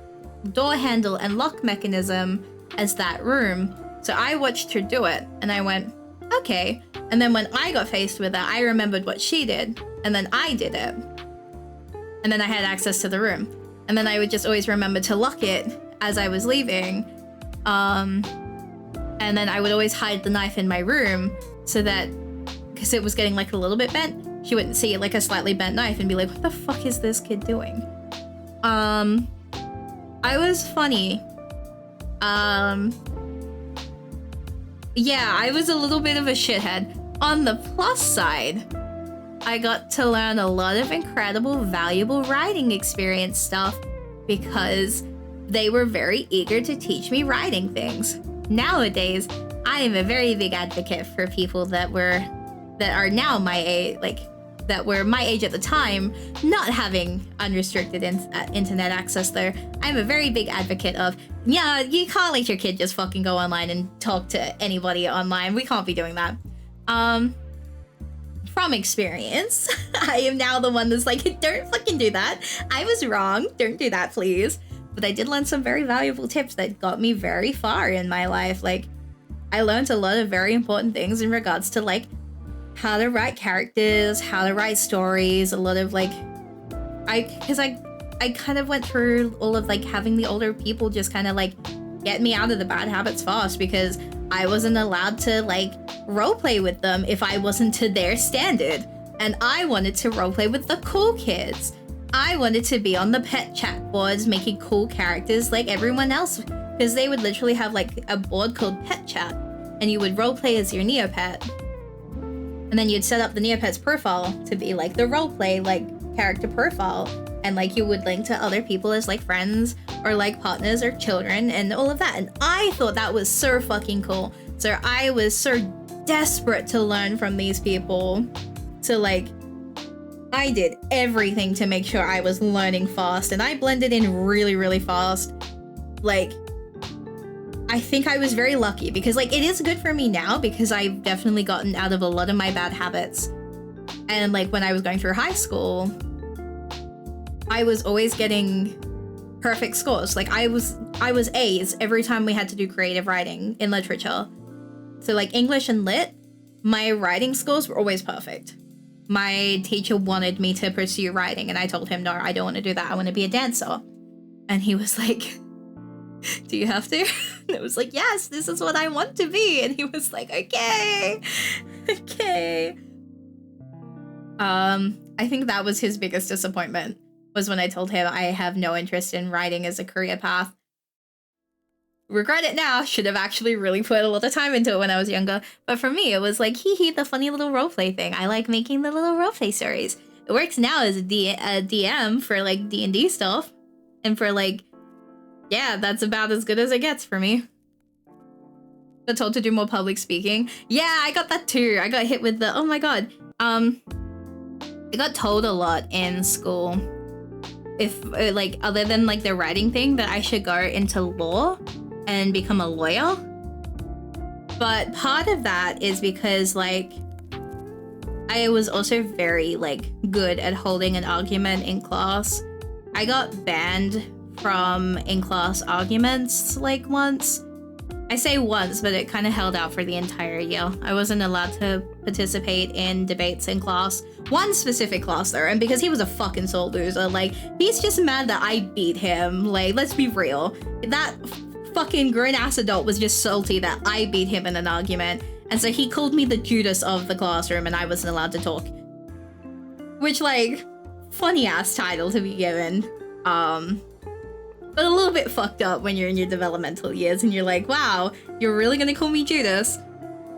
door handle and lock mechanism as that room. So I watched her do it, and I went, okay. And then when I got faced with that, I remembered what she did, and then I did it. And then I had access to the room. And then I would just always remember to lock it as I was leaving. And then I would always hide the knife in my room so that, because it was getting like a little bit bent, she wouldn't see like a slightly bent knife and be like, what the fuck is this kid doing? I was funny. Yeah, I was a little bit of a shithead. On the plus side, I got to learn a lot of incredible, valuable writing experience stuff because they were very eager to teach me writing things. Nowadays, I am a very big advocate for people that are now my age, like that were my age at the time, not having unrestricted internet access there. I'm a very big advocate of, yeah, you can't let your kid just fucking go online and talk to anybody online. We can't be doing that. From experience, I am now the one that's like, don't fucking do that. I was wrong. Don't do that, please. But I did learn some very valuable tips that got me very far in my life. Like, I learned a lot of very important things in regards to like how to write characters, how to write stories, a lot of like, I kind of went through all of like having the older people just kind of like get me out of the bad habits fast because I wasn't allowed to like roleplay with them if I wasn't to their standard. And I wanted to roleplay with the cool kids. I wanted to be on the pet chat boards making cool characters like everyone else because they would literally have like a board called Pet Chat and you would roleplay as your Neopet. And then you'd set up the Neopet's profile to be like the roleplay like character profile. And like you would link to other people as like friends or like partners or children and all of that. And I thought that was so fucking cool. So I was so desperate to learn from these people. So like, I did everything to make sure I was learning fast and I blended in really, really fast. Like, I think I was very lucky because like it is good for me now because I've definitely gotten out of a lot of my bad habits. And like when I was going through high school, I was always getting perfect scores. Like I was A's every time we had to do creative writing in literature. So like English and Lit, my writing scores were always perfect. My teacher wanted me to pursue writing and I told him, no, I don't want to do that. I want to be a dancer. And he was like, do you have to? And I was like, yes, this is what I want to be. And he was like, okay. I think that was his biggest disappointment, was when I told him I have no interest in writing as a career path. Regret it now. Should have actually really put a lot of time into it when I was younger. But for me, it was like, hee, the funny little roleplay thing. I like making the little roleplay stories. It works now as a DM for like D&D stuff. And for like, yeah, that's about as good as it gets for me. Got told to do more public speaking. Yeah, I got that too. I got hit with the, oh my god. I got told a lot in school, if like other than like the writing thing, that I should go into law and become a lawyer. But part of that is because like I was also very like good at holding an argument in class. I got banned from in-class arguments like once. I say once, but it kind of held out for the entire year. I wasn't allowed to participate in debates in class. One specific class though, and because he was a fucking sore loser, like, he's just mad that I beat him. Like, let's be real. That fucking grown-ass adult was just salty that I beat him in an argument. And so he called me the Judas of the classroom and I wasn't allowed to talk. Which, like, funny-ass title to be given. But a little bit fucked up when you're in your developmental years and you're like, wow, you're really gonna call me Judas?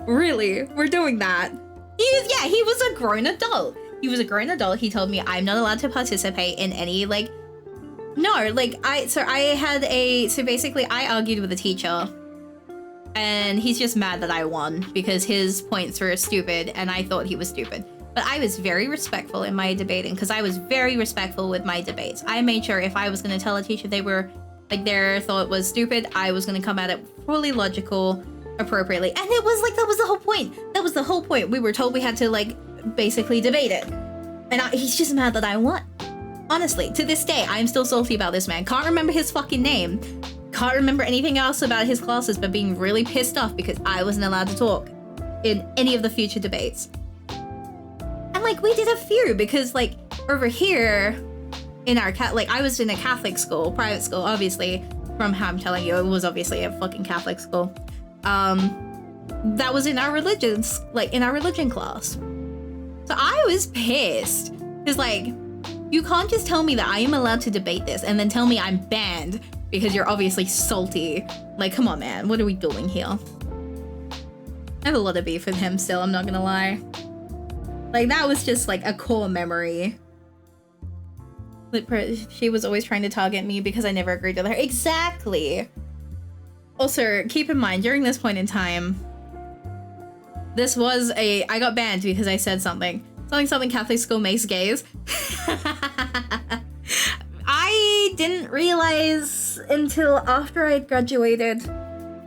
Really? We're doing that? He was a grown adult. He was a grown adult. He told me I'm not allowed to participate in any, like, no, like, so basically I argued with a teacher and he's just mad that I won because his points were stupid and I thought he was stupid. But I was very respectful in my debating because I was very respectful with my debates. I made sure if I was going to tell a teacher they were, like, their thought was stupid, I was going to come at it fully logical, appropriately. And it was like, that was the whole point. That was the whole point. We were told we had to, like, basically debate it. And he's just mad that I won. Honestly, to this day, I'm still salty about this man. Can't remember his fucking name. can't remember anything else about his classes but being really pissed off because I wasn't allowed to talk in any of the future debates. And like we did a few because like over here in our like I was in a Catholic school, private school, obviously, from how I'm telling you, it was obviously a fucking Catholic school. That was in our religion class. So I was pissed because like you can't just tell me that I am allowed to debate this and then tell me I'm banned because you're obviously salty. Like, come on, man, what are we doing here? I have a lot of beef with him still, I'm not gonna lie. Like, that was just like a core memory. She was always trying to target me because I never agreed with her. Exactly. Also, keep in mind, during this point in time, I got banned because I said something Catholic school makes gays. I didn't realize until after I graduated.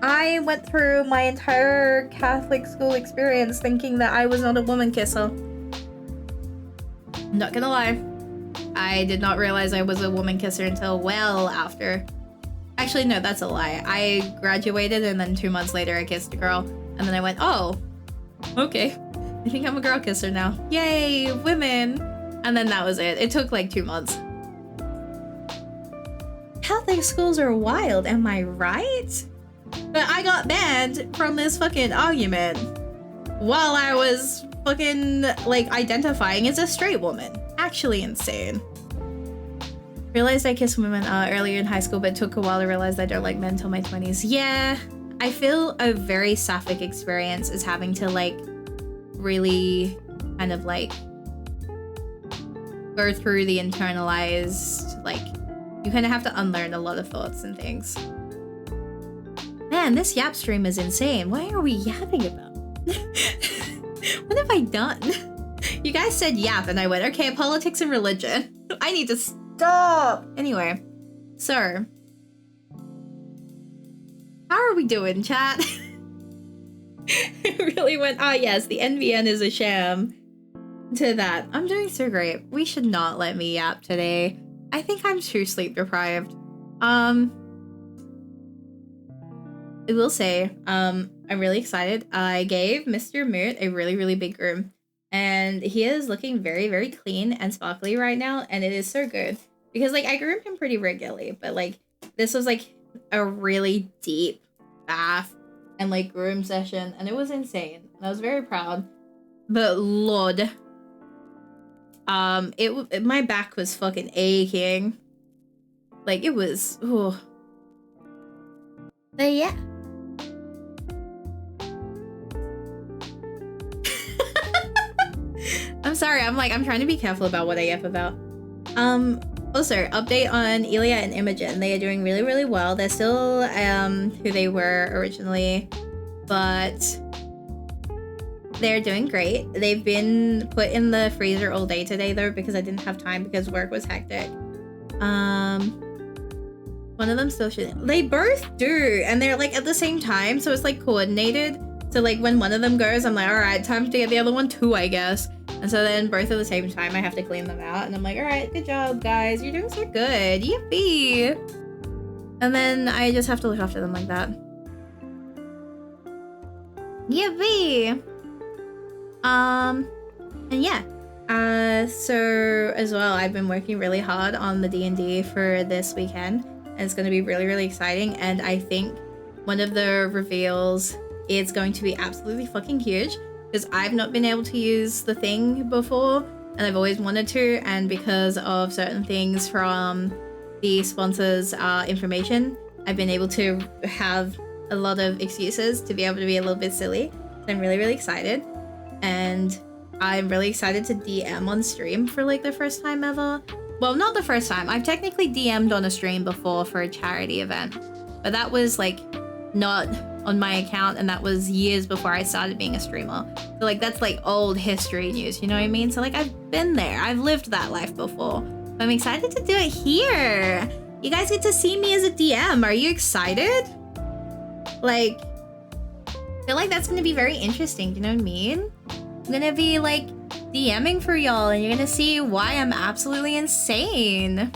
I went through my entire Catholic school experience thinking that I was not a woman kisser. Not gonna lie. I did not realize I was a woman kisser until well after. Actually, no, that's a lie. I graduated and then 2 months later I kissed a girl. And then I went, oh, okay. I think I'm a girl kisser now. Yay, women. And then that was it. It took like 2 months. Catholic schools are wild, am I right? But I got banned from this fucking argument while I was fucking like identifying as a straight woman. Actually insane. Realized I kissed women earlier in high school, but it took a while to realize I don't like men until my 20s. Yeah, I feel a very sapphic experience is having to like really kind of like go through the internalized, like you kind of have to unlearn a lot of thoughts and things. Man, this yap stream is insane. Why are we yapping about? What have I done? You guys said yap and I went, okay, politics and religion. I need to stop. Anyway, so how are we doing, chat? It really went, oh yes, the NVN is a sham to that. I'm doing so great. We should not let me yap today. I think I'm too sleep deprived. I will say, I'm really excited. I gave Mr. Moot a really, really big room. And he is looking very, very clean and sparkly right now. And it is so good. Because, like, I groomed him pretty regularly. But, like, this was, like, a really deep bath and, like, groom session. And it was insane. And I was very proud. But, Lord. My back was fucking aching. Like, it was... Ooh. But, yeah. I'm sorry, I'm trying to be careful about what I yap about. Also, update on Elia and Imogen. They are doing really, really well. They're still, who they were originally, but they're doing great. They've been put in the freezer all day today, though, because I didn't have time because work was hectic. One of them still shouldn't. They both do, and they're, like, at the same time, so it's, like, coordinated. So, like, when one of them goes, I'm like, alright, time to get the other one too, I guess. And so then both at the same time, I have to clean them out. And I'm like, alright, good job, guys. You're doing so good. Yippee! And then I just have to look after them like that. Yippee! And yeah. So as well, I've been working really hard on the D&D for this weekend. And it's going to be really, really exciting. And I think one of the reveals is going to be absolutely fucking huge. Because I've not been able to use the thing before, and I've always wanted to, and because of certain things from the sponsors' information, I've been able to have a lot of excuses to be able to be a little bit silly. So I'm really, really excited. And I'm really excited to DM on stream for like the first time ever. Well, not the first time. I've technically DM'd on a stream before for a charity event, but that was like not on my account, and that was years before I started being a streamer. So like that's like old history news, you know what I mean? So like I've been there, I've lived that life before. But I'm excited to do it here. You guys get to see me as a DM. Are you excited? Like, I feel like that's gonna be very interesting, do you know what I mean? I'm gonna be like DMing for y'all, and you're gonna see why I'm absolutely insane.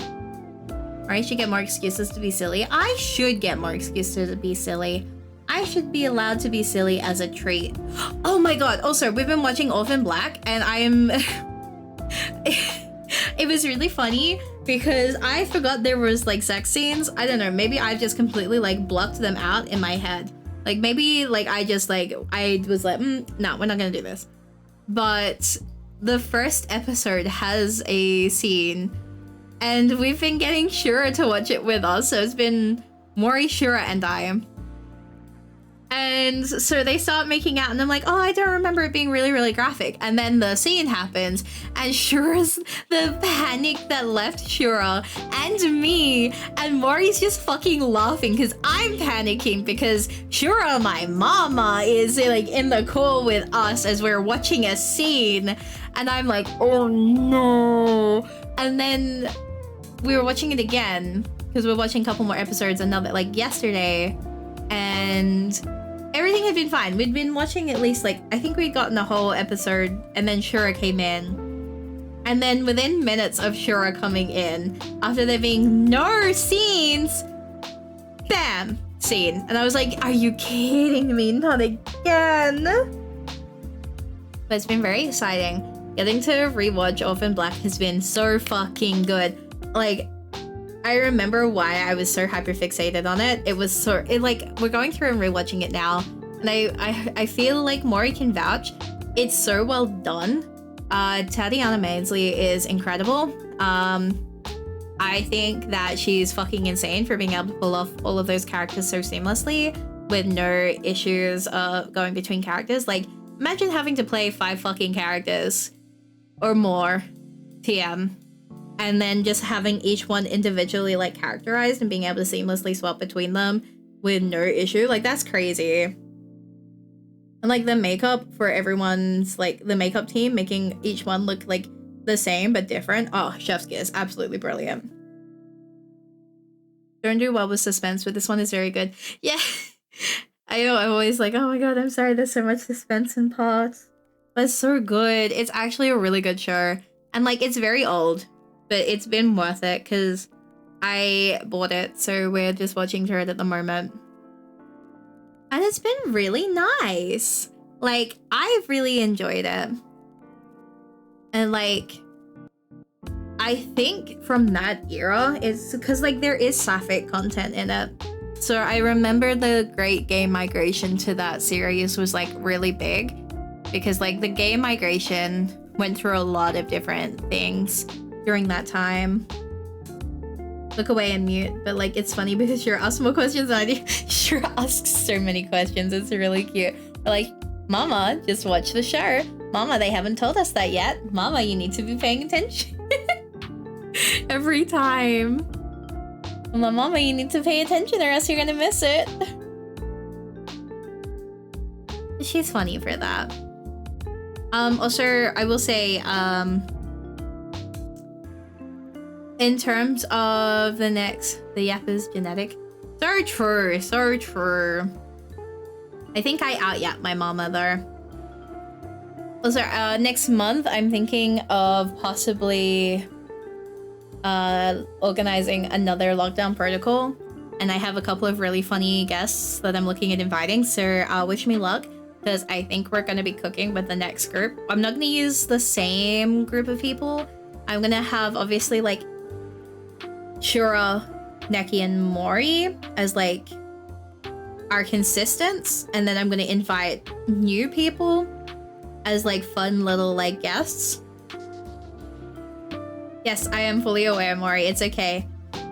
Or I should get more excuses to be silly. I should get more excuses to be silly. I should be allowed to be silly as a treat. Oh my god. Also, we've been watching Orphan Black and I am... It was really funny because I forgot there was like sex scenes. I don't know, maybe I just completely like blocked them out in my head. Like maybe like I was like, no, we're not gonna do this. But the first episode has a scene and we've been getting Shura to watch it with us. So it's been Mori, Shura, and I. And so they start making out and I'm like, oh, I don't remember it being really, really graphic. And then the scene happens and Shura's the panic that left Shura and me, and Mori's just fucking laughing because I'm panicking because Shura, my mama, is like in the call with us as we're watching a scene. And I'm like, oh no. And then we were watching it again because we're watching a couple more episodes another like yesterday. And everything had been fine. We'd been watching at least like, I think we'd gotten a whole episode and then Shura came in. And then within minutes of Shura coming in, after there being no scenes, bam, scene. And I was like, are you kidding me? Not again. But it's been very exciting. Getting to rewatch Orphan Black has been so fucking good. Like, I remember why I was so hyperfixated on it. It was so, we're going through and rewatching it now. And I feel like Mori can vouch. It's so well done. Tatiana Maslany is incredible. I think that she's fucking insane for being able to pull off all of those characters so seamlessly with no issues going between characters. Like, imagine having to play 5 fucking characters or more, TM. And then just having each one individually like characterized and being able to seamlessly swap between them with no issue. Like, that's crazy. And like the makeup for everyone's, like the makeup team, making each one look like the same but different. Oh, chef's kiss. Absolutely brilliant. Don't do well with suspense, but this one is very good. Yeah. I know, I'm always like, oh my god, I'm sorry, there's so much suspense in parts. But it's so good. It's actually a really good show. And like, it's very old. But it's been worth it because I bought it, so we're just watching through it at the moment. And it's been really nice. Like, I've really enjoyed it. And like, I think from that era, it's because like there is sapphic content in it. So I remember the Great Gay Migration to that series was like really big. Because like the gay migration went through a lot of different things during that time. Look away and mute, but like it's funny because you're asking more questions than I do. Sure asks so many questions. It's really cute. But like, Mama, just watch the show. Mama, they haven't told us that yet. Mama, you need to be paying attention. Every time. Mama, you need to pay attention or else you're gonna miss it. She's funny for that. Also, I will say, in terms of the yap is genetic. So true, so true. I think I out-yap my mama though. Also, next month I'm thinking of possibly organizing another lockdown protocol. And I have a couple of really funny guests that I'm looking at inviting, so wish me luck. Because I think we're going to be cooking with the next group. I'm not going to use the same group of people. I'm going to have, obviously, like, Shura, Neki, and Mori as, like, our consistents. And then I'm going to invite new people as, like, fun little, like, guests. Yes, I am fully aware, Mori. It's okay.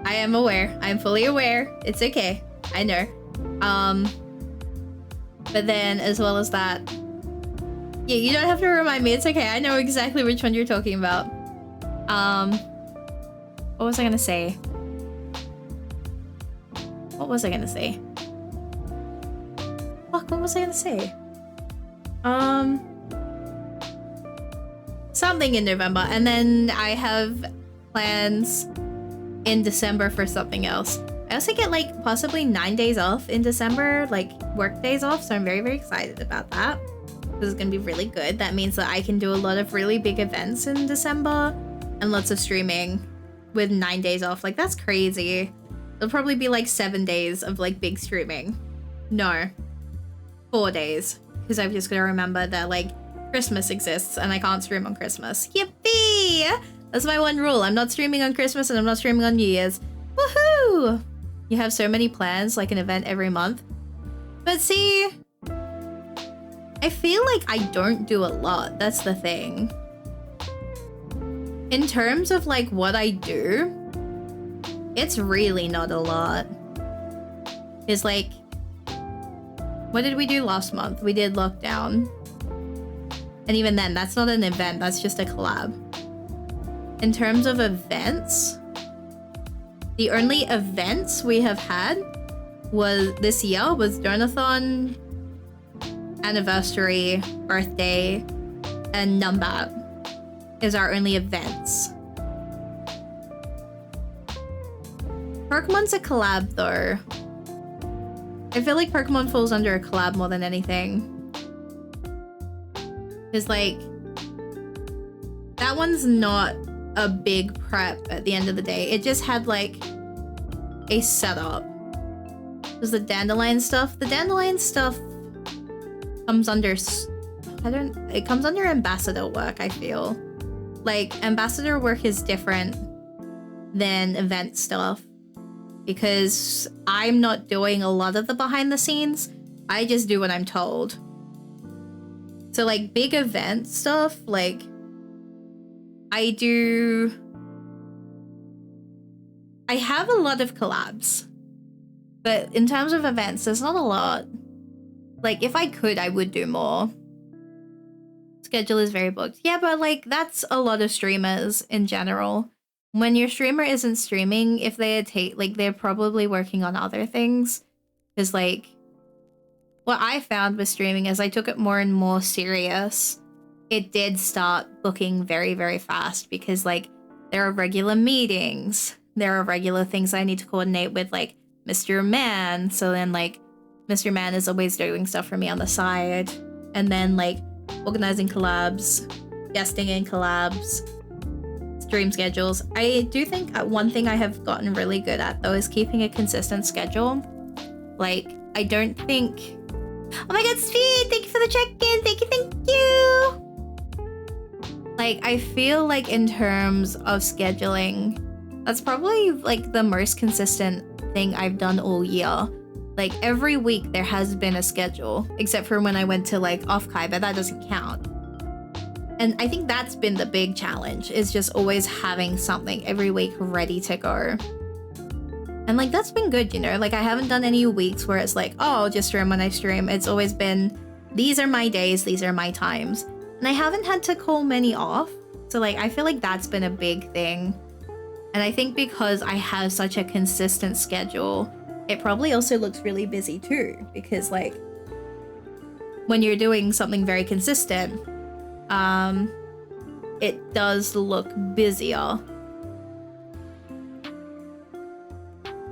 I am aware. I'm fully aware. It's okay. I know. But then, as well as that... Yeah, you don't have to remind me. It's okay. I know exactly which one you're talking about. What was I gonna say? What was I gonna say? Fuck, what was I gonna say? Something in November. And then I have plans in December for something else. I also get like possibly 9 days off in December, like work days off. So I'm very, very excited about that. This is going to be really good. That means that I can do a lot of really big events in December and lots of streaming. with 9 days off. Like, that's crazy. It'll probably be like 7 days of like big streaming. No, 4 days, because I've just got to remember that like Christmas exists and I can't stream on Christmas. Yippee! That's my one rule. I'm not streaming on Christmas and I'm not streaming on New Year's. Woohoo! You have so many plans, like an event every month. But see, I feel like I don't do a lot. That's the thing. In terms of like what I do, it's really not a lot. It's like, what did we do last month? We did Lockdown. And even then, that's not an event, that's just a collab. In terms of events, the only events we have had was this year was Donathon, anniversary, birthday, and Numbat is our only events. Pokemon's a collab though. I feel like Pokemon falls under a collab more than anything. It's like, that one's not a big prep at the end of the day. It just had like a setup. There's the Dandelion stuff. The Dandelion stuff comes under, it comes under ambassador work, I feel. Like, ambassador work is different than event stuff because I'm not doing a lot of the behind the scenes. I just do what I'm told. So like big event stuff, like I have a lot of collabs, but in terms of events, there's not a lot. Like if I could, I would do more. Schedule is very booked. Yeah, but like that's a lot of streamers in general. When your streamer isn't streaming, if they they're probably working on other things. Because like what I found with streaming is I took it more and more serious. It did start booking very, very fast because like there are regular meetings. There are regular things I need to coordinate with like Mr. Man. So then like Mr. Man is always doing stuff for me on the side. And then like organizing collabs, guesting in collabs, stream schedules. I do think one thing I have gotten really good at though is keeping a consistent schedule. Like I don't think... Oh my god, Speed! Thank you for the check-in! Thank you, thank you! Like, I feel like in terms of scheduling, that's probably like the most consistent thing I've done all year. Like, every week there has been a schedule, except for when I went to like off-Kai, but that doesn't count. And I think that's been the big challenge, is just always having something every week ready to go. And like, that's been good, you know? Like, I haven't done any weeks where it's like, oh, I'll just stream when I stream. It's always been, these are my days, these are my times. And I haven't had to call many off. So like, I feel like that's been a big thing. And I think because I have such a consistent schedule, it probably also looks really busy too. Because like, when you're doing something very consistent, it does look busier.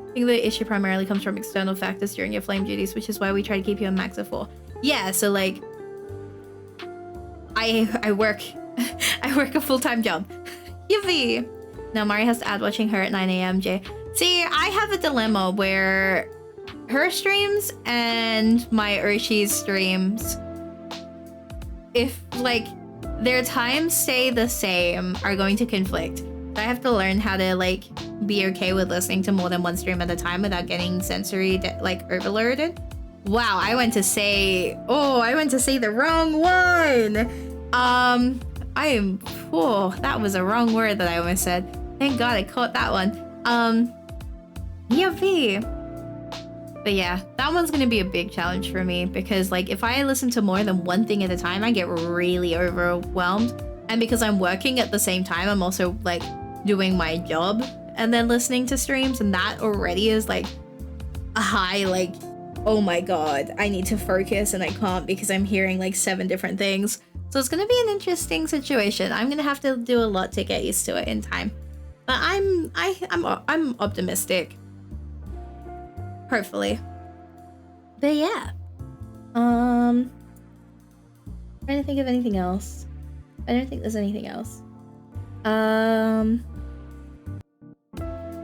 I think the issue primarily comes from external factors during your flame duties, which is why we try to keep you on max of 4. Yeah, so like, I work I work a full-time job. Yippee! Now Mari has to add watching her at 9 a.m. Jay. See, I have a dilemma where her streams and my Urshi's streams, if like their times stay the same, are going to conflict. I have to learn how to like be okay with listening to more than one stream at a time without getting sensory like overloaded. Wow, I went to say the wrong one. That was a wrong word that I almost said. Thank God I caught that one. Yippee. But yeah, that one's gonna be a big challenge for me because like if I listen to more than one thing at a time, I get really overwhelmed. And because I'm working at the same time, I'm also like doing my job and then listening to streams, and that already is like a high, like, oh my god, I need to focus and I can't because I'm hearing like 7 different things. So it's gonna be an interesting situation. I'm gonna have to do a lot to get used to it in time. But I'm optimistic. Hopefully. But yeah. Trying to think of anything else. I don't think there's anything else.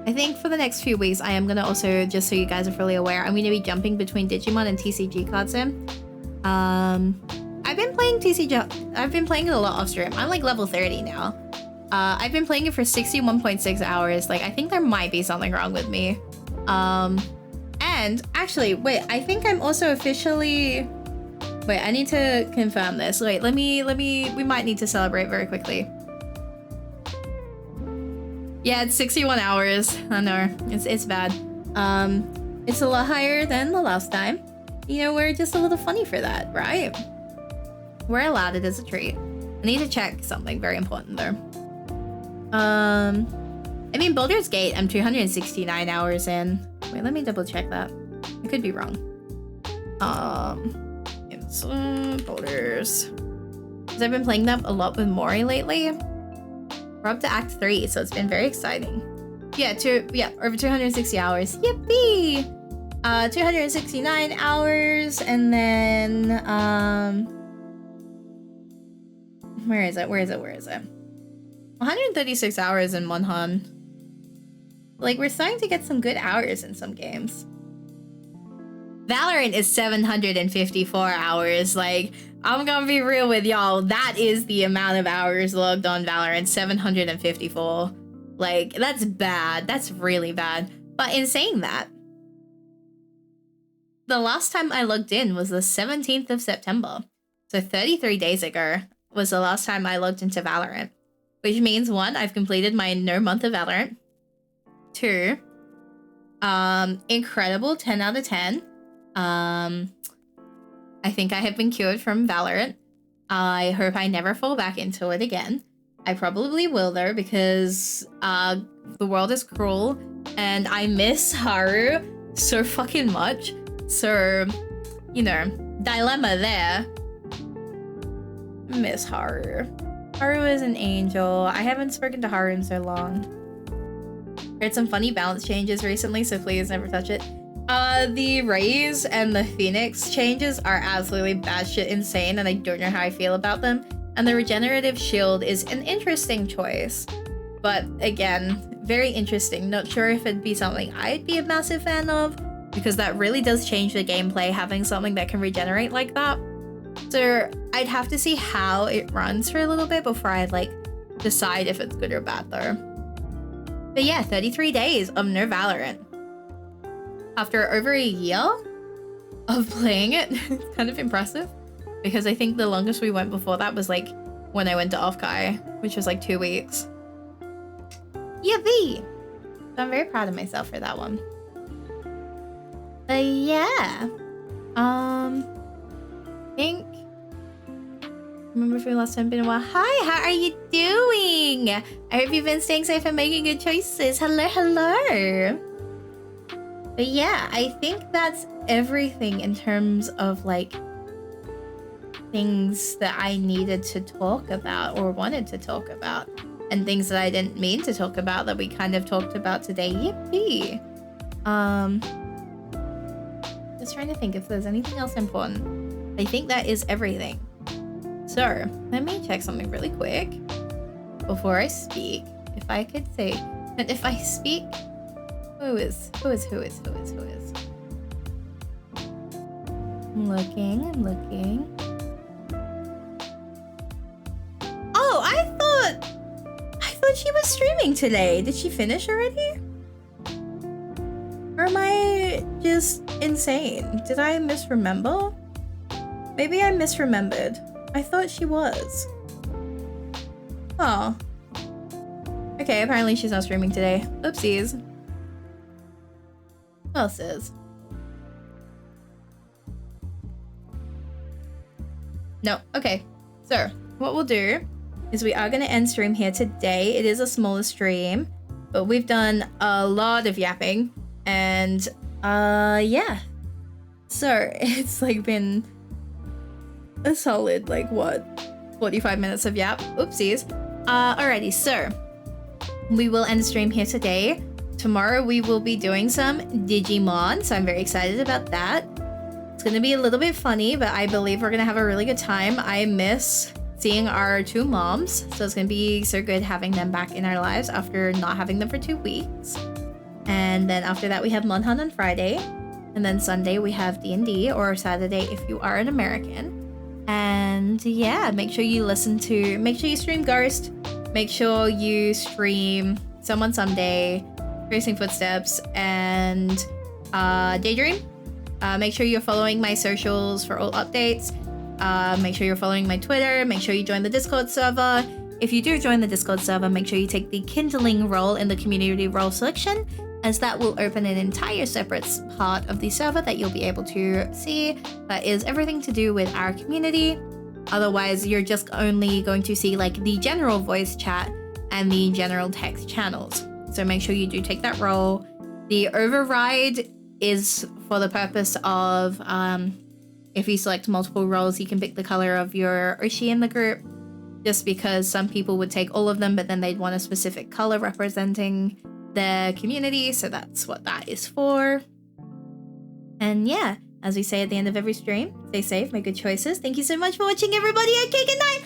I think for the next few weeks, I am gonna also, just so you guys are fully aware, I'm gonna be jumping between Digimon and TCG card sim. I've been playing TCG. I've been playing it a lot off stream. I'm like level 30 now. I've been playing it for 61.6 hours. Like, I think there might be something wrong with me. And actually, wait, I think I'm also officially... Wait, I need to confirm this. Wait, we might need to celebrate very quickly. Yeah, it's 61 hours. I know, it's bad. It's a lot higher than the last time. You know, we're just a little funny for that, right? We're allowed it as a treat. I need to check something very important though. I mean, Baldur's Gate, I'm 269 hours in. Wait, let me double check that. I could be wrong. It's Baldur's. Because I've been playing that a lot with Mori lately. We're up to Act 3, so it's been very exciting. Yeah, over 260 hours. Yippee! 269 hours, and then where is it? 136 hours in Monhan. Like, we're starting to get some good hours in some games. Valorant is 754 hours. Like, I'm gonna be real with y'all. That is the amount of hours logged on Valorant, 754. Like, that's bad. That's really bad. But in saying that, the last time I logged in was the 17th of September. So 33 days ago was the last time I logged into Valorant. Which means, 1, I've completed my no month of Valorant. 2, incredible 10 out of 10. I think I have been cured from Valorant. I hope I never fall back into it again. I probably will though, because the world is cruel and I miss Haru so fucking much. So, you know, dilemma there. Miss Haru. Haru is an angel. I haven't spoken to Haru in so long. Heard some funny balance changes recently, so please never touch it. The Rays and the Phoenix changes are absolutely batshit insane, and I don't know how I feel about them. And the Regenerative Shield is an interesting choice. But again, very interesting. Not sure if it'd be something I'd be a massive fan of, because that really does change the gameplay, having something that can regenerate like that. So I'd have to see how it runs for a little bit before I'd like decide if it's good or bad though. But yeah, 33 days of no Valorant. After over a year of playing it, it's kind of impressive. Because I think the longest we went before that was like when I went to Offkai, which was like 2 weeks. Yippee! So I'm very proud of myself for that one. Yeah. I remember from last time, been a while. Hi, how are you doing? I hope you've been staying safe and making good choices. Hello, hello. But yeah, I think that's everything in terms of like things that I needed to talk about or wanted to talk about, and things that I didn't mean to talk about that we kind of talked about today. Yippee. Just trying to think if there's anything else important. I think that is everything. So let me check something really quick before I speak. If I could say, and if I speak, who is? I'm looking. Oh, I thought she was streaming today. Did she finish already? Or am I just insane? Did I misremember? Maybe I misremembered. I thought she was. Oh. Okay, apparently she's not streaming today. Oopsies. What else is? No, okay. So, what we'll do is we are going to end stream here today. It is a smaller stream, but we've done a lot of yapping. And, yeah. So, it's like been a solid, like, what? 45 minutes of yap. Oopsies. Alrighty, so we will end stream here today. Tomorrow we will be doing some Digimon, so I'm very excited about that. It's gonna be a little bit funny, but I believe we're gonna have a really good time. I miss seeing our 2 moms, so it's gonna be so good having them back in our lives after not having them for 2 weeks. And then after that, we have Monhan on Friday. And then Sunday, we have D&D, or Saturday if you are an American. And yeah, make sure you stream Ghost. Make sure you stream Someone Someday, Tracing Footsteps, and Daydream. Make sure you're following my socials for all updates. Make sure you're following my Twitter. Make sure you join the Discord server. If you do join the Discord server, make sure you take the Kindling role in the community role selection, as that will open an entire separate part of the server that you'll be able to see that is everything to do with our community. Otherwise, you're just only going to see like the general voice chat and the general text channels. So make sure you do take that role. The override is for the purpose of if you select multiple roles, you can pick the color of your Oshi in the group, just because some people would take all of them, but then they'd want a specific color representing their community. So that's what that is for. And yeah, as we say at the end of every stream, stay safe, make good choices. Thank you so much for watching, everybody. Okay, good night.